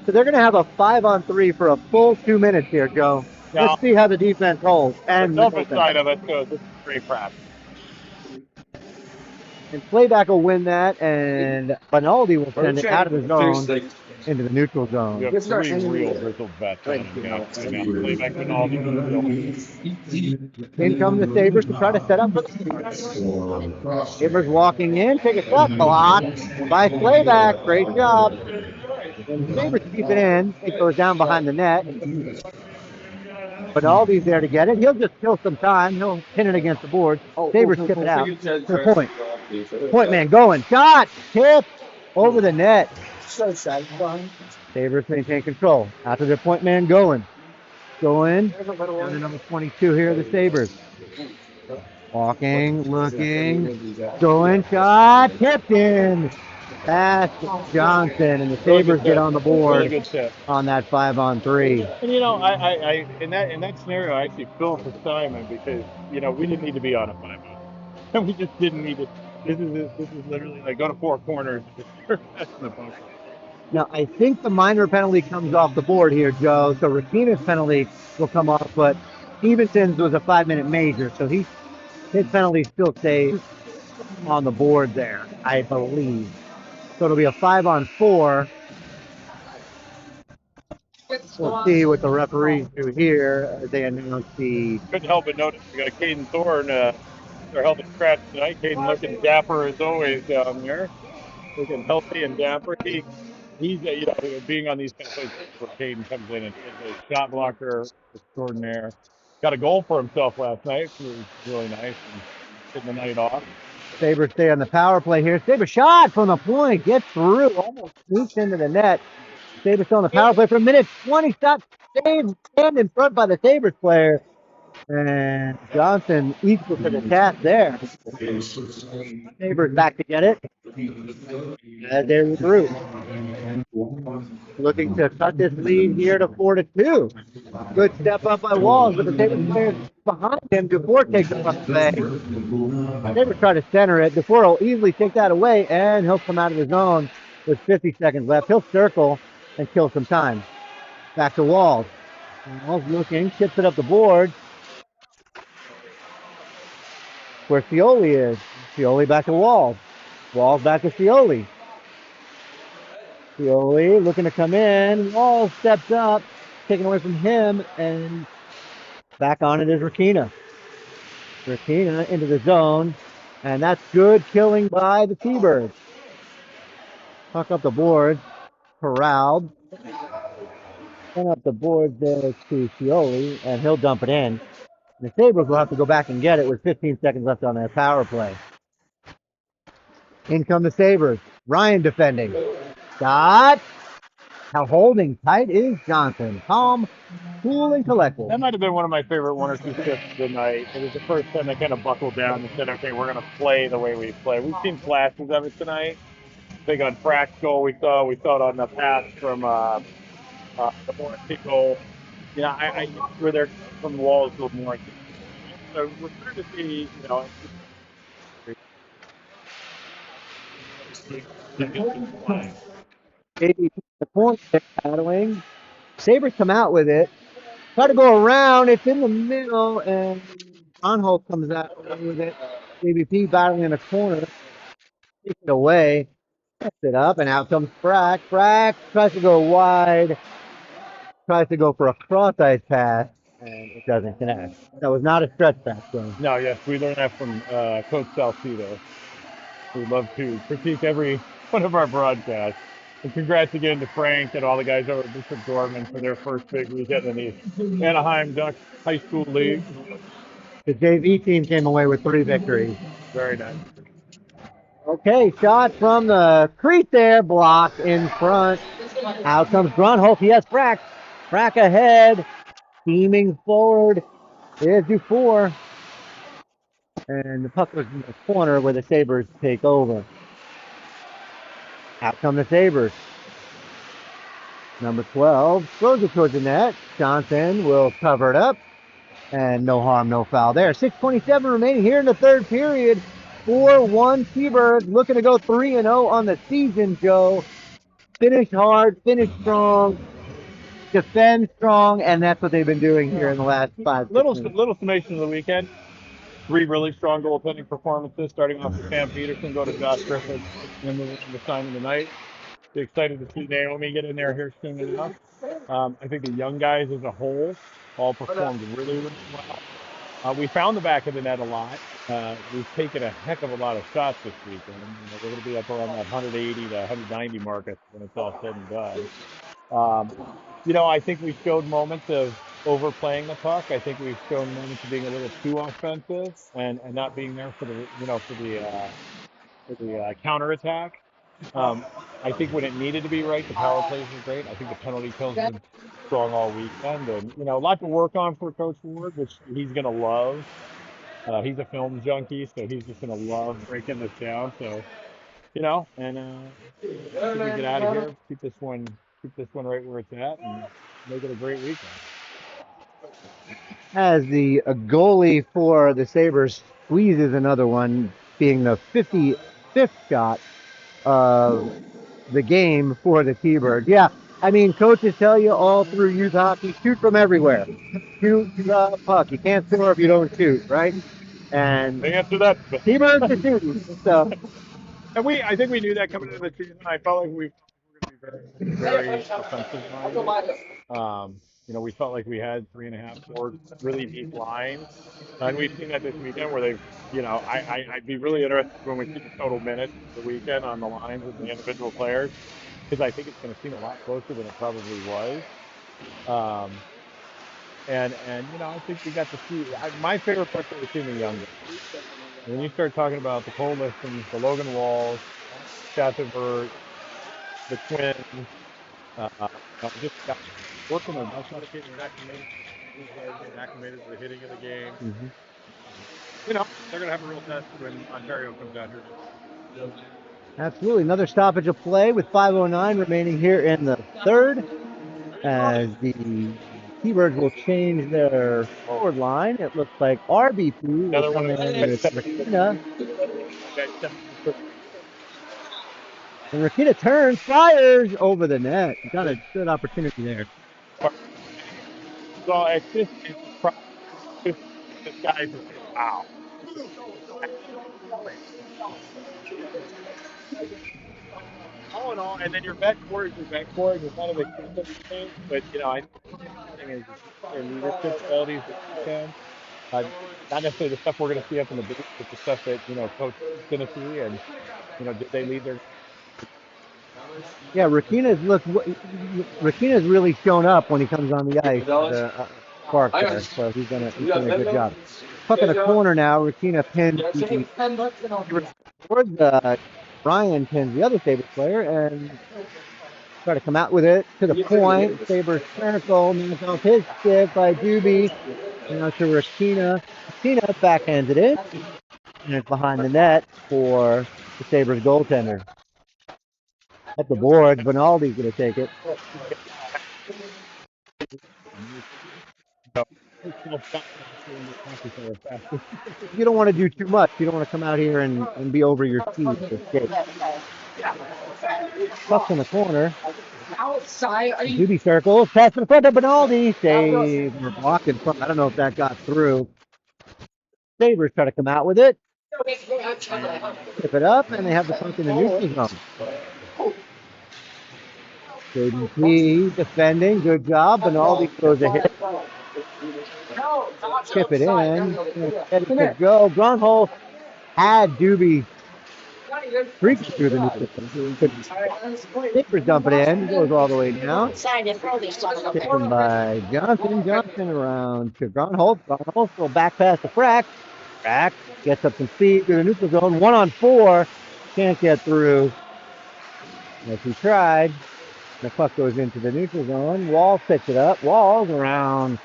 So they're going to have a 5-on-3 for a full 2 minutes here, Joe. Yeah. Let's see how the defense holds. And the selfish side of it goes, this is great practice. And Playback will win that, and Benaldi will send it out of the zone into the neutral zone. You have three real bristle vets on him now. Playback Benaldi. In come the Sabres to try to set up for the Sabres walking in, take a shot, blocked by Playback. Great job. And the Sabres keep it in. It goes down behind the net. Benaldi's there to get it. He'll just kill some time. He'll pin it against the board. Sabres tip it out to the point. Point man going. Shot! Tip! Over the net. So satisfying. Sabres maintain control. Out to the point man going. Going. Down to number 22 here, the Sabres. Walking, looking, going, shot, tipped in. Pass Johnson, and the Sabres get on the board on that 5-on-3. And I in that scenario, I actually feel for Simon because we didn't need to be on a 5-on, and we just didn't need to. This is literally like go to four corners. Now I think the minor penalty comes off the board here, Joe. So Rakina's penalty will come off, but Stevenson's was a 5-minute major, so his penalty still stays on the board there, I believe. So it'll be a 5-on-4. We'll see what the referees do here as they announce the. Couldn't help but notice we got a Caden Thorne. They're helping scratch tonight. Caden looking dapper as always down there, looking healthy and dapper. He's being on these kind of places where Caden comes in and is a shot blocker extraordinaire. Got a goal for himself last night, which was really nice, and getting the night off. Sabres stay on the power play here. Sabres shot from the point, gets through, almost sneaks into the net. Sabres still on the power play for a minute 20. Shot saved, stand in front by the Sabres player. And Johnson equal to the task there. Sabres back to get it. As they're through. Looking to cut this lead here to 4-2. Good step up by Walls, but the Sabres players behind him. Dufour takes it from the bay. Sabres try to center it. Dufour will easily take that away, and he'll come out of the zone with 50 seconds left. He'll circle and kill some time. Back to Walls. Walls looking, chips it up the board. Where Cioli is. Cioli back to Walls. Walls back to Cioli. Cioli looking to come in. Walls steps up, taken away from him, and back on it is Rakina. Rakina into the zone, and that's good killing by the T-Birds. Tuck up the board. Corralled. Send up the board there to Cioli, and he'll dump it in. The Sabres will have to go back and get it with 15 seconds left on their power play. In come the Sabres. Ryan defending. Shot. Now holding tight is Johnson. Calm, cool, and collected. That might have been one of my favorite one or two shifts of the night. It was the first time they kind of buckled down and said, okay, we're going to play the way we play. We've seen flashes of it tonight. I think on Frack's goal we saw it on the pass from the Morrissey goal. You know, I where they're from the walls to Morrissey. So we're starting to see, you know, Maybe the point they're battling. Sabres come out with it. Try to go around. It's in the middle, and Ronholt comes out with it. JVP battling in the corner. Takes it away. Sets it up, and out comes Frack. Frack tries to go wide. Tries to go for a cross-ice pass, and it doesn't connect. That was not a stretch pass, though. no, yes, we learned that from Coach Salcido. We love to critique every one of our broadcasts. And congrats again to Frank and all the guys over at Bishop Gorman for their first big weekend in the Anaheim Ducks High School League. The JV team came away with 3 victories. Very nice. Okay, shot from the crease there, blocked in front. Out comes Grunholt. He has Frack. Frack ahead, steaming forward. Here's Dufour. And the puck was in the corner where the Sabres take over. Out come the Sabres. Number 12 throws it towards the net. Johnson will cover it up. And no harm, no foul there. 6:27 remaining here in the third period. 4-1 Seabirds looking to go 3-0 on the season, Joe. Finish hard, finish strong, defend strong, and that's what they've been doing here in the last 5 minutes. Little summation of the weekend. 3 really strong goaltending performances, starting off with Sam Peterson, go to Josh Griffith, and the signing tonight. Be excited to see Naomi get in there here soon enough. I think the young guys as a whole all performed really, really well. We found the back of the net a lot. We've taken a heck of a lot of shots this weekend. You know, we're going to be up around that 180 to 190 mark when it's all said and done. You know, I think we showed moments of overplaying the puck. I think we've shown moments of being a little too offensive and not being there for the counterattack. I think when it needed to be right, the power plays were great. I think the penalty kills have been strong all weekend, and you know, a lot to work on for Coach Ward, which he's gonna love. He's a film junkie, so he's just gonna love breaking this down. So, you know, and we get out of here, keep this one right where it's at, and make it a great weekend. As the goalie for the Sabres squeezes another one, being the 55th shot of the game for the T-Birds. Yeah, I mean, coaches tell you all through youth hockey, shoot from everywhere. Shoot the puck. You can't score if you don't shoot, right? And They answer that. T-Birds are shooting. So, And I think we knew that coming into the season. I felt like we were going to be very offensive minded. You know, we felt like we had 3.5, 4 really deep lines. And we've seen that this weekend where they've, you know, I'd be really interested when we see the total minutes of the weekend on the lines with the individual players, because I think it's going to seem a lot closer than it probably was. And you know, I think we got to see my favorite part was seeing the young guys. When you start talking about the Cole Listons, the Logan Walls, Thunderbirds, the Twins, just got working on getting acclimated to the hitting of the game. You know, they're going to have a real test when Ontario comes out here. absolutely. Another stoppage of play with 5:09 remaining here in the third, as the T-Birds will change their forward line. It looks like RBP will come in with Rakina. And Rakina turns, fires over the net. Got a good opportunity there. So it's just this guy's wow. All in all, and then your backcourt is your backcourt. It's not a big thing, but you know, I think the thing is their leadership qualities this weekend. Not necessarily the stuff we're going to see up in the booth, but the stuff that you know Coach is going to see, and you know, did they lead their? Yeah, Rakina's really shown up when he comes on the ice. spark there, so he's done a good job. Puck in the corner now. Rakina pins the board. Ryan pins the other Sabres player and try to come out with it to the point. Sabres circle, knocks off his stick by Doobie. Now to Rakina. Rakina backhands it in, and it's behind the net for the Sabres goaltender. At the board, Vinaldi's going to take it. You don't want to do too much. You don't want to come out here and be over your skis to skate. Puck's in the corner. Doobie circles. Pass in front of Vinaldi. Save. We're blocked in front. I don't know if that got through. Sabres try to come out with it. Tip it up, and they have the puck in the neutral zone. JDP defending. Good job. Vinaldi throws a hit. Chip it in. Ready to go. Grunholz had Doobie creeping through the neutral. Sabres dump it in. Goes all the way down. Taken by Johnson. Johnson around to Grunholz. Grunholz will back pass the Frack. Frack gets up some speed through the neutral zone. 1-on-4. Can't get through. As he tried. The puck goes into the neutral zone. Walls picks it up. Walls around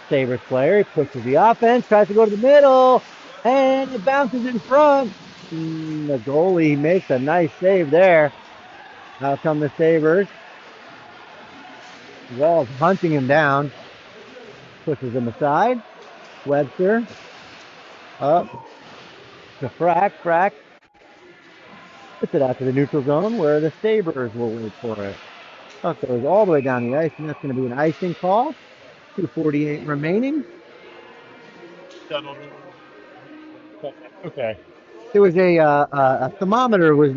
Sabres player. He pushes the offense, tries to go to the middle, and it bounces in front. The goalie makes a nice save there. Out come the Sabres. Walls hunting him down. Pushes him aside. Webster. Up to Frack. Frack puts it out to the neutral zone where the Sabres will wait for it. Puck goes all the way down the ice, and that's going to be an icing call. 2:48 remaining. Okay. There was a thermometer was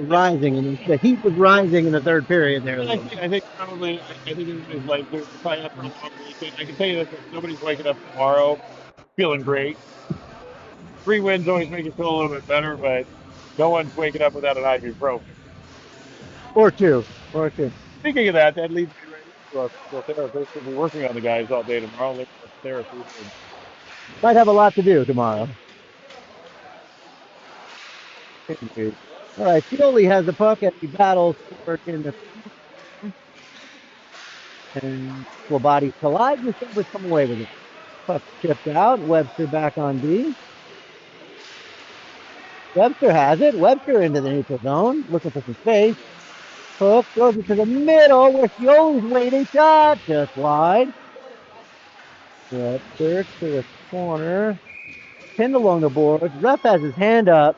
rising, and the heat was rising in the third period there. I think probably, I think it was like, there's probably not for a long weekend. I can tell you that nobody's waking up tomorrow feeling great. 3 wins always make you feel a little bit better, but no one's waking up without an ibuprofen. Or two. Speaking of that, that leads me right into our therapist. We'll be working on the guys all day tomorrow. Looking for therapy. Might have a lot to do tomorrow. All right, Fioli has the puck as he battles for it in the and full body collide. The Sabres come away with it. Puck chipped out. Webster back on D. Webster has it. Webster into the neutral zone, looking for some space. Hook goes into the middle where Fioli's waiting. Shot just wide. Webster to the corner. Pinned along the boards. Ref has his hand up.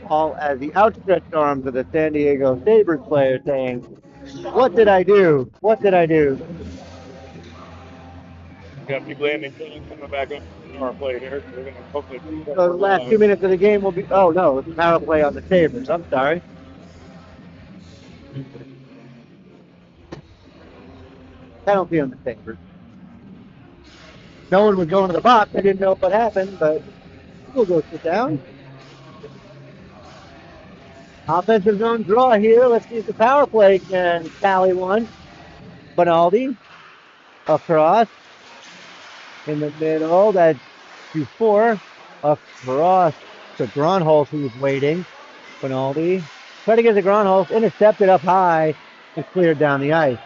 All as the outstretched arms of the San Diego Sabres player saying, "What did I do? What did I do?" We got big landing coming back up our play here. So we're going to hopefully. So the last 2 minutes of the game will be. Oh no, it's power play on the Sabres. I'm sorry. Penalty on the Sabres. No one was going to the box. I didn't know what happened, but we'll go sit down. Offensive zone draw here. Let's see if the power play can tally one. Vinaldi across in the middle. That's 2-4. Across to Grunholz, who's waiting. Vinaldi try to get the Grunholz, intercepted up high and cleared down the ice.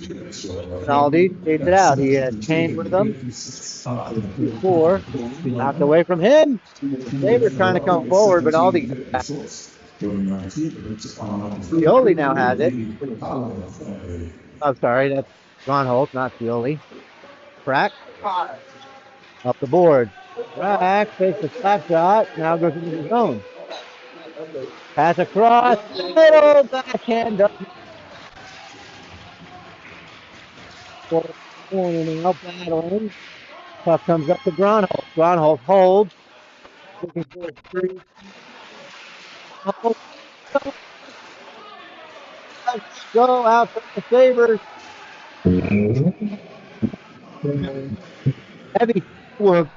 Vinaldi takes it out. He has Kane with him. 4 knocked away from him. They were trying to come forward, but Aldi. Fioli now has it. I'm sorry, that's Grunholz, not Fioli. Frack up the board. Frack takes the slap shot. Now goes into the zone. Pass across the middle. Backhand up. Corner now battling. Puck comes up to Grunholz. Grunholz holds. Looking for a street. Go out for the Sabres. Heavy work.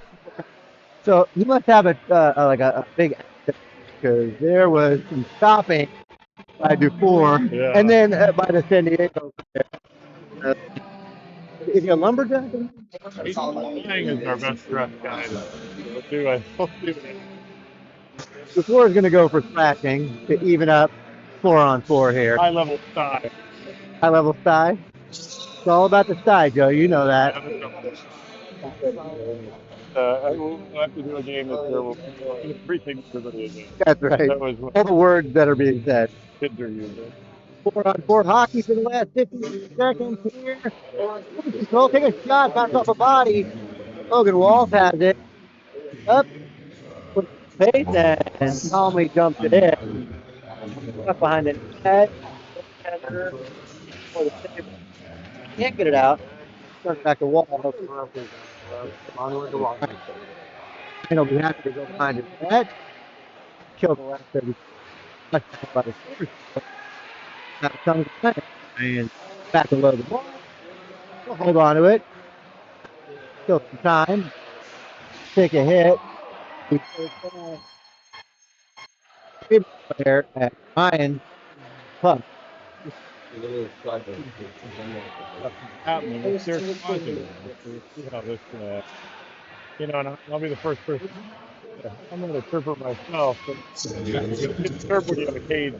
So he must have a like a big because there was some stopping by Dufour, Yeah. and then by the San Diego. Is he a lumberjack? Flying is our best dress guy. We'll do it. Dufour is going to go for slashing to even up 4-on-4 here. High level style. High level sty. It's all about the sty, Joe. You know that. We'll have to do a game this year. We'll everything everybody again. That's right. That was what All the words that are being said. kids are using. 4-on-4 hockey for the last 50 seconds here. Control, take a shot, bounce off a body. Logan Walls has it. Up, with pace, and calmly jumps it in. Up behind the net. For the save. Can't get it out. Turns back to Wall. And he'll be happy to go behind his net. Kill the last 30 seconds by the Sabers. Now comes the net. And back to Logan Wall. We'll hold on to it. Still some time. Take a hit. There at Ryan Puck. Happening. It's their positive. See how this, and I'll be the first person. I'm not a trooper myself, but it's terrible when you have a cage.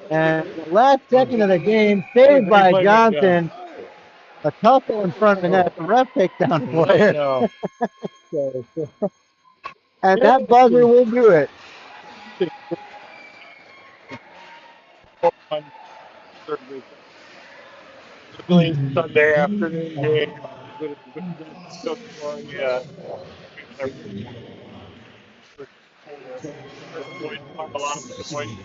And the last second of the game, saved by Johnson. A tussle in front of the net. The ref takes down a player. No. And that buzzer will do it. Sunday afternoon game. So far, yeah. A lot of points.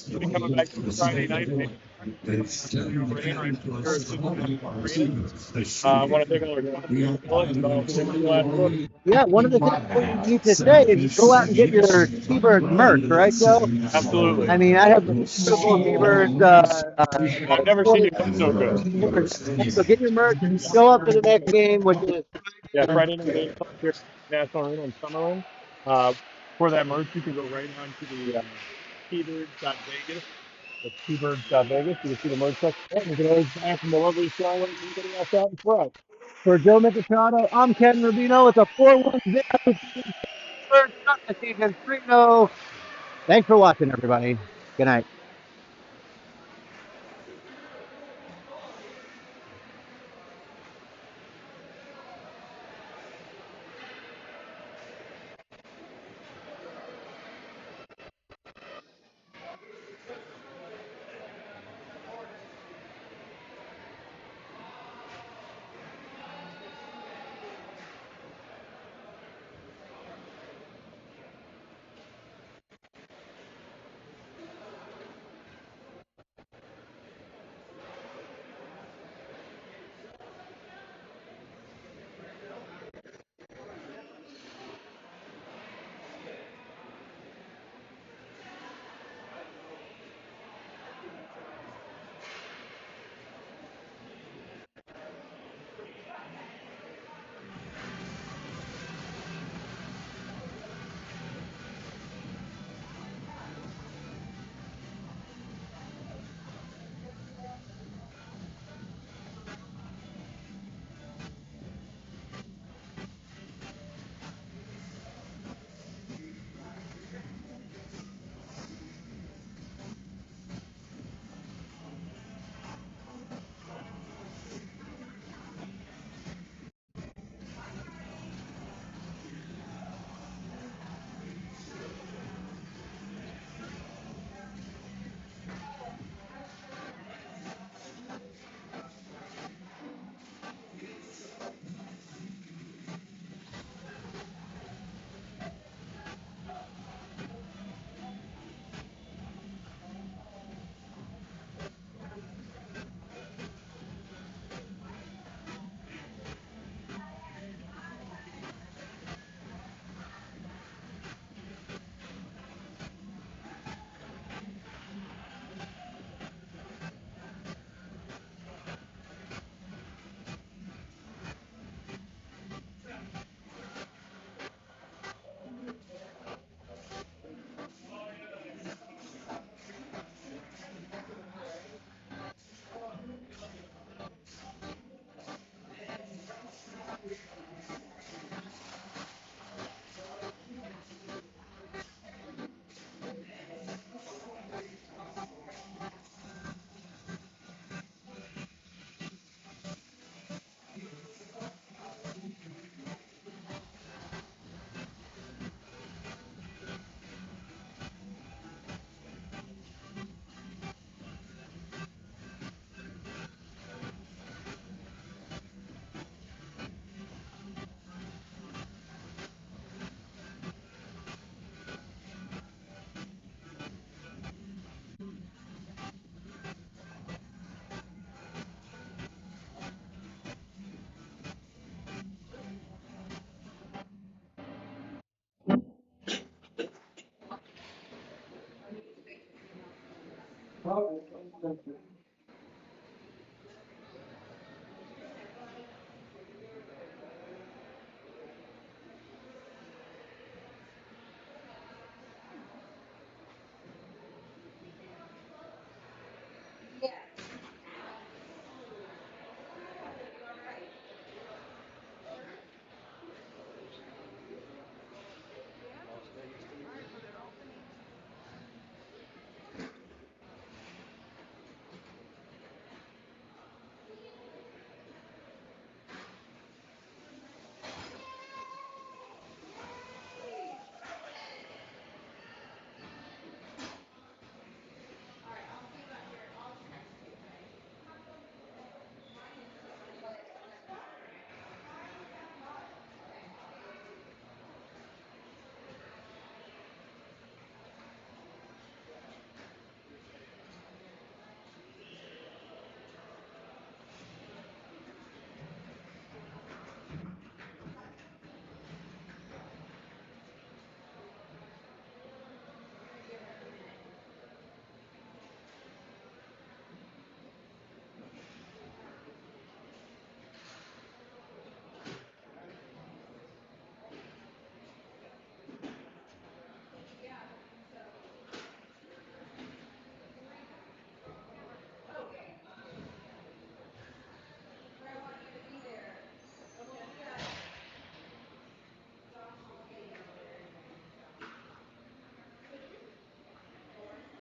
Be coming back to Friday night. I want to take all our Yeah, one of the things we need to say is go out and get your Seabirds merch, right, Joe? Absolutely. I mean, I have the beautiful Seabirds. I've never seen it come so good. So get your merch, show up for the next game, which is Friday night game here at National Arena in Summerlin. For that merch, you can go right on to the Seabirds.Vegas. That's Seabirds.Vegas. You can see the merch section. You can always buy from the lovely Charlotte and anybody else out in front. for Joe Micatrano. I'm Ken Rubino. It's a 4-1 third shot this season, 3-0. Thanks for watching, everybody. Good night.